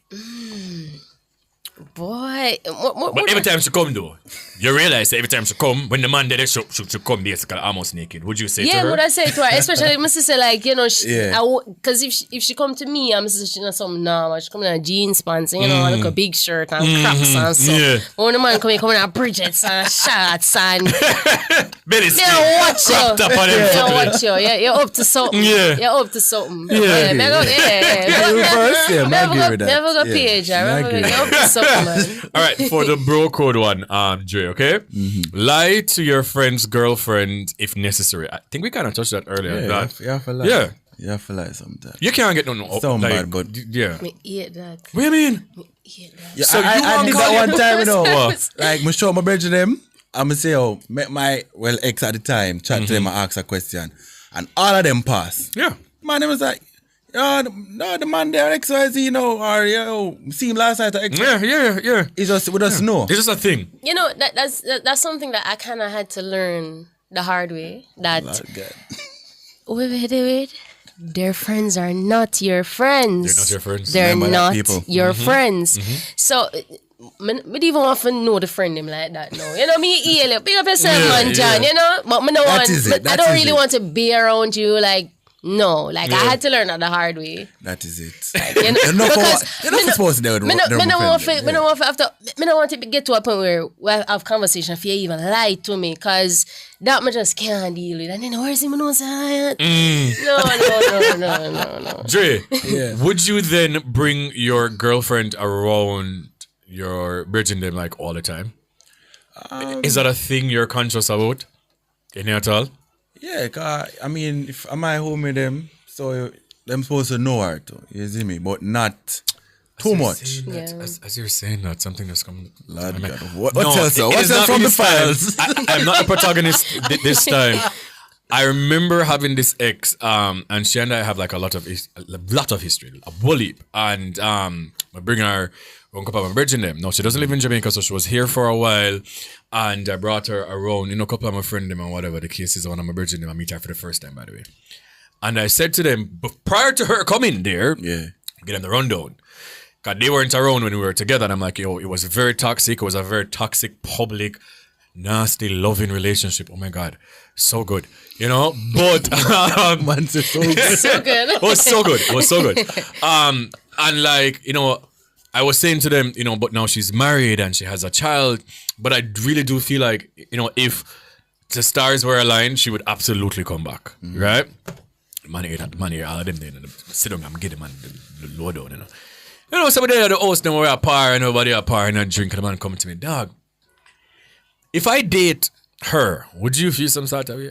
Boy. But every time she come though, you realize that every time she come, when the man did it, she come basically almost naked. Would you say to her? Yeah, would I say to her? Especially my sister, because if she come to me, I'm saying she's not something normal. She come in a jeans pants, like a big shirt and Crocs and stuff. Yeah. But when the man come in a Bridget's and shorts and Belly watch you. Watch you. You're up to something. Yeah. You're up to something. Yeah. Never go page. You're up to something. All right, for the bro code one, Dre, okay? Lie to your friend's girlfriend if necessary. I think we kind of touched that earlier. You have to lie. Yeah. You have to lie sometimes. You can't get no Sound bad, but yeah. Me eat that. What do you mean? Yeah, So I did that one time, Like, I show my brother them, I'm going to say, met my ex at the time, chat to them and ask a question. And all of them pass. Yeah. Man, they was like, no, the man there XYZ, or see him last night at X. Yeah. It's just we just know. It's just a thing. That's something that I kind of had to learn the hard way. That wait. Their friends are not your friends. They're not your friends. They're not people. your friends. So I don't even often know the friend him like that now. Me big up yourself, man, John. But I don't really want to be around you like. No, like I had to learn that the hard way. That is it. Like, you're not supposed to know. I don't want to get to a point where we have conversation if you even lie to me, because that I just can't deal with. And then where's him no. Dre, would you then bring your girlfriend around your bridging them like all the time? Is that a thing you're conscious about? Any at all? Yeah, cause I mean, if am I home with them, so them supposed to know her too. You see me, but not Too much. As you're saying that, something that's coming. Lord God. What else? What's else from the files? I'm not the protagonist this time. I remember having this ex, and she and I have like a lot of history, a whole heap. And I bring her, we couple of bridging them. No, she doesn't live in Jamaica, so she was here for a while. And I brought her around, a couple of my friends and whatever the case is when I'm bridging them. I meet her for the first time, by the way. And I said to them, but prior to her coming there, get them the rundown. Because they weren't around when we were together. And I'm like, it was very toxic. It was a very toxic, public, nasty, loving relationship. Oh my God. So good. But man, so good. So good. It was so good. It was so good. And like, I was saying to them, but now she's married and she has a child. But I really do feel like, if the stars were aligned, she would absolutely come back. Right? Money, all of them there. Sit down and get them the low down, somebody at the house, now we're a par and nobody a par and a drink and the man coming to me, dog. If I date her, would you feel some sort of way?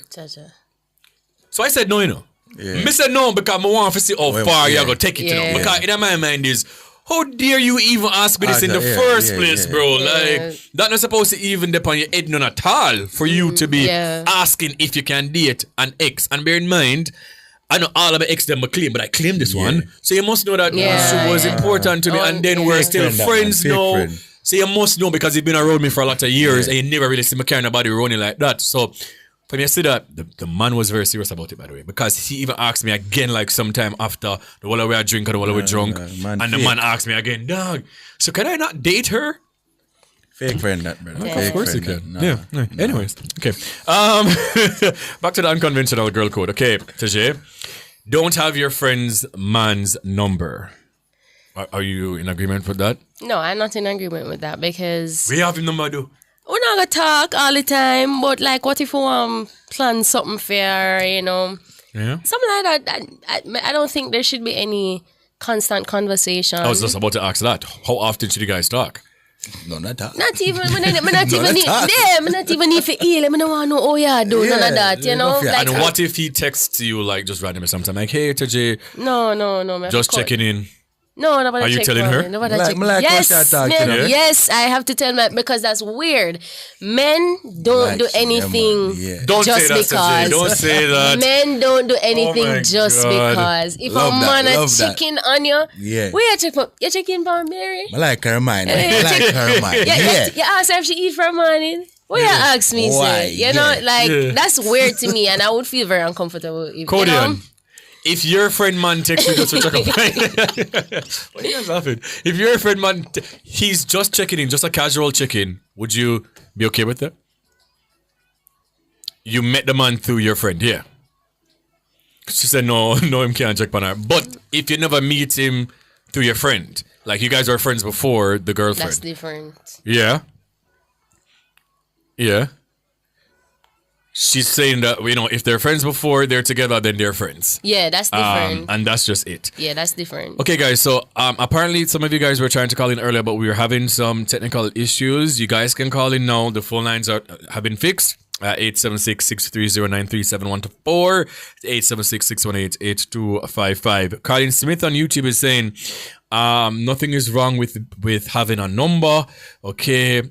So I said no, Yeah. Me said no because I want to see how far you're going to take it. Because in my mind is, how dare you even ask me this in the first place, bro? Like, that not supposed to even depend on your head none at all for you to be asking if you can date an ex. And bear in mind, I know all of my ex them I claim, but I claim this one. So you must know that she was important to me, and then we're still friends now. So you must know because you've been around me for a lot of years and you never really see me carrying nobody running like that. So for me to see that, the man was very serious about it, by the way, because he even asked me again like sometime after the while we were drinking, the while we were drunk, and the man asked me again, dog, so can I not date her? Fake friend that, brother. Of course you can. No. Anyways, okay. Back to the unconventional girl code. Okay, Tahje, don't have your friend's man's number. Are you in agreement with that? No, I'm not in agreement with that because we have him number though. We're not gonna talk all the time, but like, what if we plan something fair, Yeah. something like that. I don't think there should be any constant conversation. I was just about to ask that. How often should you guys talk? No, not talk. Not even. I not even need to heal. I don't want to know. Oh yeah, do none of that. Like, and what if he texts you like just randomly sometime like, hey Tahje, no, just checking in. No, nobody. Are you telling her? Nobody yes, yes, I have to tell my because that's weird. Men don't do anything Don't just say that, because. Don't say that. Men don't do anything just because. If a man is checking on you, where you check? You checking on Mary? I like her mind. I like her mind. You ask her if she eat for morning. What you ask me, say? That's weird to me, and I would feel very uncomfortable. If, Codian. If your friend man texts you just to check up, what are you guys laughing? If your friend man, he's just checking in, just a casual check-in, would you be okay with that? You met the man through your friend, yeah. She said no, him can't check on her. But if you never meet him through your friend, like you guys were friends before the girlfriend. That's different. Yeah. Yeah. She's saying that, if they're friends before, they're together, then they're friends. Yeah, that's different. And that's just it. Yeah, that's different. Okay, guys. So apparently some of you guys were trying to call in earlier, but we were having some technical issues. You guys can call in now. The phone lines have been fixed. 876-630-9371-4, 876-618-8255. Colin Smith on YouTube is saying, nothing is wrong with having a number. Okay.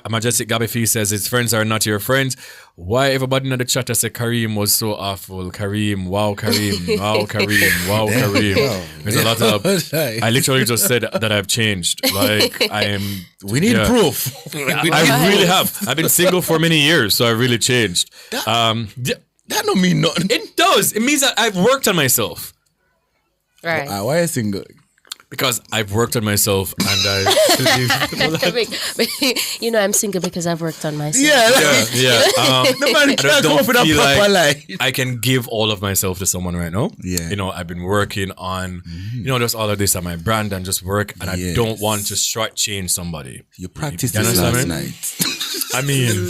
Majestic Gabby Fee says his friends are not your friends. Why everybody in the chat say Kareem was so awful? Kareem, wow, Kareem, wow, Kareem, wow, Kareem. There's a lot of. I literally just said that I've changed. Like I am. We need proof. I really have. I've been single for many years, so I really changed. That don't mean nothing. It does. It means that I've worked on myself. Right. Why are you single? Because I've worked on myself and I I'm single because I've worked on myself. Yeah. The man can't come up with a proper life. I can give all of myself to someone right now. Yeah. I've been working on, just all of this on my brand and just work, and I don't want to shortchange somebody. You practiced this last night. I mean,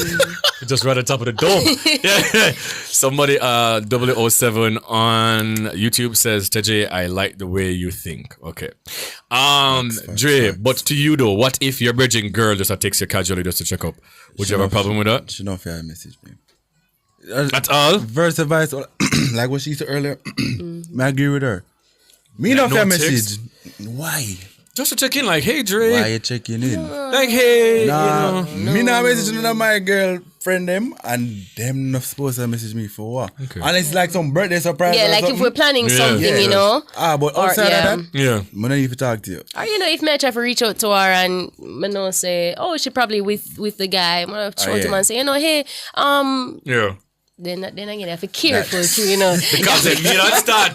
just right on top of the dome. Yeah. Somebody, 007 on YouTube says, Tahje, I like the way you think. Okay. Dre, but to you though, what if your bridging girl just takes you casually just to check up? Would you have a problem with that? She don't feel a message me. At all? Verse advice, like what she said earlier, I agree with her. Me not feel a message. Why? Just to check in, like, hey, Dre. Why you checking in? Like, hey, Nah, you know. me not messaging none of my girlfriend them, and them not supposed to message me for what? Okay. And it's like some birthday surprise. Yeah, or like something. if we're planning something, you know. But Or, outside yeah. of that, I don't even talk to you. Or, you know, if me try to reach out to her and me know say, oh, she probably with the guy, I'm gonna throw to him and say, you know, hey, Yeah. then again, I have to be careful too, you know. Because if you don't start,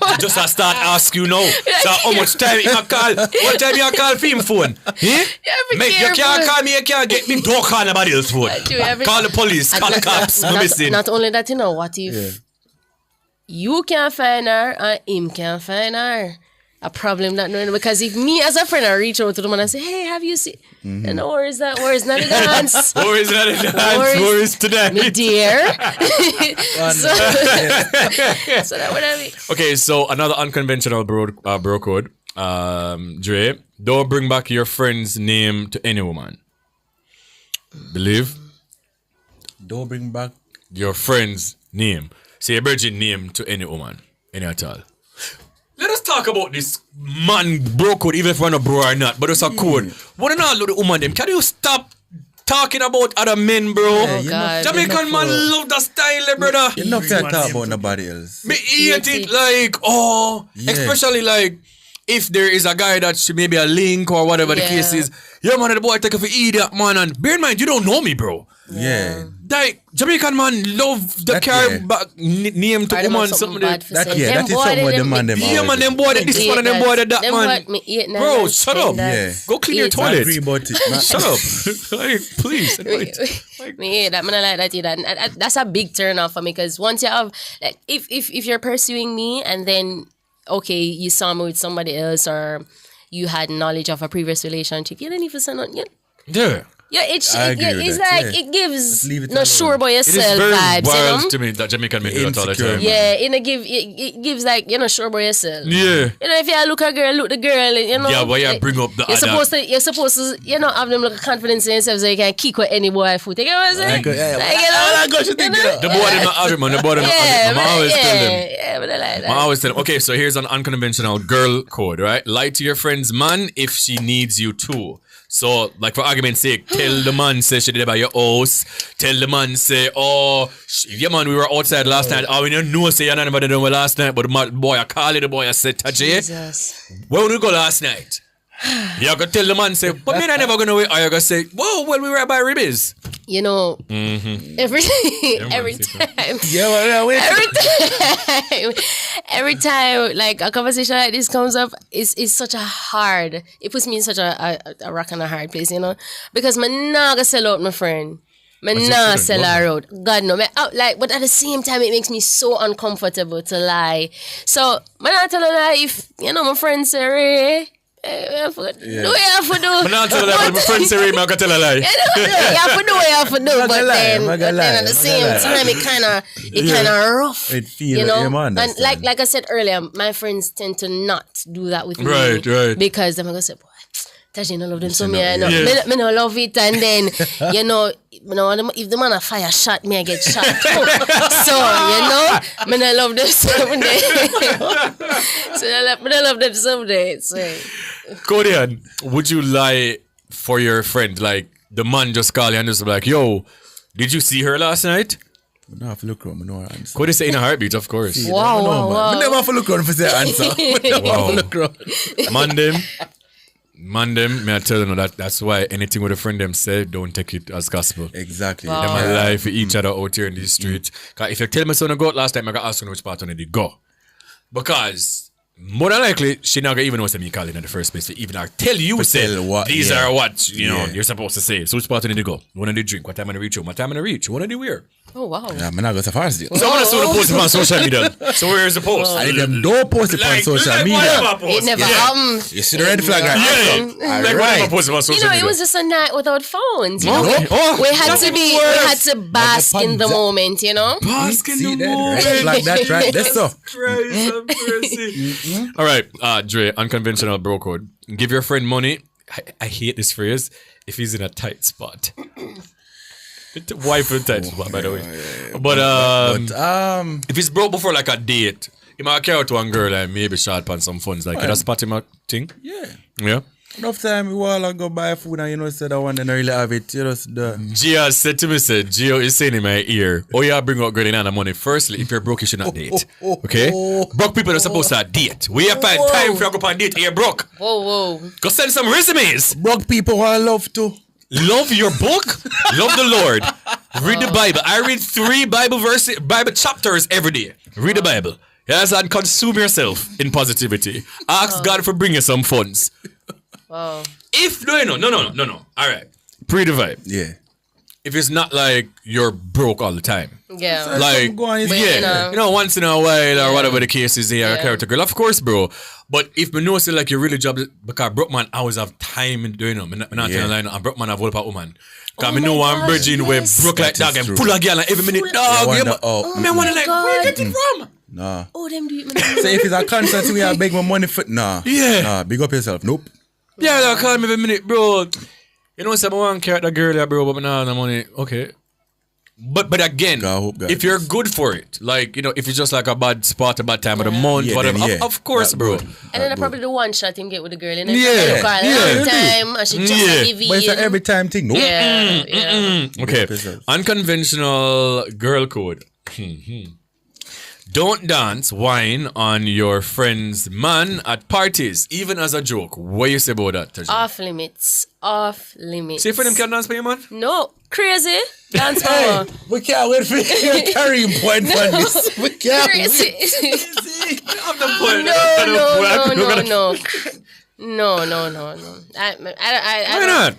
start ask you now. So how much time you call? What time you call film phone? Eh? You can't call me, you can't get me. Don't call nobody else phone. Call the police, call the cops. Not only that, you know, what if you can't find her and him can't find her? A problem that knowing, because if me as a friend I reach out to them and I say, hey, have you seen? And where is that? Where is not the dance? Where is not the dance? Where is today? Me dear. So that would have it. Okay, so another unconventional bro code. Dre, don't bring back your friend's name to any woman. Believe? Don't bring back your friend's name. Say a virgin name to any woman. Any at all. Let us talk about this man bro code, even if we're not bro or not, but it's a code. What do not look the woman them? Can you stop talking about other men, bro? Oh, God. Jamaican man love the style, brother. You're not going to talk about nobody else. Me hate it like, especially like, if there is a guy that she maybe a link or whatever the case is, man, the boy take a for idiot, man, and bear in mind, you don't know me, bro. Yeah. Like, Jamaican man love the car back name to woman, something that is something with the man, them. Yeah, man, them boy, this one and them boy, that man. Bro, shut up. Yeah. Go clean your toilet. I agree about it, man. Shut up. Like, please. Me hate that. Man, I like that. That's a big turn off for me, because once you have, like, if you're pursuing me and then, okay, you saw me with somebody else or you had knowledge of a previous relationship, you don't even say nothing. Yeah. Yeah, it's I agree with like that, it gives it no alone. sure boy It is yourself very vibes, you wild know? to me that Jamaican men do that all the time. Yeah, it gives like, you know, sure boy yourself. Yeah. You know, if you look a girl, look the girl, you know. Yeah, but you like, bring up the you're supposed to, you know, have them look confidence in yourself so you can kick with any boy foot. You get what I'm saying? The boy did not have it, man. The boy did not have it. I always tell them. Yeah, but I like that. I always tell them. Okay, so here's an unconventional girl code, right? Lie to your friend's man if she needs you too. So, like for argument's sake, tell the man say she did by your house. Tell the man say, yeah man, we were outside last night. Oh, we don't know say you're not about to do last night, but the boy I call it, the boy I said, Tahje, where did we go last night? You gonna tell the man say, but me I never gonna wait. Or you gonna say, whoa, well we were by Ribbies. You know, every time, like a conversation like this comes up, it's such a hard. It puts me in such a rock and a hard place, you know, because I'm not gonna sell out my friend. I'm not sell her out. God no, but at the same time, it makes me so uncomfortable to lie. So I'm not telling her if you know my friend say, Ray. Do what you have to do. I'm not telling her, but my friend say, I'm gonna tell a lie. You have to do what you have to do, but then at the same time, it kind of rough. It feels, you know, and like I said earlier, my friends tend to not do that with me, right? Because they're gonna say, boy, Tahje, no love them, so me no love it, and then you know, if the man a fire shot, me I get shot. So you know, me no love them someday. So me no love them someday. So. Kodian, would you lie for your friend? Like the man just call you and just be like, yo, did you see her last night? I have to look around, I know her answer. Could you say in a heartbeat, of course. Wow. I never have to look around for the answer. Wow. Man them, may I tell you that's why anything with a friend them say, don't take it as gospel. Exactly. Them a lie for each other out here in the street. Cause if you tell me son to go out last time, I got ask you which part on it go. Because more than likely, she not gonna even know what's me calling in the first place. Even I tell you say these are what you know you're supposed to say. So which part on it go? When do you drink? What time I reach you? What time I reach? When do you wear? Oh wow. Yeah, I'm not going to fast it. So I'm gonna post it on social media. So where is the post? I them don't post it on social media. It never happened. You see the red flag right now? Like whatever post it on social media. It was just a night without phones. You know? We had to bask in the moment, you know? Bask in the moment. Red flag that right. That's so. All right, Dre, unconventional bro code. Give your friend money. I hate this phrase. If he's in a tight spot. Wife in a tight spot, by the way. But if he's broke before like a date, he might carry out to one girl and maybe shot on some funds. Like, can I spot him a thing? Yeah. Yeah. Enough time we all go buy food and you know say that one then I really have it. You just Gia said to me, Gio is saying in my ear, oh yeah, bring out girl in the money. Firstly, if you're broke, you should not date. Okay? Broke people are supposed to date. We have find time for you to go on date and you're broke. Whoa. Go send some resumes. Broke people want love too. Love your book? Love the Lord. Read the Bible. I read 3 Bible chapters every day. Read the Bible. Yes, and consume yourself in positivity. Ask God for bringing some funds. Wow. If no. All right. Pre the vibe. Yeah. If it's not like you're broke all the time. Yeah. Like, you know, once in a while or whatever the case is, a character girl. Of course, bro. But if me know say like you really job because broke man always have time in doing them. I'm not telling you, and broke man have all about woman. Because I know one virgin where broke like dog and pull a girl every minute dog. I wonder like where you get it from? Nah. Oh, them do it. So if it's a concert we have beg my money for nah, big up yourself. Nope. Yeah, they'll call me every minute, bro. You know, say I want to carry that girl there, bro, but now the money, okay. But again, if you're good for it, like, you know, if it's just like a bad spot, a bad time of the month, whatever, of course, bro. And then I probably the one shot him get with the girl, and then time, and she just give you. But it's an every time thing, no? Okay, unconventional girl code. Don't dance, wine on your friend's man at parties, even as a joke. What you say about that, Tahje? Off limits. See if them can dance for you, man? No. Crazy. Dance for her. We can't wait for you to carry point for this. We can't. Crazy. No. Why not?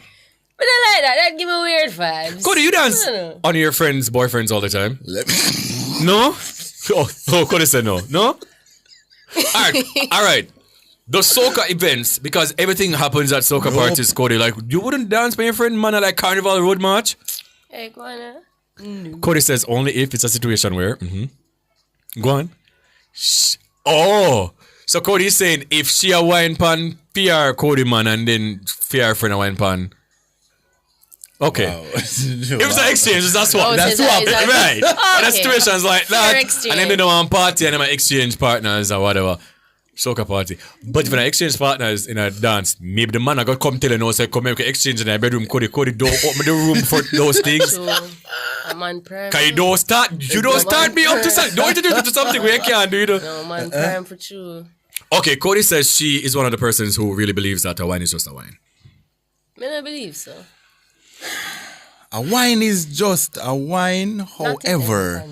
But I like that. That give me weird vibes. Cody, you dance on your friends' boyfriends all the time? No? Oh, Cody said no. No? All right. The soca events, because everything happens at soca parties, Cody. Like, you wouldn't dance with your friend, man, at like Carnival Road March? Hey, go on. Cody says only if it's a situation where. Go on. Oh. So Cody is saying if she a wine pan, PR Cody man, and then PR friend a wine pan. Okay. Wow. It was an exchange, that's what. Right. Okay. And the situations like that. And then they don't want party and then my exchange partners or whatever. Soca party. But if an exchange partners in a dance, maybe the man I got come tell you no, say come here, we can exchange in a bedroom, Cody don't open the room for those things. A man prime. Cause you don't start me up to something. Don't introduce me to something we can't do, you know. No, man prime for true. Okay, Cody says she is one of the persons who really believes that a wine is just a wine. I don't believe so. A wine is just a wine, however.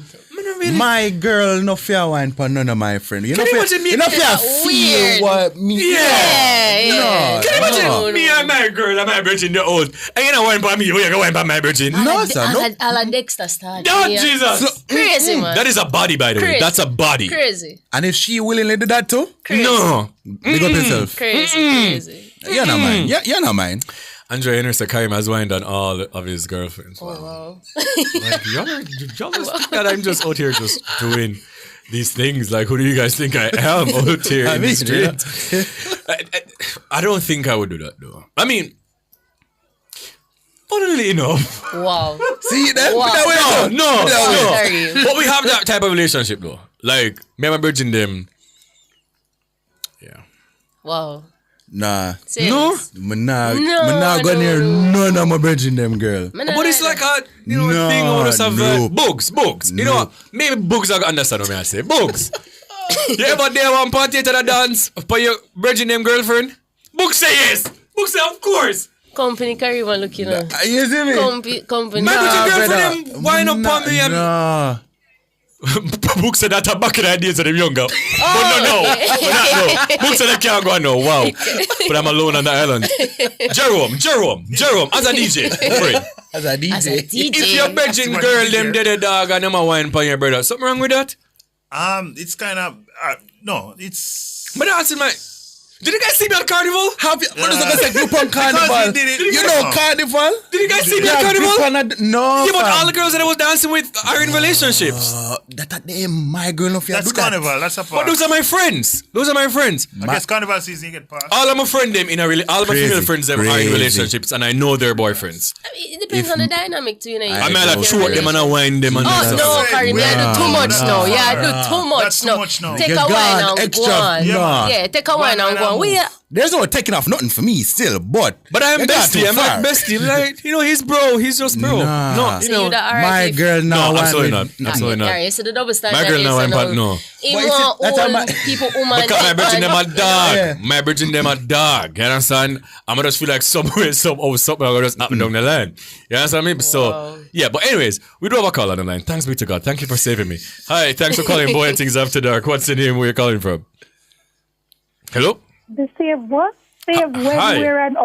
My girl no fear wine for none of my friend. You know fear feel what me. Yeah. Can you imagine me and my girl and my virgin the old? And you know wine for me, you go wine for my virgin. No, sir. No. I'll Dexter start. No, Jesus. Crazy, man. That is a body, by the way. That's a body. Crazy. And if she willingly do that too? Crazy. No. Big up yourself. Crazy. You're not mine. You're not mine. Andre Henderson Karim has wined on all of his girlfriends. Oh, wow. Like, y'all just think that I'm just out here just doing these things. Like, who do you guys think I am out here in the street? I don't think I would do that, though. I mean, funnily enough. Wow. See that? Wow. No. But we have that type of relationship, though. Like, me and my virgin them. Yeah. Wow. Nah. Serious? No? Nah, go near none of my virgin them, girl. But it's like a thing I want to have bugs. You know, maybe bugs I understand what I say. Bugs. You ever there one party to the dance for your virgin them girlfriend? Bugs say yes. Bugs say of course. Company carry one look, you know. You see me? Company. My virgin girlfriend wind up on me and Nah. Books said that back in the days of them younger. But no. Books said that can't go on now. Wow. But I'm alone on the island. Jerome, as a DJ. As a DJ. If your virgin girl, them dead dog, and them a wine for your brother, something wrong with that? It's kind of no. It's. But that's in my. Did you guys see me at Carnival? What is it say group on Carnival? You know Carnival? Did you guys see me at Carnival? No. Yeah, but all the girls that I was dancing with are in relationships. That my girl no fear That's do Carnival. that. That's a part. But those are my friends. I guess Carnival season you get past. All of my friends them all my female friends them are in relationships, and I know their boyfriends. I mean, it depends on the dynamic too, you know. I might have short them and I wine them and no, Karim, you do too much now. Yeah, do too much now. Take a wine and go on. Yeah, take a wine and go one. There's no taking off nothing for me still, but I'm bestie. I'm not bestie. Like, he's bro. He's just bro. Nah. No, So you the my girl now. No, absolutely not. Absolutely not. Yeah, so the double standard. My girl now, I'm but no. Even old people, woman. Because my bridging them a dog. Yeah. My bridging them a dog. You understand? I'm gonna just feel like something gonna just happen down the line. You understand me? So yeah, but anyways, we do have a call on the line. Thanks be to God. Thank you for saving me. Hi, thanks for calling Bwoyatingz After Dark. What's the name? Where you calling from? Hello? The same what? Same hi. Wednesday and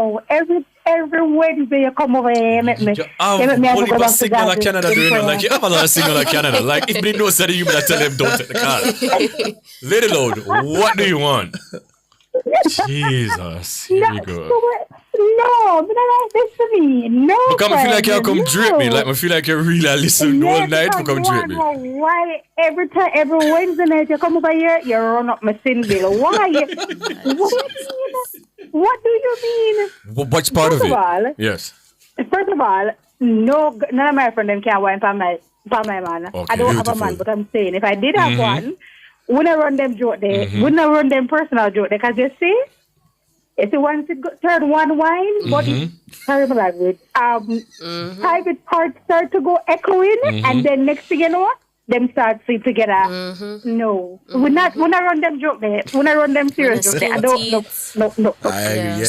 every Wednesday you come over here and make me. Only for signal like Canada doing it. Like you have a lot of signal like Canada. Like if they know said you better tell them don't take the call. Lady Load, what do you want? Jesus. Here we go. No, but I like this for me. No. Because I feel like you come drip me. Like I feel like you really listen all night to come drip me. Why every Wednesday night you come over here, you run up my sin bill. Why? What do you mean? Which part of it? Yes. First of all, none of my friends can wine for my man. Okay, I don't have a man, but I'm saying if I did have one, wouldn't I run them joke there? Wouldn't I run them personal joke there? Because you see, if you want to turn one wine, but terrible language. Private parts start to go echoing, and then next thing you know, them start sleep together. No, when I run them joke there, when I run them serious joke there, I don't. No. I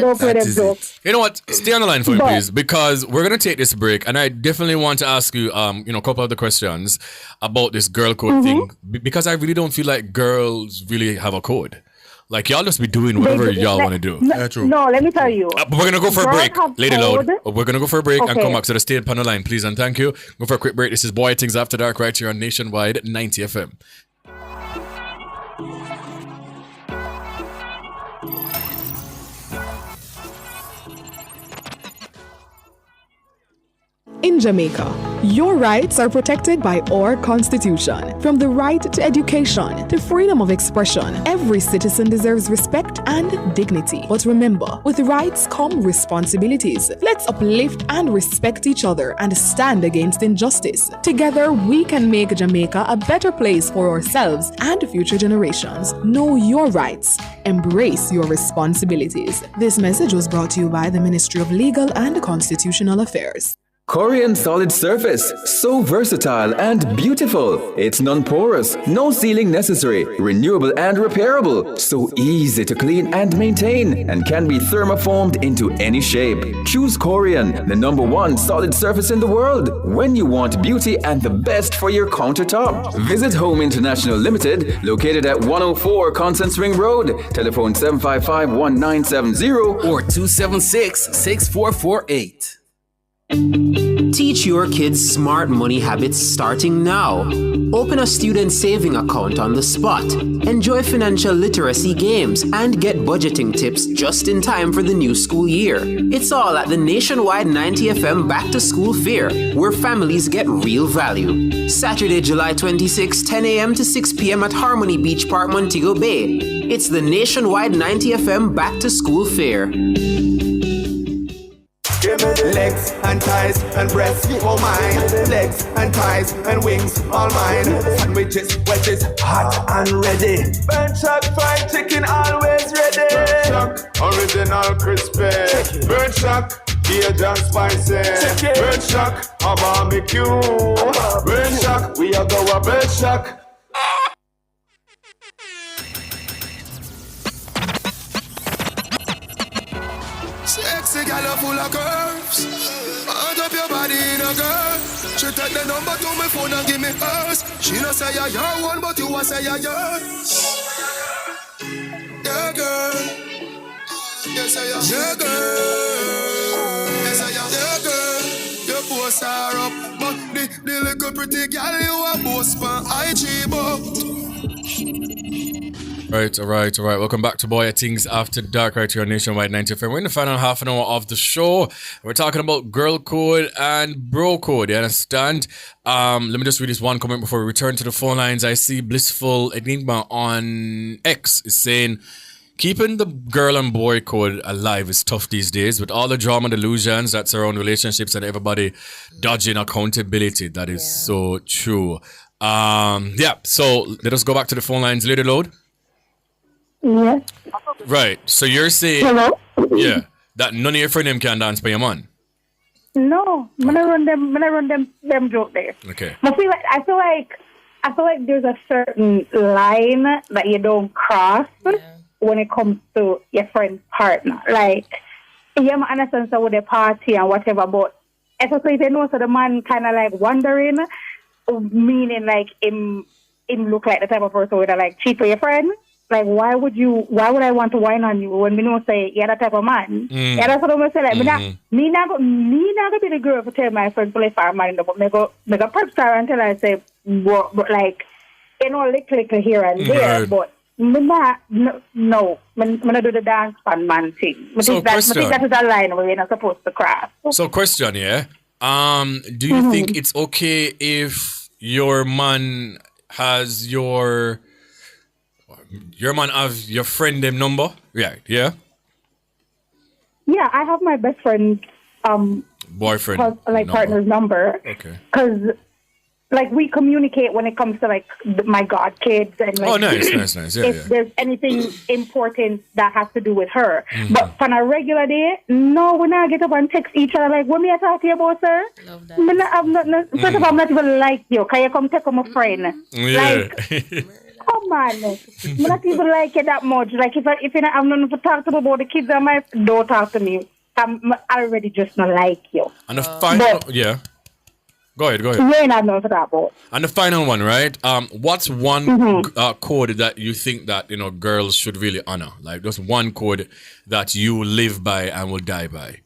don't play them jokes. You know what? Stay on the line for me, please, because we're gonna take this break, and I definitely want to ask you, a couple of the questions about this girl code thing, because I really don't feel like girls really have a code. Like, y'all just be doing whatever y'all want to do. No, let me tell you. But we're going to go for a break, Lady Loud. We're going to go for a break and come back to the stay on the line, please. And thank you. Go for a quick break. This is Bwoyatingz After Dark right here on Nationwide 90 FM. In Jamaica, your rights are protected by our Constitution. From the right to education to freedom of expression, every citizen deserves respect and dignity. But remember, with rights come responsibilities. Let's uplift and respect each other and stand against injustice. Together, we can make Jamaica a better place for ourselves and future generations. Know your rights. Embrace your responsibilities. This message was brought to you by the Ministry of Legal and Constitutional Affairs. Korean solid surface, so versatile and beautiful. It's non-porous, no sealing necessary, renewable and repairable, so easy to clean and maintain, and can be thermoformed into any shape. Choose Korean, the #1 solid surface in the world, when you want beauty and the best for your countertop. Visit Home International Limited, located at 104 Constant Spring Road. Telephone 755-1970 or 276-6448. Teach your kids smart money habits starting now. Open a student saving account on the spot. Enjoy financial literacy games and get budgeting tips just in time for the new school year. It's all at the Nationwide 90 FM Back to School Fair, where families get real value. Saturday, July 26, 10 a.m. to 6 p.m. at Harmony Beach Park, Montego Bay. It's the Nationwide 90 FM Back to School Fair. Give me the legs and thighs and breasts, all mine. Legs and thighs and wings, all mine. Sandwiches, wedges, hot and ready. Burnt chuck, fried chicken, always ready. Burnt chuck, original crispy. Burnt chuck, Cajun spicy. Burnt chuck, a barbecue. Burnt chuck, we are go a burnt chuck. Sexy gal full of curves. Mount up your body in a girl. She take the number to my phone and give me hers. She no say you're your one, but you a say you're yours. Yeah, girl. Yes, I am. Yeah, girl. Yes, I am. Yeah, girl. Your posts are up, but the little pretty gal you a boast for IG, but. All right. Welcome back to Bwoyatingz After Dark right here on Nationwide 90 FM. We're in the final half an hour of the show. We're talking about girl code and bro code. You understand? Let me just read this one comment before we return to the phone lines. I see Blissful Enigma on X is saying, keeping the girl and boy code alive is tough these days with all the drama and delusions that surround relationships and everybody dodging accountability. That is so true. So let us go back to the phone lines. Lady Load. Yes. Right. So you're saying, Hello? yeah, that none of your friend them can dance for your man. No, when I run them joke there. Okay. I feel like there's a certain line that you don't cross when it comes to your friend's partner. Like, yeah, I understand so with the party and whatever, but especially if you know so the man kind of like wondering, meaning like him look like the type of person who would like cheat for your friend. Like, why would I want to whine on you when we know say you're that type of man? Yeah, that's what I'm gonna say. Like, me not gonna be the girl to tell my friend to play for a man, but me go prep star until I say, but like, you know, little here and there, but me not no, me not do the dance fan man thing. I think that is a line where you're not supposed to cross. So question, yeah. Do you think it's okay if your man has your man have your friend them number? Yeah, yeah. Yeah, I have my best friend's boyfriend partner's number. Okay. Because like we communicate when it comes to like my god kids and like nice. Yeah, if there's anything important that has to do with her. But on a regular day, no, we not get up and text each other like, what me I talk to you about, sir? Love that. First of all, I'm not even like you. Can you come take on my friend? Yeah. Like, come on. I'm not even like you that much. Like if I'm not to talk to about the kids, don't talk to me. I'm already just not like you. And the final, Go ahead. You're not known for that, boy. And the final one, right? What's one code that you think that girls should really honor? Like just one code that you live by and will die by.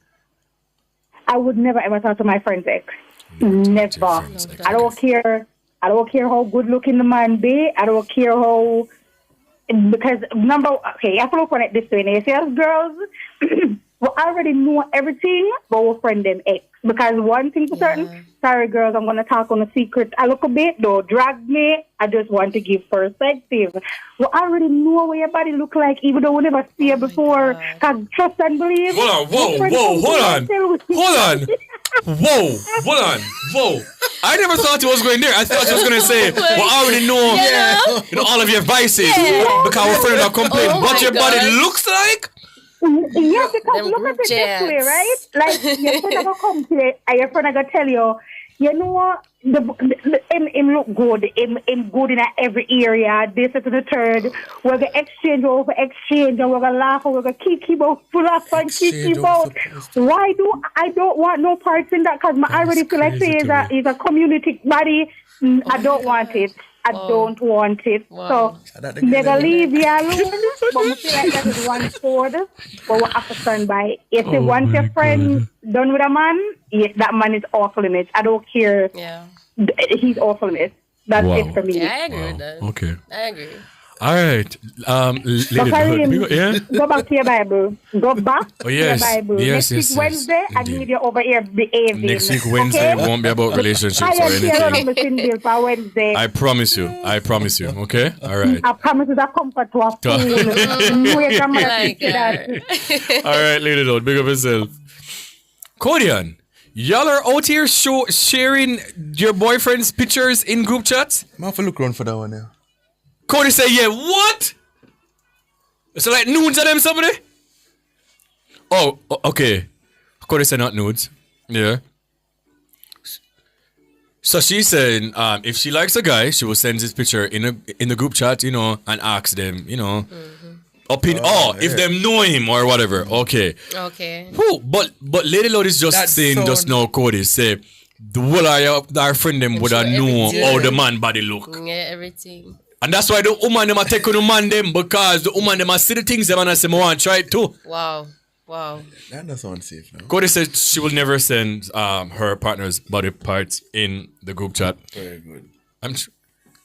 I would never ever talk to my friend's ex. Never. I don't care. I don't care how good looking the man be. I don't care how, because you have to look on it this way. You see us girls, we already know everything, but we'll friend them ex. Because one thing for certain, sorry girls, I'm going to talk on a secret a little bit. Don't drag me. I just want to give perspective. We already know what your body look like, even though we never see it before. Because trust and believe. Hold on. I never thought it was going there. I thought it was going to say, well, I already know, all of your vices. Because we're friends are complaining. What your body looks like? Yeah, because look at it this way, right? Like, your friend gonna come to you and your friend gonna tell you, you know what, him look good, him good in every area, this to the third. We're gonna exchange over exchange and we're gonna laugh and we're gonna keep out, full up and keep out. Why do I don't want no parts in that? Because I already feel like he's a community body. I don't want it. I don't want it. Wow. So they're going to leave you alone. But I feel like that is one sword. But we have to stand by. If you want your friend done with a man, that man is off limits. I don't care. Yeah. He's off limits. That's it for me. Yeah, I agree with that. Okay. I agree. All right. Go back to your Bible. Go back to your Bible. Yes, Next week Wednesday, I need you over here behaving. Next week Wednesday won't be about relationships or anything. I promise you. Okay? All right. I promise you that comfort to a All right, Lady Lord. Big up yourself. Codian, y'all are out here sharing your boyfriend's pictures in group chats? I'm have to look around for that one now. Cody say, yeah, what? So like nudes of them somebody? Oh, okay. Cody said not nudes. Yeah. So she's saying, if she likes a guy, she will send his picture in the group chat, and ask them, opinion. If them know him or whatever. Okay. Whew, but Lady Lord is just saying just now, Cody say, the whole our friend them would have know how the man body look. Yeah, everything. And that's why the woman them a take on the man them, because the woman them a see the things them and I say, I want to try it too. Wow. That doesn't sound safe now. Cody said she will never send her partner's body parts in the group chat. Very good. I'm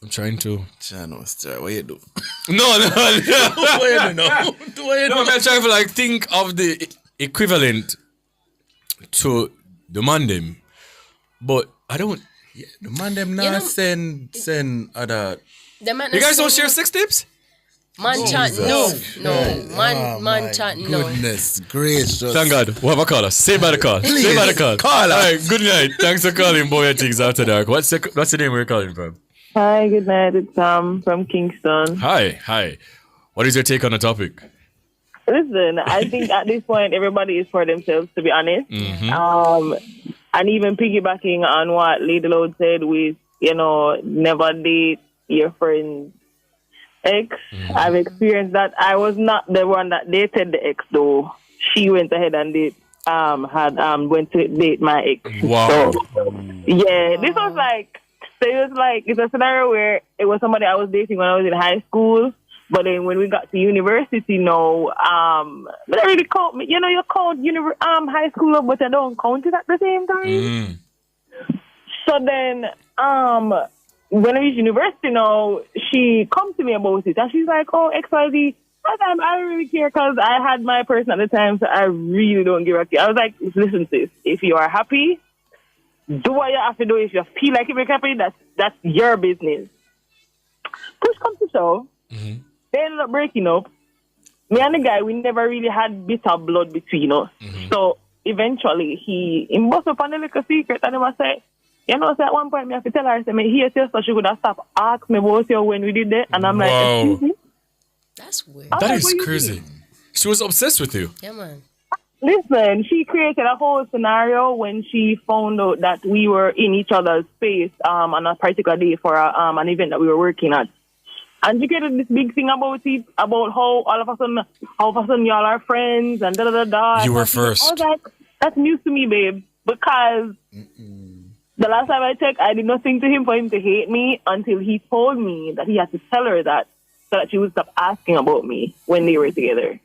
trying to. What you do? No. What you do now? No, I'm trying to think of the equivalent to the man them, but I don't. Yeah, the man them now send other. You guys don't share sex tips? Man chat, no. Man chat, no. Goodness gracious. Thank God. We'll have a caller. Say by the call. Say by the call. Call. All right, good night. Thanks for calling Bwoyatingz Afterdark. What's the name we're calling from? Hi, good night. It's Sam from Kingston. Hi. What is your take on the topic? Listen, I think at this point everybody is for themselves, to be honest. And even piggybacking on what Lady Lord said with, never date your friend's ex. I've experienced that. I was not the one that dated the ex though. She went ahead and went to date my ex. Wow. So, yeah, this was it's a scenario where it was somebody I was dating when I was in high school. But then when we got to university, but I really count me. You count high school, but I don't count it at the same time. So then, when I reached university she comes to me about it, and she's like, "Oh, XYZ." I don't really care because I had my person at the time, so I really don't give a care. I was like, "Listen, sis, if you are happy, do what you have to do. If you feel like you're happy, that's your business." Push comes to shove. They ended up breaking up. Me and the guy, we never really had bitter blood between us. So eventually, he bust up on a little secret and he was say, so at one point, me have to tell her, I said, "Me here, so she would have stopped asking me about you when we did that." And I'm like, "Excuse me?" That's weird. That is crazy. She was obsessed with you. Yeah, man. Listen, she created a whole scenario when she found out that we were in each other's space on a particular day for an event that we were working at. And she created this big thing about it, about how all of a sudden y'all are friends and da-da-da-da. You were first. I was like, that's news to me, babe. Because the last time I checked, I did not sing to him for him to hate me until he told me that he had to tell her that so that she would stop asking about me when they were together.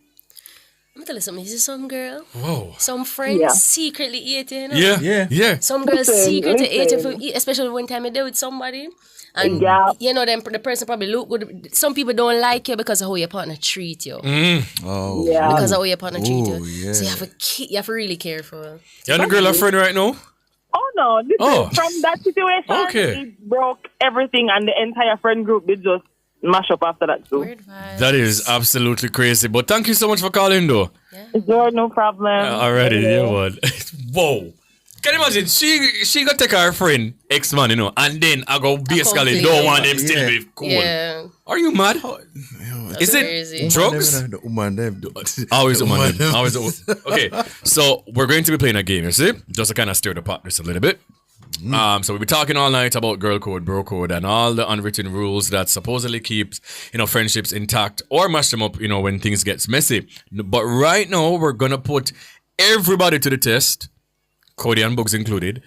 I'm gonna tell you something. Is this some girl? Whoa. Some friends secretly ate you, Yeah. Some girls secretly ate you, especially when time you deal with somebody. And the person probably look good. Some people don't like you because of how your partner treat you. Because of how your partner treat you. Yeah. So you have to really careful. You and the girl a friend right now? Oh no, from that situation, it broke everything and the entire friend group did just mash up after that too. That is absolutely crazy. But thank you so much for calling though. Sure, no problem. Alrighty, yeah, man. Whoa. Can you imagine? She got take her friend, ex-man, and then I go basically don't want them still be cool. Yeah. Are you mad? Is it crazy. drugs? Always woman them. Always. Okay, so we're going to be playing a game, you see? Just to kind of stir the pot just a little bit. So we'll be talking all night about girl code, bro code, and all the unwritten rules that supposedly keeps, friendships intact or mash them up, when things gets messy. But right now, we're gonna put everybody to the test. Cody and Bugs included,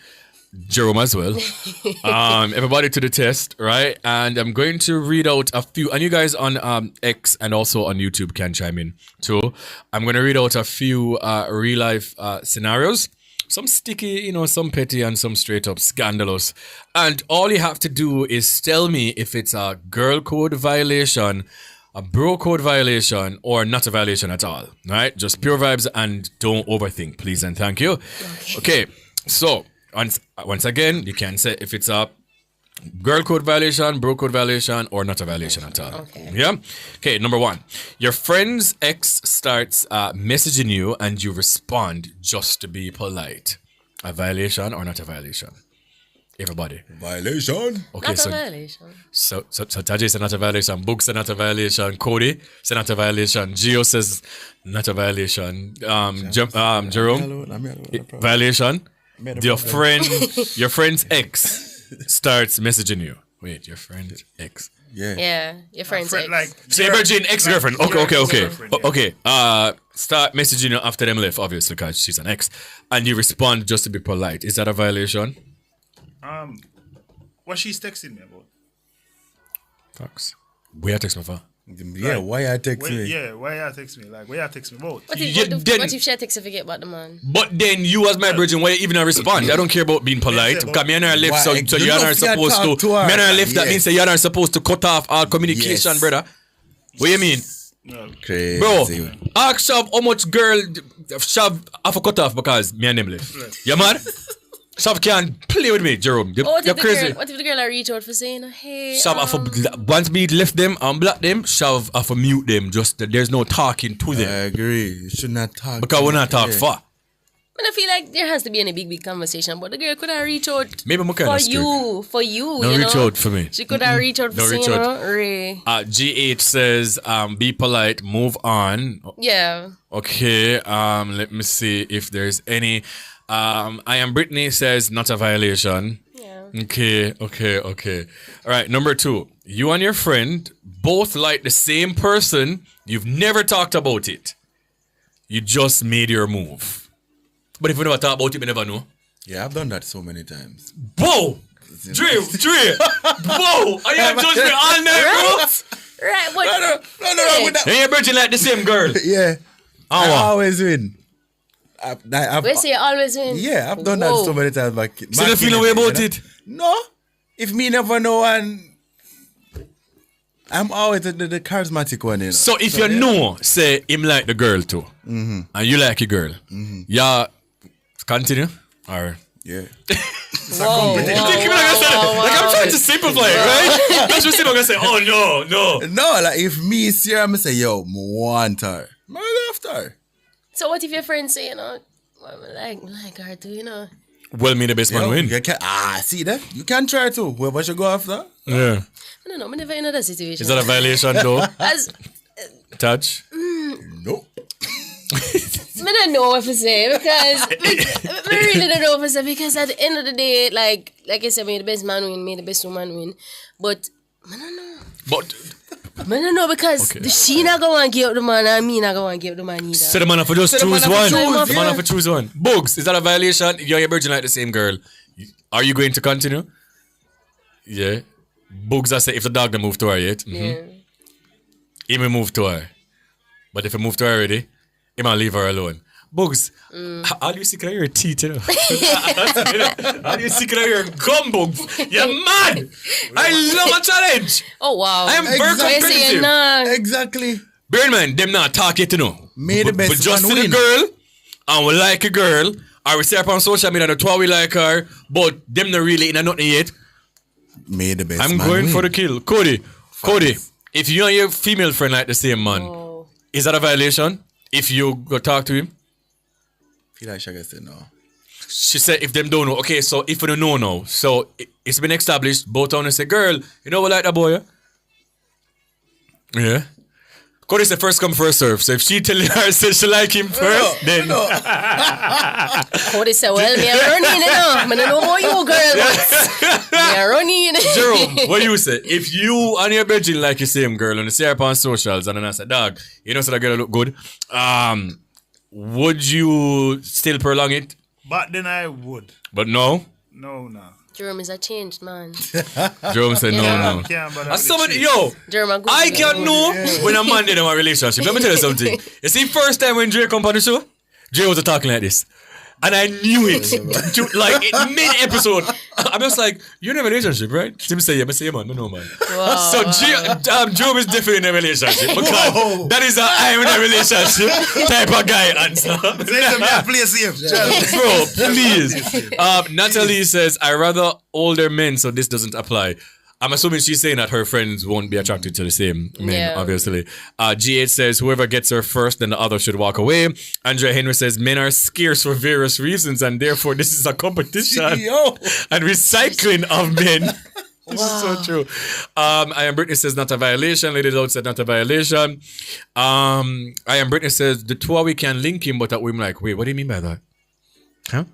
Jerome as well. Everybody to the test, right? And I'm going to read out a few, and you guys on X and also on YouTube can chime in too. I'm going to read out a few real life scenarios. Some sticky, some petty and some straight up scandalous. And all you have to do is tell me if it's a girl code violation, a bro code violation, or not a violation at all. Right? Just pure vibes and don't overthink, please and thank you. Okay, so once again, you can say if it's a girl code violation, bro code violation, or not a violation at all. Okay. Yeah? Okay, number one. Your friend's ex starts messaging you and you respond just to be polite. A violation or not a violation? Everybody. Violation. Okay, not a violation. So Tahje said not a violation. Book said not a violation. Cody said not a violation. Gio says not a violation. Jerome, violation. Your friend's ex starts messaging you. Wait, your friend's ex. Yeah, your friend's ex. Say virgin ex-girlfriend. Okay. Start messaging you after them left, obviously, because she's an ex, and you respond just to be polite. Is that a violation? What she's texting me about? Facts. Where you text me for? Yeah, why you text me? Yeah, why you text me? Like, where you text me about? What if she text and forget about the man? But then you as my virgin, why you even respond? I don't care about being polite. Because me and her left, so you and her supposed to. Me and her left, that means that you and her supposed to cut off all communication, brother. What do you mean? Crazy. Bro, ask Shav how much girl Shav have a cut off because me and them left. You mad? Shav can't play with me, Jerome. You're crazy. What if the girl I reach out for saying, hey, Shav once me left them and block them, Shav have to mute them. Just there's no talking to them. I agree. You should not talk. Because we're not talk for. But I feel like there has to be a big conversation. But the girl could have reached out Maybe I'm kind of for you. No you reach know? out for me. She could have reached out for No reach you, out. Ray. GH says, be polite, move on. Yeah. Okay, let me see if there's any. I am Brittany says, not a violation. Yeah. Okay. All right, number 2. You and your friend both like the same person. You've never talked about it. You just made your move. But if we never talk about it, we never know. Yeah, I've done that so many times. Whoa! Dre! Whoa! Are you judging me all night, bro? Right, what? No, wrong with that. Hey, you're virgin like the same girl. Yeah. I always win. We say you always win. Yeah, I've done that so many times. So you feel a way about it? No. If me never know, and I'm always the charismatic one, you know. So if you know, say him like the girl too, Mm-hmm. and you like a girl, yeah, continue? Or yeah. Whoa, like I'm trying to simplify it, right? That's just I'm gonna say, oh no. No, like if me see her, I'm say, yo, I want her. I love her. So what if your friends say, you know, well, I like her too, you know? Well, me the best man win. You can, see that? You can try to. Whoever should go after. Yeah. I don't know, I'm never in that situation. Is that a violation though? As Touch? Nope. I don't know what to say because I really don't know what to say because at the end of the day, like I said, may the best man win, may the best woman win. But I don't know. I don't know because she not going to give up the man and me not going to give up the man either. So the man have to just choose one. The man have to choose one. Bugs, is that a violation? You're a virgin like the same girl. Are you going to continue? Yeah. Bugs, I say if the dog don't move to her yet. Yeah. He may move to her. But if he move to her already, he might leave her alone. Bugs, how do you see your teeth, you know? How do you see your gum, Bugs? You're mad! I love a challenge! Oh, wow. I am very competitive. Exactly. Bear in mind, them not talk yet, you know. May the best but just one see win. the girl, and we like a girl, or we see her on social media, that's why we like her, but them not really in nothing yet. May the best I'm man going win. for the kill. Cody, if you and your female friend like the same man, is that a violation? If you go talk to him? Feel like she said no. She said if them don't know. Okay, so if we don't know now, so it's been established, both on and say, girl, you know what like that boy? Yeah. Cody said first come, first serve. So if she tell her say she like him first, then Cody said, well, me a running, you know. I don't know about you, girl, but me a running. Jerome, what you say? If you and your virgin like the same girl and you see her on socials and then I said, dog, you know so that girl look good, would you still prolong it? But then I would. But no? No. Jerome is a changed man. Jerome said no. And somebody, yo, Jerome, I can't know when a man in a relationship. Let me tell you something. You see, first time when Dre come on the show, Dre was talking like this. And I knew it. Like, mid-episode. I'm just like, you're in a relationship, right? Tim say, yeah, I say, man. No, man. Wow. So, Job is definitely in a relationship. Because that is a I'm in a relationship type of guy answer. Play safe. Bro, please. Natalie says, I rather older men, so this doesn't apply. I'm assuming she's saying that her friends won't be attracted to the same men, obviously. G8 says, whoever gets her first, then the other should walk away. Andrea Henry says, men are scarce for various reasons, and therefore this is a competition and recycling of men. This is so true. I am Brittany says, not a violation. Lady Loud said, not a violation. I am Brittany says, the two we can link him, but that we're like, wait, what do you mean by that? Huh?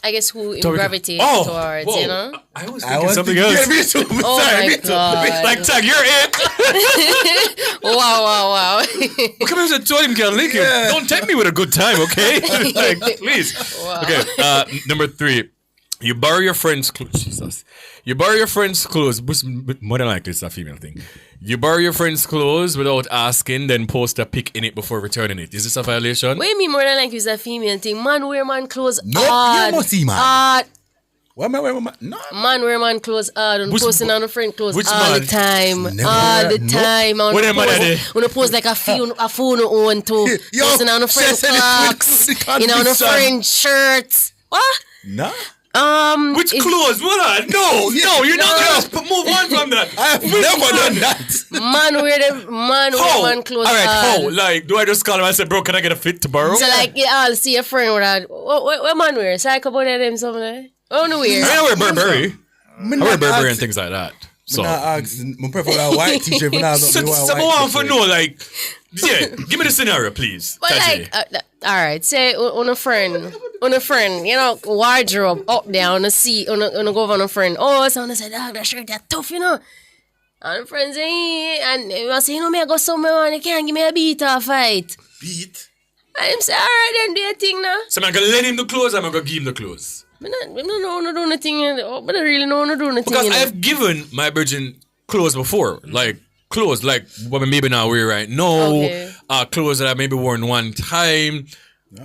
I guess who you gravitate towards, you know? I was thinking something else. Me too. Oh my God. Like, Tag, you're it. Wow. Come on, I told him, can link him. Don't tempt me with a good time, okay? Like, please. Wow. Okay, number 3. You borrow your friend's clothes. Jesus. You borrow your friend's clothes. More than likely, it's a female thing. You borrow your friend's clothes without asking, then post a pic in it before returning it. Is this a violation? What do you mean more than like it's a female thing? Man wear man clothes Nope, odd. you must see, man. What am I wearing? No. Man wear man clothes odd and posting on a friend clothes which all man? the time. Never. All the time. What am I When I post like a phone on too. Posting on a friend clocks. You know, on a friend shirts. What? No. Which clothes? Hold on. No, you're not gonna move on from that. I have never done that. Man wear clothes. All right, how? Like, do I just call him and say, bro, can I get a fit tomorrow? So like, I'll see a friend with that. What man wear? So I come out of them something. Oh no, wear. I wear Burberry. I wear Burberry and things like that. So I prefer a white t-shirt. Someone for no, like, yeah. Give me the scenario, please. But like, all right, say on a friend, you know, wardrobe up there on a seat, on a go on a friend. Oh, someone said, "Dog, that shirt that tough, you know." And friends say, and I say, you know, me I go somewhere and you can't give me a beat or fight. Beat. And him say, all right, then do your thing now. So I'm gonna lend him the clothes. I'm gonna give him the clothes. I don't know do nothing. But I really know do nothing. Because I've given my virgin clothes before, like clothes like what I maybe not wear right now, clothes that I maybe worn one time.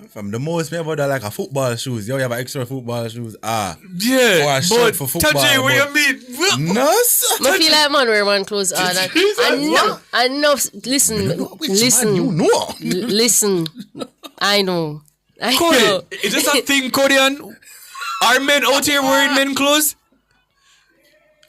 From the most me about that like a football shoes. You have extra football shoes. Yeah, or a shirt for football. Tahje, what you mean? No, sir. I feel like man wear one clothes. I know. Listen. You know. Listen. I know. Cody, is this a thing, Codian? Are men out here wearing men clothes?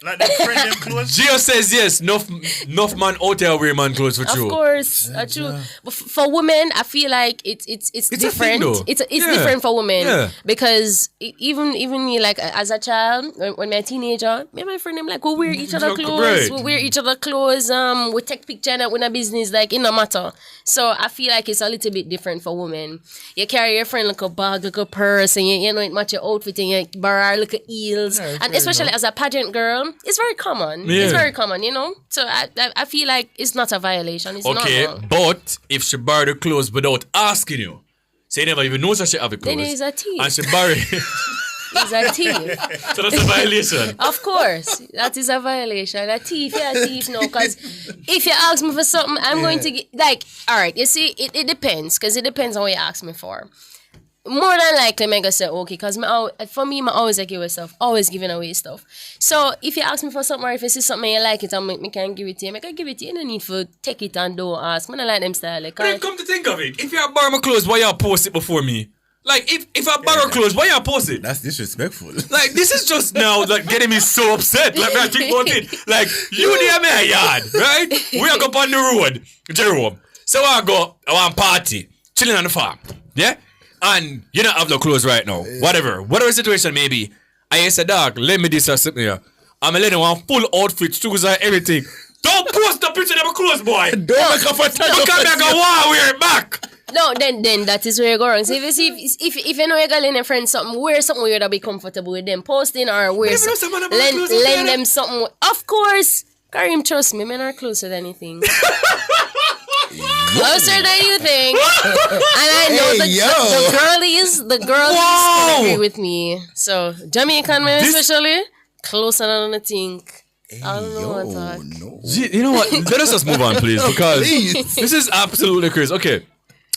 Like them friend them clothes? Gio says yes. Enough man out there wear man clothes for true. Of course, true. But for women, I feel like it's different. It's different for women because even me, like as a child, when I'm a teenager, me and my friend them like we wear each other clothes. We wear each other clothes. We take picture and when a business like it no matter. So I feel like it's a little bit different for women. You carry your friend like a bag, like a purse, and you know it match your outfit and you borrow like heels, and especially as a pageant girl. It's very common. Yeah. It's very common, you know. So I feel like it's not a violation. It's okay, normal. But if she borrow the clothes without asking you, say never even knows that she have the clothes. Then it's a thief. And she borrow it. It's a thief. So that's a violation. Of course, that is a violation. A thief, no. Because if you ask me for something, I'm going to get like. All right, you see, it depends because it depends on what you ask me for. More than likely, I'm gonna say okay, because for me, I always like give stuff, always giving away stuff. So if you ask me for something, or if you see something you like it, I can give it to you. I can give it to you. You don't need to take it and don't ask. I don't like them style. Like, but then come to think of it, if you borrow my clothes, why you post it before me? Like if I borrow clothes, why you post it? That's disrespectful. Like this is just now like getting me so upset. Like I think about it. Like you near my yard, right? We are go on the road, Jerome. So I want party, chilling on the farm, yeah. And you don't have no clothes right now. Whatever situation may be. I said, dog, let me this or something here. I'm letting one full outfit, shoes and everything. Don't post the picture of my clothes, boy. Don't make up a time. Don't come back and wear it back. No, then that is where you go wrong. So if you know you're getting a friend something, wear something where you'll be comfortable with them posting or wear lend them something. Of course. Karim, trust me, men are closer than anything. Closer than you think. And I know the girlies agree with me. So Jamaican men especially, closer than I think. I don't know what talk. No. You know what? Let us just move on, please, because this is absolutely crazy. Okay.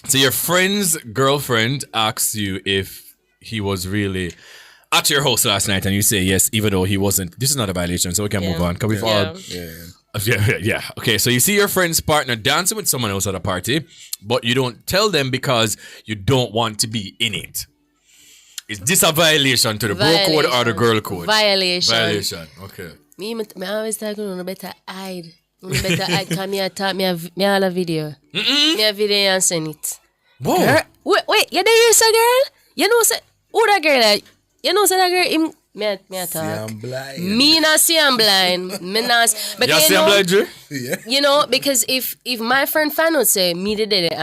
So your friend's girlfriend asks you if he was really at your house last night, and you say yes, even though he wasn't. This is not a violation, so we can move on. Because we've all... Yeah. Okay, so you see your friend's partner dancing with someone else at a party, but you don't tell them because you don't want to be in it. Is this a violation to the bro code or the girl code? Violation. Okay. Me always talk on better hide. Because me all a video. Me a video and send it. Whoa. Girl, wait, you there you say girl? You know say who that girl like? You know say that girl him me talk. See I'm blind. Me not see I'm blind. Me not. But you see I'm blind, Jay? Yeah. You know, because if my friend fan would say me did it,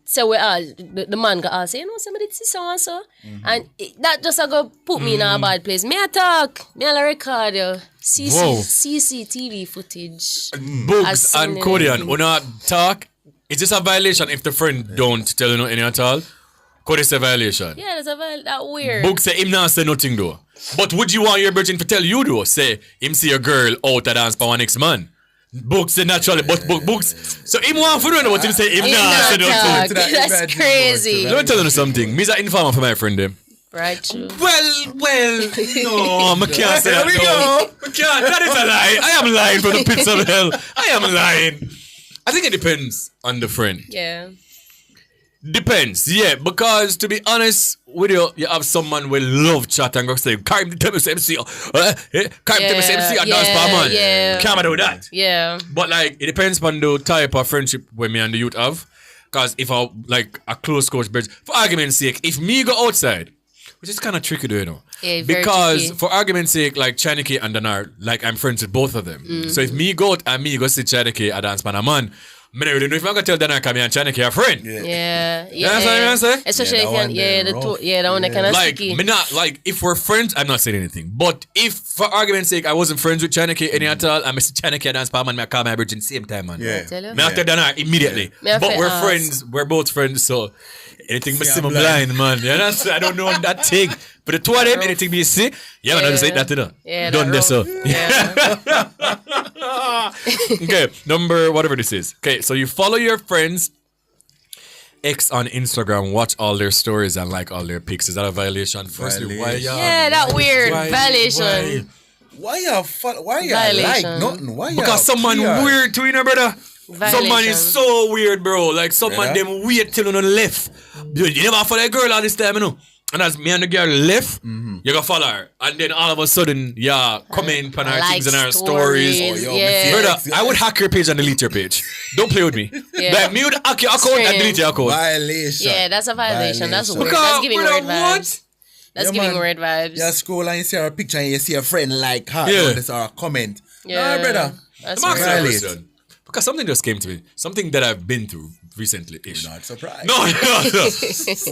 so we all the man got all say, you know, somebody see so and so, and that just go put me in a bad place. Me a talk, me a record CCTV footage. Books and Codian, when I talk, is this a violation if the friend don't tell you nothing at all? Cody say violation. Yeah, that's a violation. That weird. Books say him not say nothing though. But would you want your virgin to tell you though? Say him see a girl out to dance for one next man. Books say naturally, but books. So him want for know what him say him not say nothing. That's crazy. Let me tell you something. Me's an informer for my friend them. Right, true. Well, no, I can't say that. No, I can't. That is a lie. I am lying from the pits of hell. I am lying. I think it depends on the friend. Yeah. Depends, yeah, because to be honest with you, you have someone will love chat and go say, Karim, tell me MC, Karim, tell me MC, and dance for man. Can't do that. Yeah. But like, it depends on the type of friendship when me and the youth have. Because if I, like, a close coach bridge, for argument's sake, if me go outside, which is kind of tricky, do you know? Yeah, very because tricky. for argument's sake, like Chanike and Danar, like I'm friends with both of them. So if me go out and me go see Chanike and dance for a man, I don't know if I'm gonna tell Danar come here and Chanike a friend. Yeah. You understand what I'm saying? Especially if that one that kind of like, sticky. me not like if we're friends, I'm not saying anything. But if for argument's sake, I wasn't friends with Chanike any at all, and Mr. Chanike dance for man, I call my bridge in the same time, man. Yeah. Tell you? Me after Danar immediately. Me have But to we're ask. friends. We're both friends, so anything me see me blind, man. You understand? I don't know that thing. But the two of them, anything me see, yeah, man, I just say that to them. Yeah, Done this, so. Yeah. Okay, number whatever this is. Okay, so you follow your friends X on Instagram, watch all their stories and like all their pics. Is that a violation? Firstly, why y'all? Yeah, that weird violation. Why y'all like Violation. nothing? Why y'all Because someone care? weird to you, know, brother. Violation. Someone is so weird, bro. Like someone them wait till you left. You never follow a girl all this time, you know. And as me and the girl left, you go follow her. And then all of a sudden, comment on her Like things and her stories. yeah. Brother, I would hack your page and delete your page. Don't play with me. Yeah. Like, me would hack your account and delete your account. Violation. Yeah, that's a violation. That's weird. Because, That's giving brother, weird vibes. That's Yeah, giving man. weird vibes. You scroll and you see her picture and you see a friend like her. Yeah. Notice or a comment. Yeah. Nah, brother. That's I'm asking weird. a question. Because something just came to me. Something that I've been through recently-ish. Not surprised. No.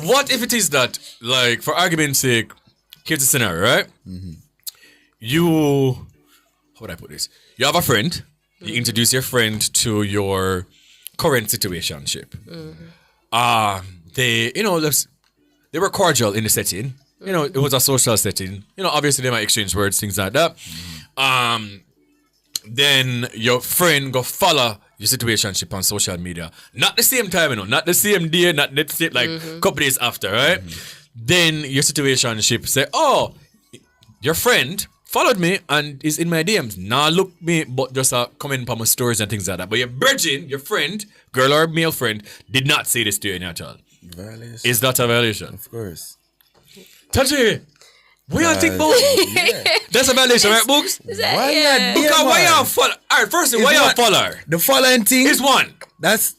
What if it is that, like, for argument's sake, here's the scenario, right? You, how would I put this? You have a friend. You introduce your friend to your current situationship. They, they were cordial in the setting. You know, it was a social setting. You know, obviously they might exchange words, things like that. Then your friend go follow your situationship on social media. Not the same time, not the same day, not the same, like, couple days after, right? Then your situationship say, oh, your friend followed me and is in my DMs. Nah, look me, but just comment on my stories and things like that. But your virgin, your friend, girl or male friend, did not say this to you at all. Violation. Is that a violation? Of course. Tahje, what y'all think about? That's a violation, right, Books? Why Yeah. you Because why y'all follow? Alright, firstly, why y'all follow her? The following thing Is one. That's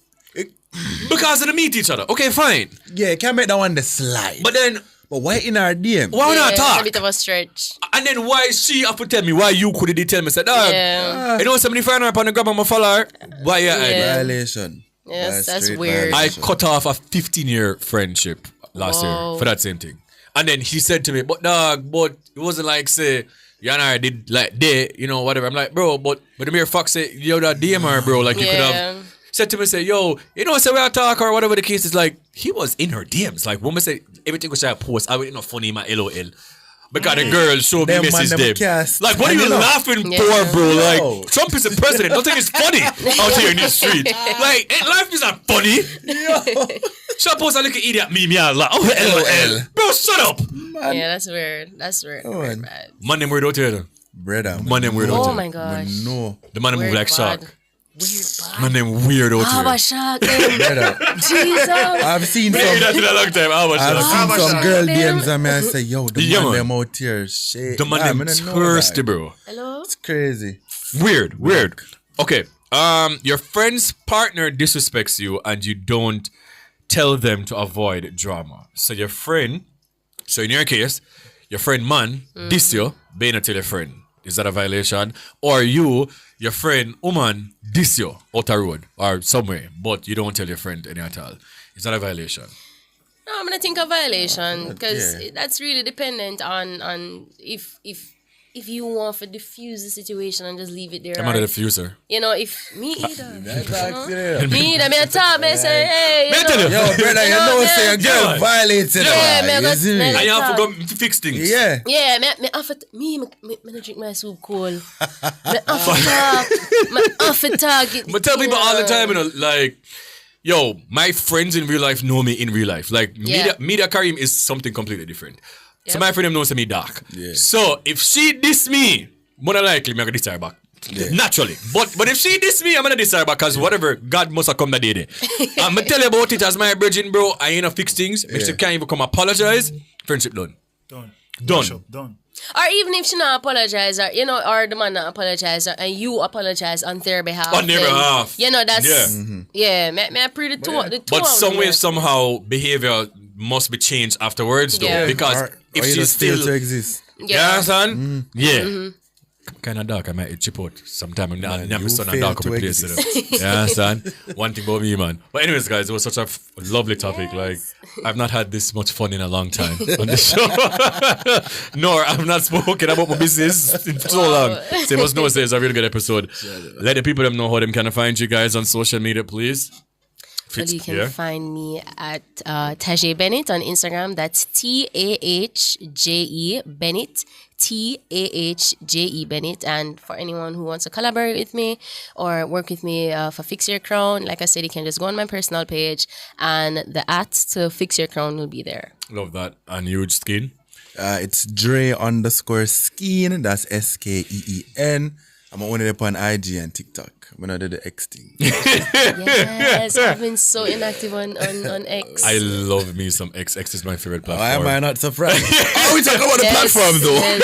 Because they meet each other. Okay, fine. yeah, can't make that one the slide. But then, But why in our DM? why we not It's a talk? bit of a stretch. And then why she have to tell me? Why you couldn't tell me? Said, Yeah. you know, somebody find her up on the grab and follow her. Why you hide? Yeah. Violation. Yes, that's straight weird. I violation. cut off a 15-year friendship last year Whoa. for that same thing. And then he said to me, but it wasn't like, say, you and I did like day, whatever. I'm like, bro, but the mere fuck say, yo, that DM her, bro. Like, you could have said to me, say, yo, say we are talk or whatever the case is. Like, he was in her DMs. Like, woman say, everything was I post, I was funny in my LOL. Because the girl showed me Them message man, them them. cast. Like, what are you laughing for, bro? No. Like, Trump is the president. Don't think it's funny out here in the street. Like, life is not funny. Shut post a little idiot meme, yeah, like, oh, LOL. Bro, shut up. Yeah, that's weird. That's weird. Weird vibes. Man, them weird out here. Brother. Man, them weird out Oh here. my gosh. No. The man them move Weird like bad. shark. Weird bad. Man, them weird out How here. a shark? Them. Brother. Jesus. I've seen Maybe some. that's been a long time. How much? I've seen some shark? girl DMs and me I say, yo, the Yeah, man man. them out here, shit. The man Nah, them me don't know thirsty, that. bro. Hello? It's crazy. Weird. Okay. Your friend's partner disrespects you and you don't tell them to avoid drama. So your friend, in your case, your friend man diss you, being not tell your friend. Is that a violation? Or your friend woman diss you out the road or somewhere, but you don't tell your friend any at all. Is that a violation? No, I'm gonna think a violation because that's really dependent on if you want to diffuse the situation and just leave it there. I'm not a or- diffuser. if me either. Yeah. Me either. Me a talk. Me say, hey, Me tell you. Yo, brother, you know, say a girl Yeah. violated Yeah, her. me You got- see me? me And you have to talk. go to fix things. Yeah. Yeah, me offer me no drink my soup cold. Me offer talk. Me offer talk. But tell people all the time, like, yo, my friends in real life know me in real life. Like, media Karim is something completely different. So my friend them knows me dark. Yeah. So if she diss me, more than likely, I'm gonna diss her back. Naturally. But if she diss me, I'm gonna diss her because whatever, God must have come that day. I'm gonna tell you about it as my virgin, bro. I ain't a fix things. If she can't even come apologize, friendship done. Done. Or even if she not apologize, or or the man not apologize, and you apologize on their behalf. On their behalf. That's may I pray the two. But some way, somehow, behavior must be changed afterwards, though, because if she still to exist. You understand? Yeah. Kind of dark. I might chip out sometime. I'm not son and dark up a place. You understand? One thing about me, man. But anyways, guys, it was such a lovely topic. Like, I've not had this much fun in a long time on the show. Nor I've not spoken about my business in so long. So you must know it's a really good episode. Let the people them know how them can find you guys on social media, please. Well, you can find me at Tahje Bennett on Instagram. That's TAHJE Bennett. TAHJE Bennett. And for anyone who wants to collaborate with me or work with me for Fix Your Crown, like I said, you can just go on my personal page and the @ to Fix Your Crown will be there. Love that. And you, Skeen? It's Dre_Skeen. That's SKEEN. I'm only up on IG and TikTok. When I did the X thing. Yes, I've been so inactive on X. I love me some X. X is my favorite platform. Why am I not surprised? We talk about the platform though.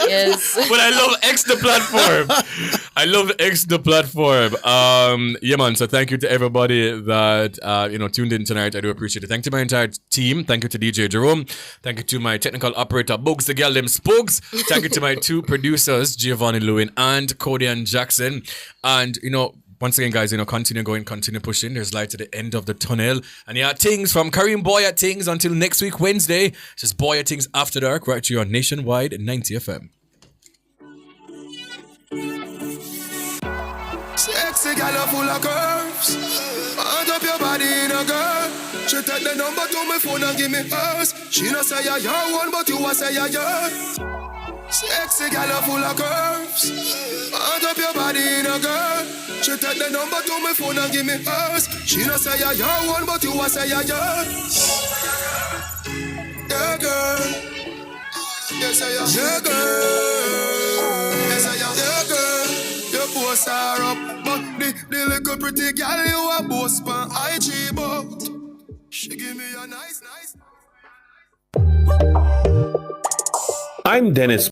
Yes. But I love X the platform. I love X the platform. Yeah, man. So thank you to everybody that tuned in tonight. I do appreciate it. Thank you to my entire team. Thank you to DJ Jerome. Thank you to my technical operator, Bugs the Girl, them Spogs. Thank you to my two producers, Giovanni Lewin and Cody and Jackson. And, once again, guys, continue going, continue pushing. There's light at the end of the tunnel. And things from Kareem Bwoyatingz until next week, Wednesday. It's just Bwoyatingz After Dark right here on Nationwide 90 FM. Sexy gal full of curves. Hand up your body in a girl. She take the number to my phone and give me hers. She not say you're your one, but you a say you're yours. Sexy gal full of curves. Hand up your body in a girl. She take the number to my phone and give me hers. She not say you're your one, but you a say you're yours. Yeah, girl. Yes, I am. Yeah, girl. Yes, I am. Yeah, girl. Your posts are up, but the little pretty girl you a boast pan IG, but she give me a nice. I'm Dennis